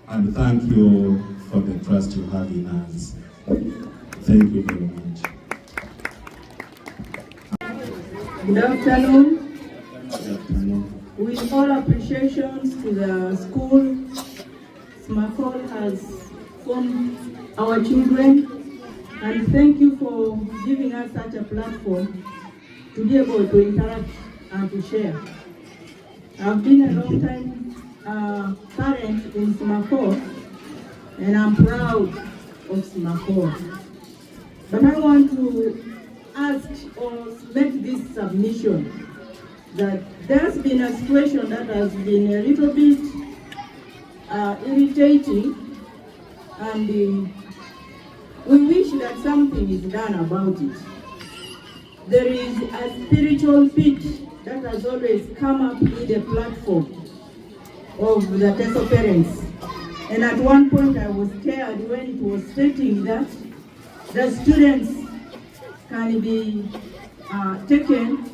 and thank you for the trust you have in us. Thank you very much. Good afternoon. Good afternoon. With all appreciations to the school, SMACOL has formed our children, and thank you for giving us such a platform to be able to interact and to share. I've been a long time parent in SMACOL, and I'm proud of SMACOL. But I want to ask or make this submission that there's been a situation that has been a little bit irritating, and we wish that something is done about it. There is a spiritual pit that has always come up in the platform of the Teso parents. And at one point I was scared when it was stating that the students can be taken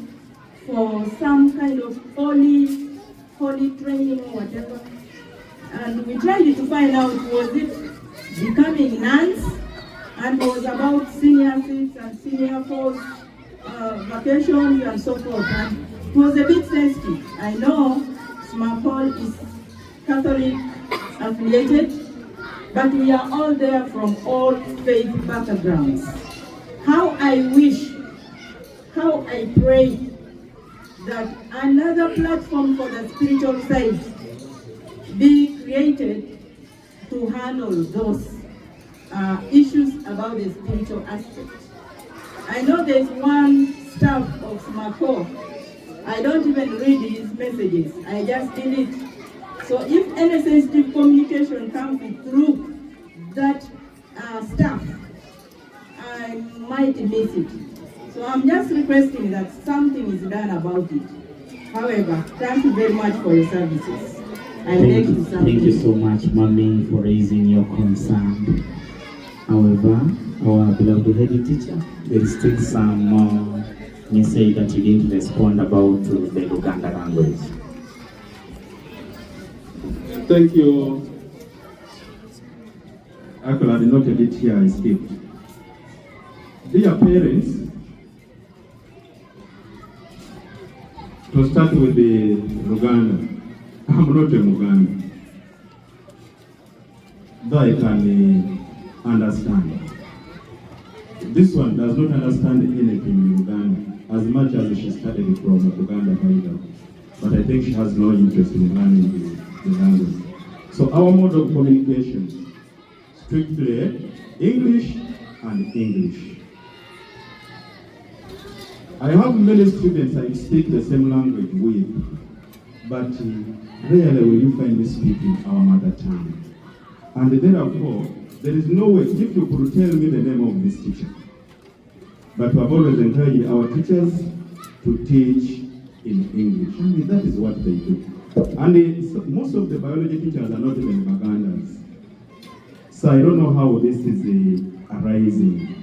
for some kind of holy training or whatever. And we tried to find out, was it becoming nuns, and was about senior seats and senior falls, vacations and so forth. And it was a bit sensitive. I know SMACOL is Catholic affiliated, but we are all there from all faith backgrounds. How I wish, how I pray that another platform for the spiritual side be created to handle those issues about the spiritual aspect. I know there's one staff of SMACOL, I don't even read his messages, I just delete. So if any sensitive communication comes through that staff, I might miss it. So I'm just requesting that something is done about it. However, thank you very much for your services. Thank you so much, Mommy, for raising your concern. However, our beloved head teacher, there is still some more message that you didn't respond about to the Luganda language. Thank you. Actually, I did not edit here, I skipped. Dear parents, to start with the Luganda, I'm not a Luganda, though I can understand. This one does not understand anything in Luganda, as much as she studied from Luganda Bible. But I think she has no interest in learning the language. So our mode of communication, strictly English and English. I have many students I speak the same language with, but rarely will you find me speaking our mother tongue. And therefore, there is no way, if you could tell me the name of this teacher. But we have always encouraged our teachers to teach in English. I mean, that is what they do. And most of the biology teachers are not even Bagandas. So I don't know how this is arising.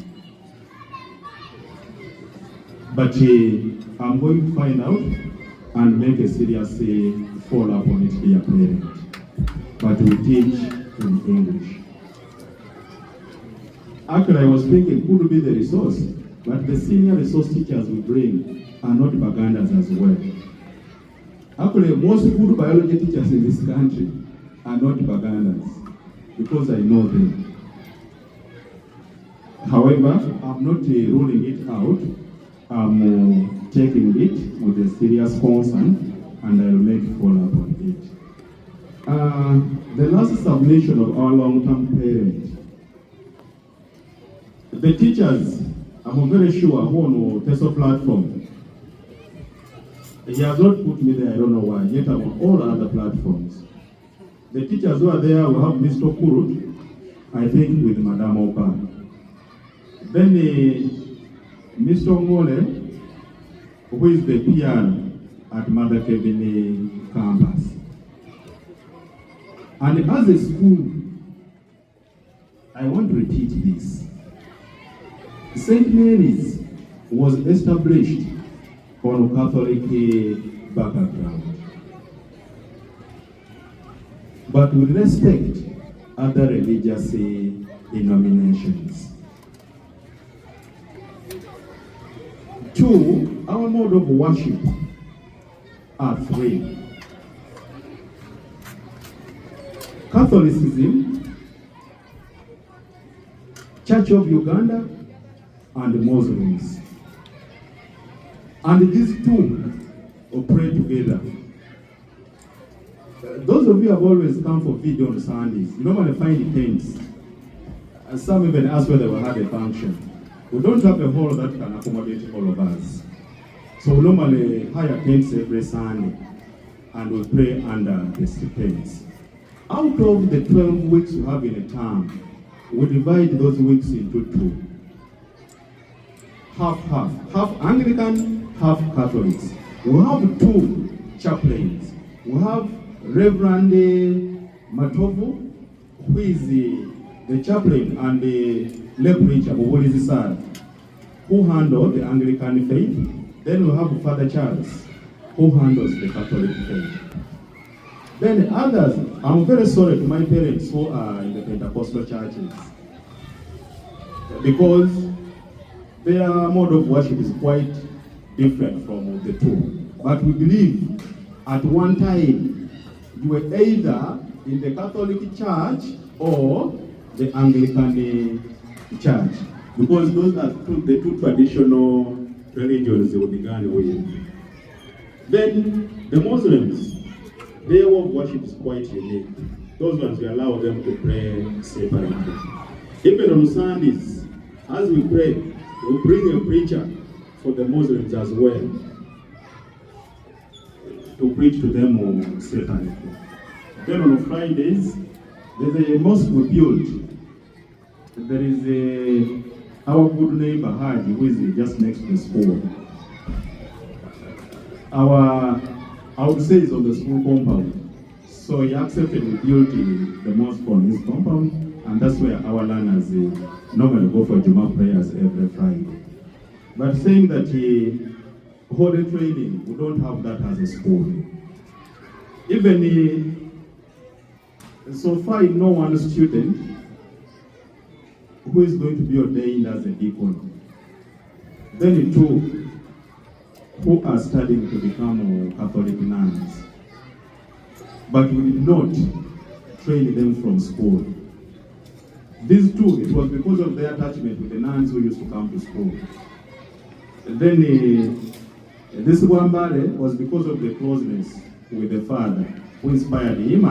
But I'm going to find out and make a serious follow-up on it, dear parent. But we teach in English. Actually, I was thinking, who would be the resource? But the senior resource teachers we bring are not Bagandas as well. Actually, most good biology teachers in this country are not Bagandas, because I know them. However, I'm not ruling it out. I'm taking it with a serious concern, and I'll make follow-up on it. The last submission of our long-term parent. The teachers, I'm very sure, who on Teso platform, he has not put me there, I don't know why, yet I'm on all other platforms. The teachers who are there will have Mr. Kurut, I think with Madam Opa. Then Mr. Ngole, who is the PR at Mother Kevin campus. And as a school, I want to repeat this. St. Mary's was established on Catholic background. But we respect other religious denominations. Two, our mode of worship are three. Catholicism, Church of Uganda, and Muslims. And these two pray together. Those of you who have always come for video on Sundays, you normally find tents. Some even ask whether we had a function. We don't have a hall that can accommodate all of us. So we normally hire tents every Sunday and we pray under the tents. Out of the 12 weeks we have in a term, we divide those weeks into two. Half Anglican, half Catholics. We have two chaplains. We have Reverend Matovu, who is the chaplain and the lay preacher, who handles the Anglican faith. Then we have Father Charles, who handles the Catholic faith. Then others, I'm very sorry to my parents who are in the Pentecostal churches, because their mode of worship is quite different from the two. But we believe at one time you were either in the Catholic Church or the Anglican Church, because those are the two traditional religions they began with. Then the Muslims, their way of worship is quite unique. Those ones we allow them to pray separately. Even on Sundays, as we pray, we bring a preacher for the Muslims as well to preach to them separately. Then on Fridays, there's a mosque we built. There is our good neighbor Haji, who is just next to the school. I would say it's on the school compound. So he accepted we built the mosque on his compound, and that's where our learners normally go for Juma prayers every Friday. But saying that holy training, we don't have that as a school. Even so far, I know one student who is going to be ordained as a deacon. Then two who are studying to become Catholic nuns. But we did not train them from school. These two, it was because of their attachment with the nuns who used to come to school. And then this Wambare was because of the closeness with the father who inspired him,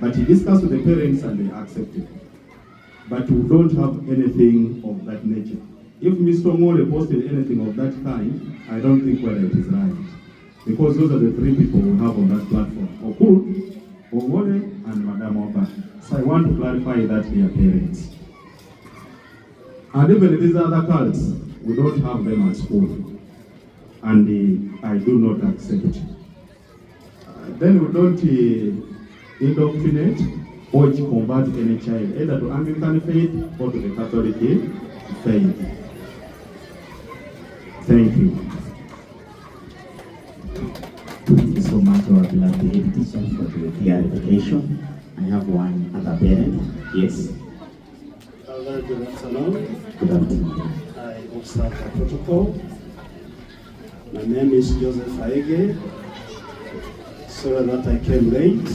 but he discussed with the parents and they accepted. But we don't have anything of that nature. If Mr. Ngole posted anything of that kind, I don't think whether it is right. Because those are the three people we have on that platform. Okuru, Ngole, and Madam Oba. So I want to clarify that to your parents. And even these other cults, we don't have them at school. And I do not accept. Then we don't indoctrinate or convert any child either to Anglican faith or to the Catholic faith. Thank you. Thank you so much, our beloved head teacher, for the clarification. I have one other parent. Yes. Very good afternoon. Good afternoon. I observe the protocol. My name is Joseph Aege. Sorry that I came late.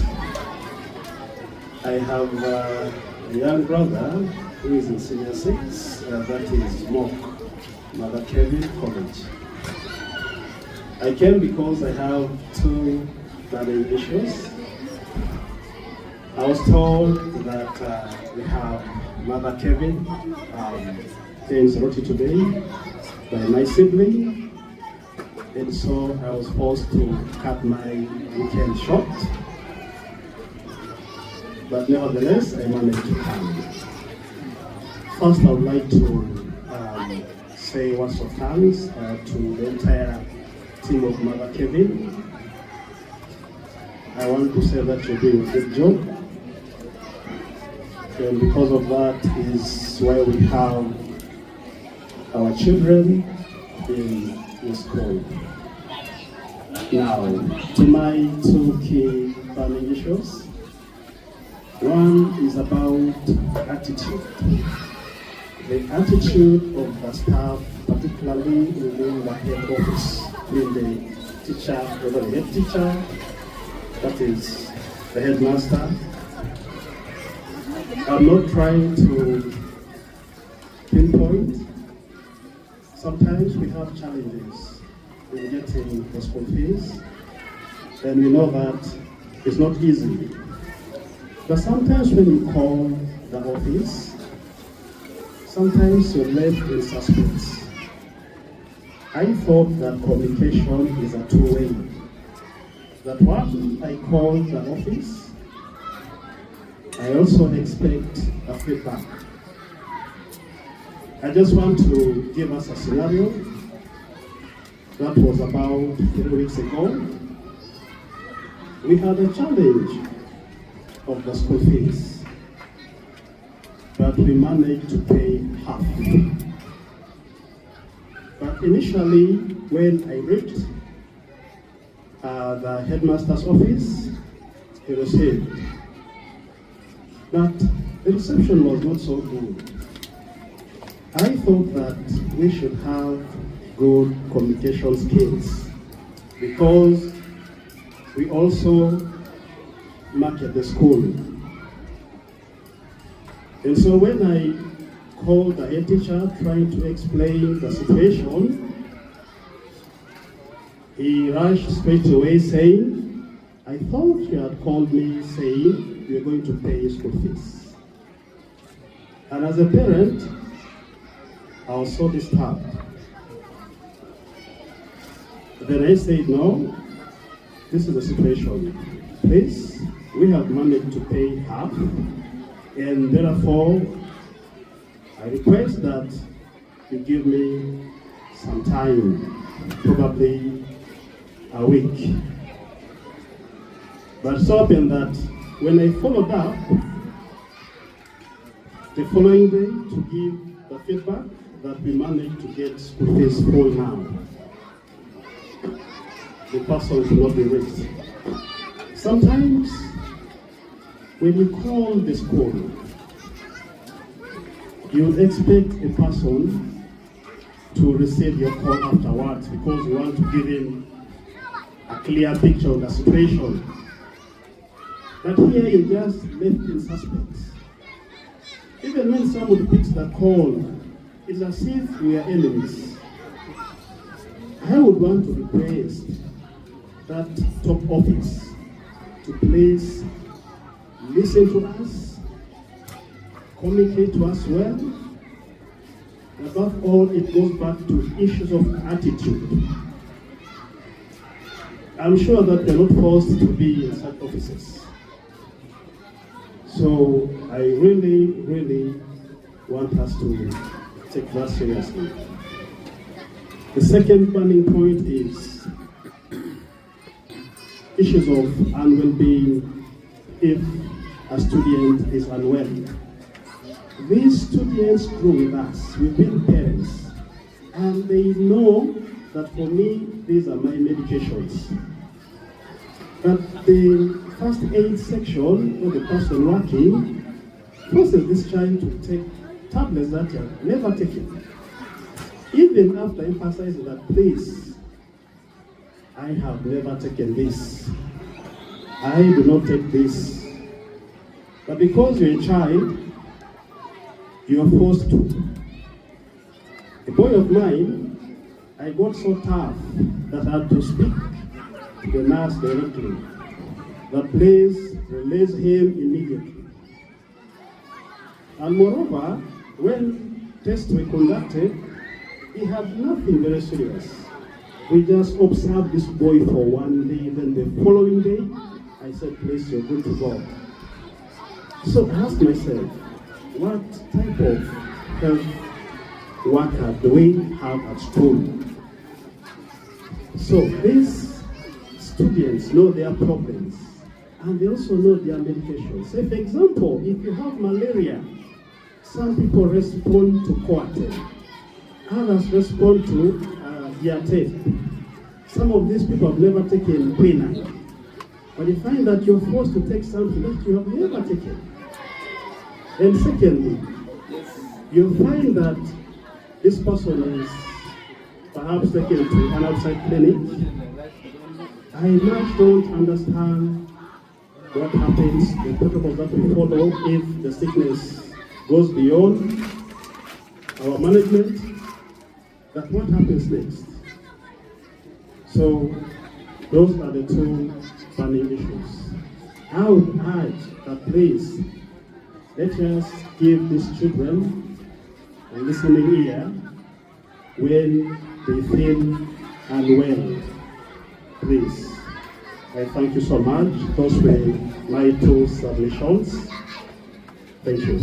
I have a young brother who is in senior 6, that is Mock, Mother Kevin College. I came because I have two burning issues. I was told that we have Mother Kevin in Soroti today by my sibling. And so I was forced to cut my weekend short. But nevertheless, I managed to come. First, I would like to say words of thanks to the entire team of Mother Kevin. I want to say that you're doing a good job. And because of that is why we have our children in school. Now, to my two key burning issues. One is about attitude. The attitude of the staff, particularly in the head office, in the teacher, the head teacher, that is the headmaster. I'm not trying to pinpoint. Sometimes we have challenges in getting the school fees, and we know that it's not easy. But sometimes when you call the office, sometimes you're left in suspense. I thought that communication is a two-way. That when I call the office, I also expect a feedback. I just want to give us a scenario. That was about 3 weeks ago. We had a challenge of the school fees, but we managed to pay half. But initially, when I reached the headmaster's office, he received. But the reception was not so good. I thought that we should have good communication skills because we also market the school. And so when I called the head teacher trying to explain the situation, he rushed straight away saying, I thought you had called me saying you're going to pay school fees. And as a parent, I was so disturbed. Then I said, no, this is the situation. Please, we have managed to pay half, and therefore, I request that you give me some time, probably a week. But so happened that when I followed up, the following day to give the feedback that we managed to get school fees full now. The person could not be reached. Sometimes, when you call the school, you would expect a person to receive your call afterwards because you want to give him a clear picture of the situation. But here you just left in suspense. Even when somebody picks the call, it's as if we are enemies. I would want to request that top office to please listen to us, communicate to us well. Above all, it goes back to issues of attitude. I'm sure that we're not forced to be in such offices. So I really, really want us to take that seriously. The second burning point is issues of unwell being if a student is unwell. These students grow with us, we've been parents, and they know that for me, these are my medications. But the first aid section of the person working forces this child to take tablets that are never taken. Even after emphasizing that, please, I have never taken this. I do not take this. But because you're a child, you are forced to. A boy of mine, I got so tough that I had to speak to the nurse directly. That please release him immediately. And moreover, when tests were conducted, he had nothing very serious. We just observed this boy for one day, then the following day, I said, please, you're good to go. So I asked myself, what type of health work are doing, have at school. So these students know their problems and they also know their medications. Say, for example, if you have malaria, some people respond to Coartem, others respond to Diatep. Some of these people have never taken quinine, but you find that you're forced to take something that you have never taken. And secondly, you find that this person is perhaps taken to an outside clinic. I much don't understand what happens, the protocols that we follow if the sickness goes beyond our management, that what happens next. So those are the two burning issues. I would urge that please, let us give these children a listening ear when they feel unwell. Please. I thank you so much. Those were my two submissions. Thank you.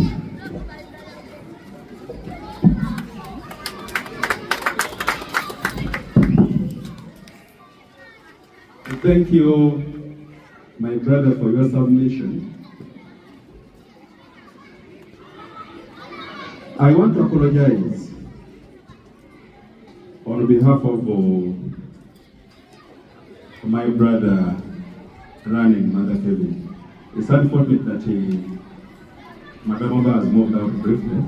Thank you, my brother, for your submission. I want to apologize on behalf of my brother running Mother Kevin. It's unfortunate that Madam has moved out briefly.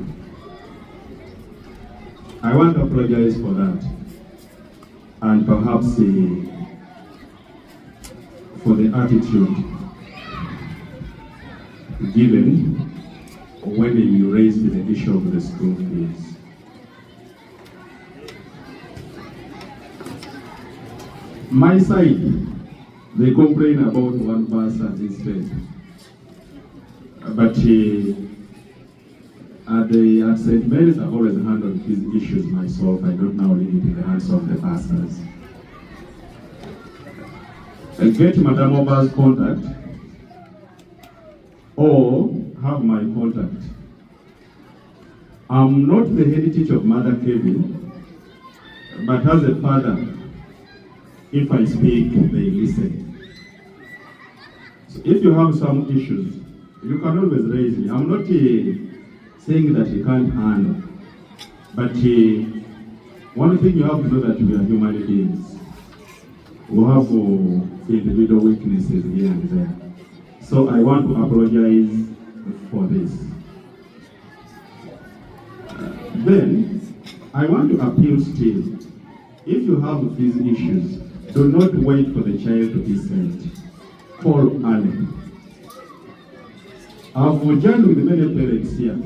I want to apologize for that, and perhaps for the attitude given when you raised the issue of the school fees. My side, they complain about one person instead. But at St. Mary's, I've always handled these issues myself. I don't now leave it in the hands of the pastors. I get Madam Oba's contact or have my contact. I'm not the head teacher of Mother Kevin, but as a father, if I speak, they listen. So if you have some issues, you can always raise me. I'm not saying that you can't handle, but one thing you have to know that we are human beings. We have individual weaknesses here and there. So I want to apologize for this. Then, I want to appeal still. If you have these issues, do not wait for the child to be sent. Call early. I've journeyed with many parents here.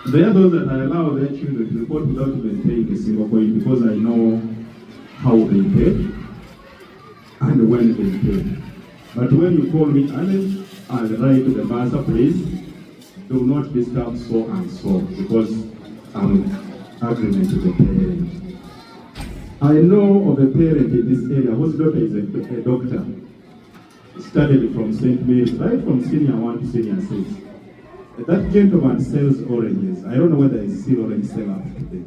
There are those that I allow their children to report without even paying a single coin because I know how they pay and when they pay. But when you call me early, I'll write to the master, please, do not disturb so and so because I'm agreement with the parent. I know of a parent in this area whose daughter is a doctor, studied from St. Mary's, right from senior 1 to senior 6. That gentleman sells oranges. I don't know whether he's still orange seller today.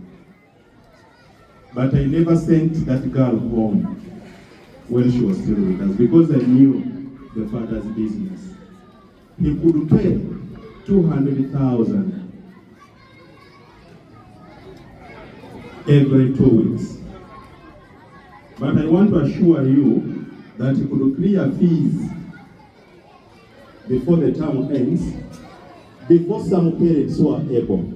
But I never sent that girl home when she was still with us because I knew the father's business. He could pay 200,000 every 2 weeks. But I want to assure you that he could clear fees before the term ends, before some parents who are able.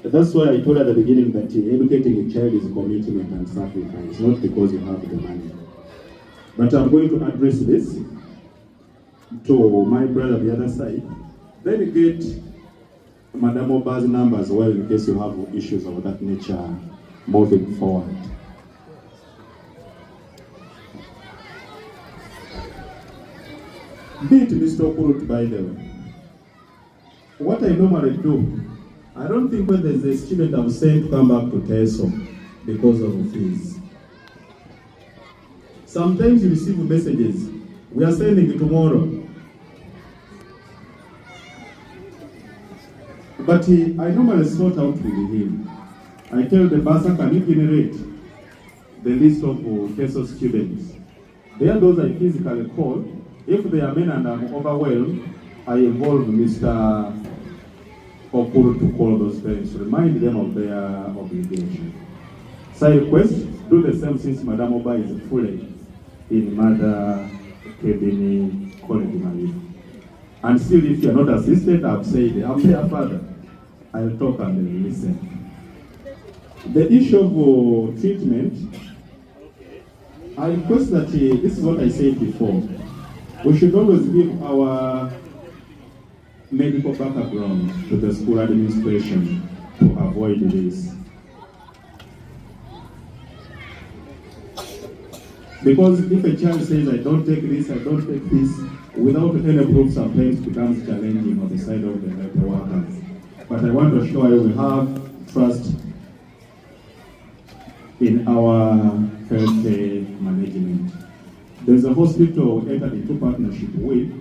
That's why I told at the beginning that educating a child is a commitment and sacrifice, not because you have the money. But I'm going to address this to my brother the other side. Then get Madam Oba's number as well in case you have issues of that nature moving forward. Beat Mr. Kurut, by the way. What I normally do, I don't think when there's a student I'm saying to come back to Teso because of fees. Sometimes you receive messages, we are sending it tomorrow. But I normally sort out with him. I tell the bursar, can you generate the list of Teso students? They are those I physically call. If they are men and I'm overwhelmed, I involve Mr. Okuru to call those parents, remind them of their obligation. So I request, do the same since Madam Oba is fully in Mother Kevin College Mabira. And still, if you are not assisted, I've said, I'm their father. I'll talk and they'll listen. The issue of treatment, I request that, this is what I said before, we should always give our medical background to the school administration to avoid this. Because if a child says, I don't take this, I don't take this, without any proof, sometimes becomes challenging on the side of the health workers. But I want to assure you we have trust in our healthcare management. There's a hospital we entered into partnership with.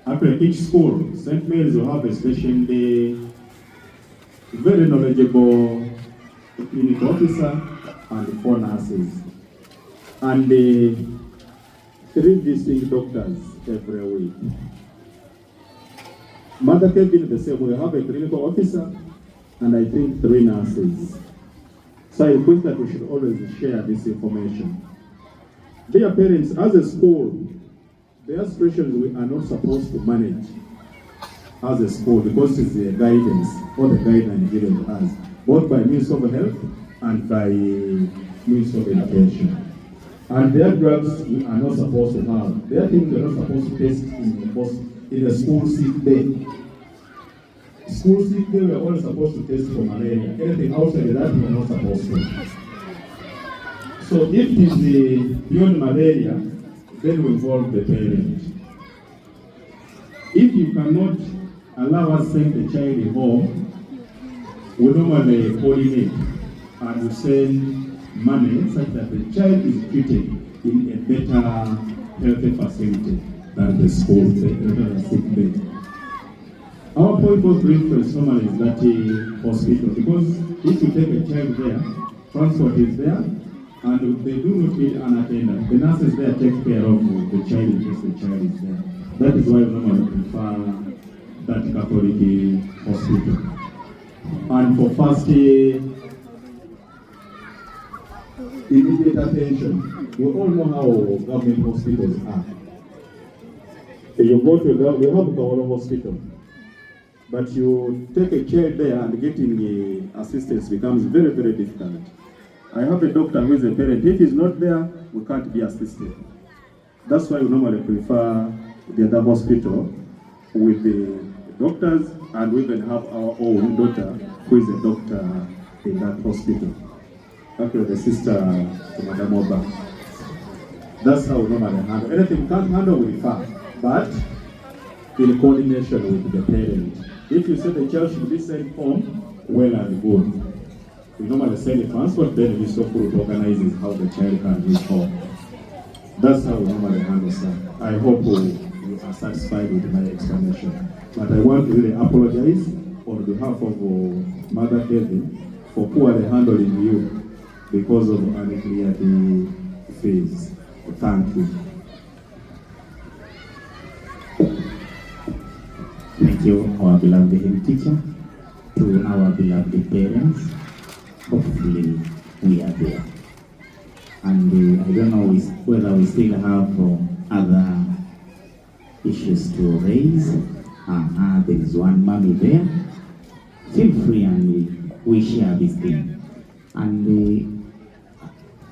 After each school, St. Mary's will have a station day, very knowledgeable clinical officer and 4 nurses. And 3 distinct doctors every week. Mother Kevin, the same, we have a clinical officer and I think 3 nurses. So I request that we should always share this information. Dear parents, as a school, there are situations we are not supposed to manage as a school because it's the guidance or the guideline given to us, both by means of health and by means of education. And there are drugs we are not supposed to have. There are things we are not supposed to test in a school sick day. School sick day, we are only supposed to test for malaria. Anything outside of that, we are not supposed to. So if it is beyond malaria, then we involve the parent. If you cannot allow us to send the child home, we normally coordinate and we send money such that the child is treated in a better healthy facility than the school, the sick bed. Our point of reference normally is that hospital, because if you take a child there, transport is there, and they do not need an attendant. The nurses there take care of the child in case the child is there. That is why we normally prefer that Catholic hospital. And for first immediate attention, we all know how government hospitals are. You go to we have Gawolo Hospital, but you take a child there and getting assistance becomes very, very difficult. I have a doctor who is a parent. If he's not there, we can't be assisted. That's why we normally prefer the other hospital with the doctors, and we even have our own daughter who is a doctor in that hospital. Actually, the sister to Madam Oba. That's how we normally handle. Anything we can't handle, we refer, but in coordination with the parent. If you say the child should be sent home, well and good. We normally send the transport, then we organizes how the child can reach home. That's how we normally handle stuff. I hope you are satisfied with my explanation. But I want to really apologize on behalf of Mother Kevin for poorly handling you because of unclear fees. Thank you. Thank you, our beloved head teacher, to our beloved parents. Hopefully we are there. And I don't know whether we still have other issues to raise. There is one mommy there. Feel free and we share this thing. And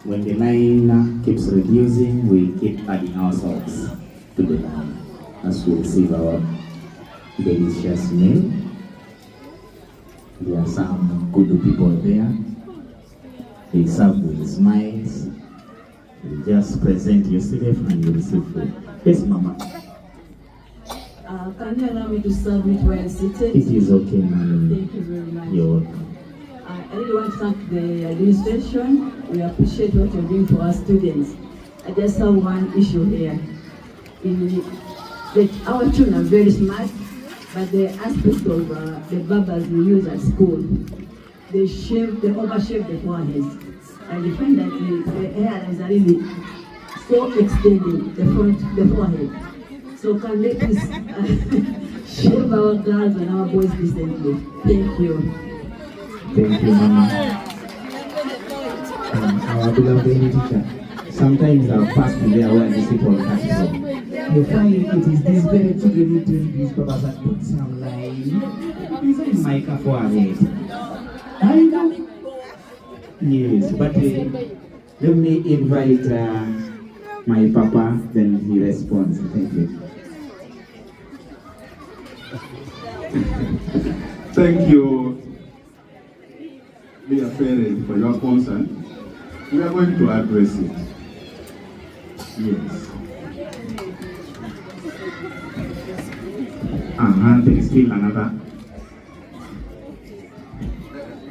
when the line keeps reducing, we keep adding ourselves to the line as we receive our delicious meal. There are some good people there. They serve with smiles. You just present yourself and you receive food. Yes, Mama. Can you allow me to serve it while seated? It is okay, Mama. Thank you very much. You're welcome. I really want to thank the administration. We appreciate what you're doing for our students. I just have one issue here. Our children are very smart, but the aspect of the barbers we use at school, they overshave the foreheads. And you find that the hairlines are really so extended, the forehead. So can they please shave our girls and our boys decently? Thank you. Thank you, Mama. Our beloved teacher. Sometimes I'll pass to there where these people catch from. You find it is this very children who take these papas and put some line. This is my forehead. I know. Yes, but let me invite my papa, then he responds. Thank you. Thank you, dear parents, for your concern. We are going to address it. Yes. There is still another.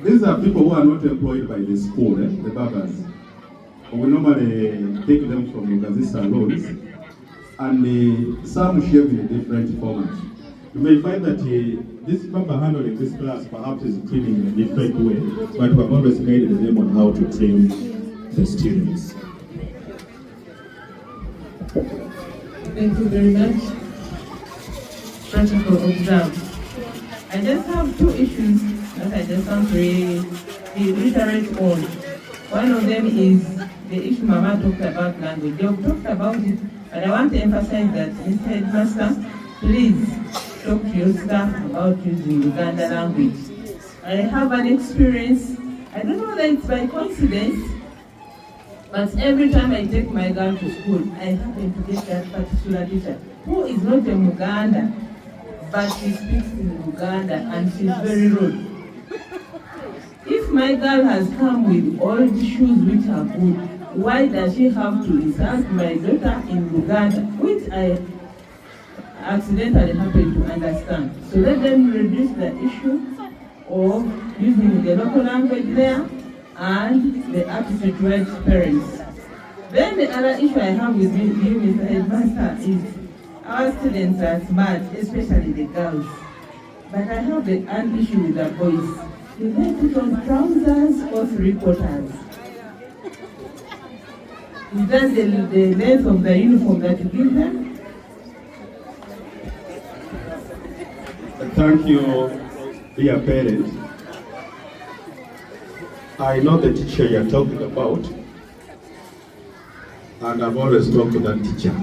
These are people who are not employed by the school, the barbers. We normally take them from Lugazi salons, and some shave in a different format. You may find that this barber handling this class perhaps is trimming in a different way, but we have always guided them on how to trim the students. Thank you very much. Protocol observed. I just have two issues that I just want to reiterate on. One of them is the issue Mama talked about language. They have talked about it, but I want to emphasize that Mr. Headmaster, please talk to your staff about using Uganda language. I have an experience, I don't know whether it's by coincidence, but every time I take my girl to school, I happen to get that particular teacher who is not a Muganda, but she speaks in Uganda and she's very rude. If my girl has come with all the shoes which are good, why does she have to insult my daughter in Uganda, which I accidentally happen to understand? So let them reduce the issue of using the local language there and the attitude towards parents. Then the other issue I have with you, Mr. Headmaster, is our students are smart, especially the girls. But I have an issue with the boys. Do they put on trousers or 3/4? Is that the length of the uniform that you give them? Thank you, dear parents. I know the teacher you're talking about, and I've always talked to that teacher.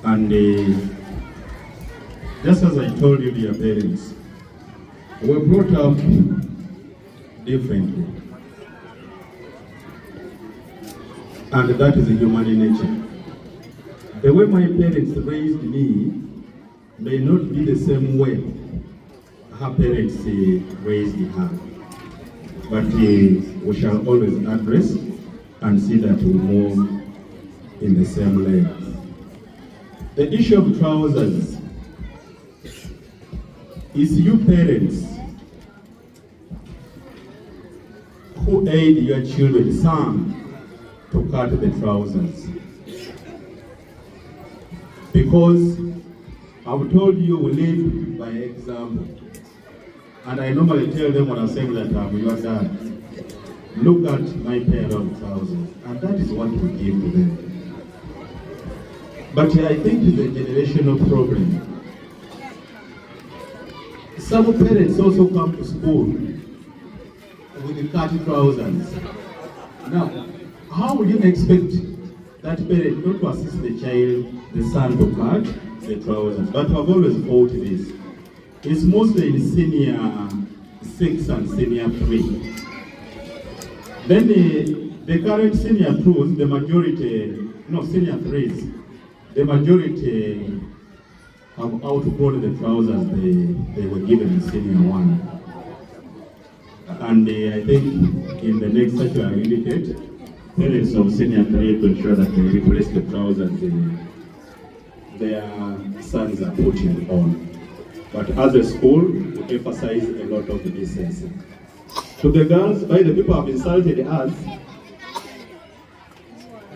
And just as I told you, dear parents, we're brought up differently. And that is human nature. The way my parents raised me may not be the same way her parents raised her. But we shall always address and see that we move in the same lane. The issue of trousers is you parents who aid your children, some, to cut the trousers. Because I've told you we live by example. And I normally tell them when I'm saying that I'm your dad, look at my pair of trousers. And that is what we give to them. But I think it's a generational problem. Some parents also come to school with the cut trousers. Now, how would you expect that parent not to assist the child, the son, to cut the trousers? But I've always fought this. It's mostly in senior 6 and senior 3. Then the current senior 2s, the majority, no, senior 3s, the majority have outgrown the trousers they were given in senior 1. And I think in the next session I will indicate parents of senior 3 to ensure that they replace the trousers their sons are putting on. But as a school, we emphasize a lot of the decency. To the girls, by the people have insulted us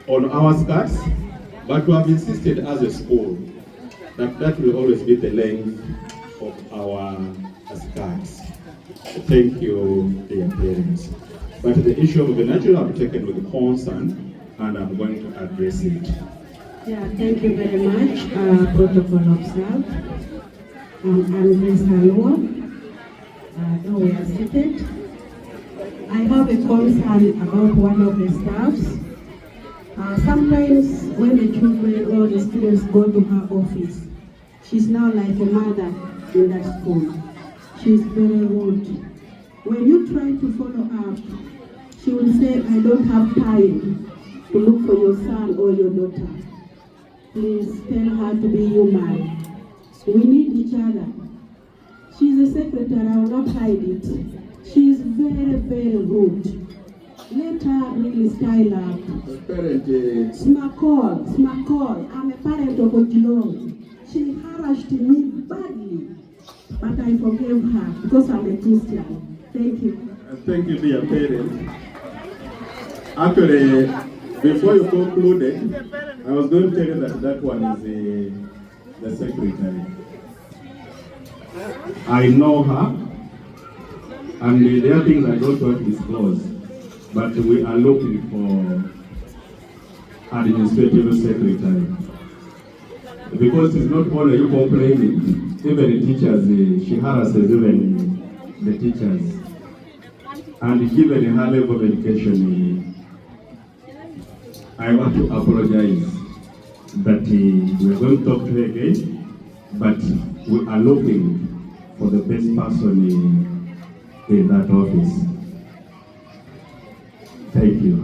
on our skirts, but we have insisted as a school That will always be the length of our skirts. Thank you, dear parents. But the issue of the natural I've taken with concern, and I'm going to address it. Yeah, thank you very much. Protocol observed. I'm Grace Halua. Now we are seated. I have a concern about one of the staffs. Sometimes when the children or the students go to her office, she's now like a mother in that school. She's very rude. When you try to follow up, she will say, I don't have time to look for your son or your daughter. Please tell her to be human. We need each other. She's a secretary, I will not hide it. She is very, very rude. Let her really style up. Smakol. I'm a parent of Ojilong. She harassed me badly, but I forgave her because I'm a Christian. Thank you. Thank you, dear parents. Actually, before you concluded, I was going to tell you that one is the secretary. I know her, and there are things I don't want to disclose, but we are looking for administrative secretary. Because it's not only you complaining, even the teachers, she harasses even the teachers. And given her level of education, I want to apologize that we are going to talk to her again, but we are looking for the best person in that office. Thank you.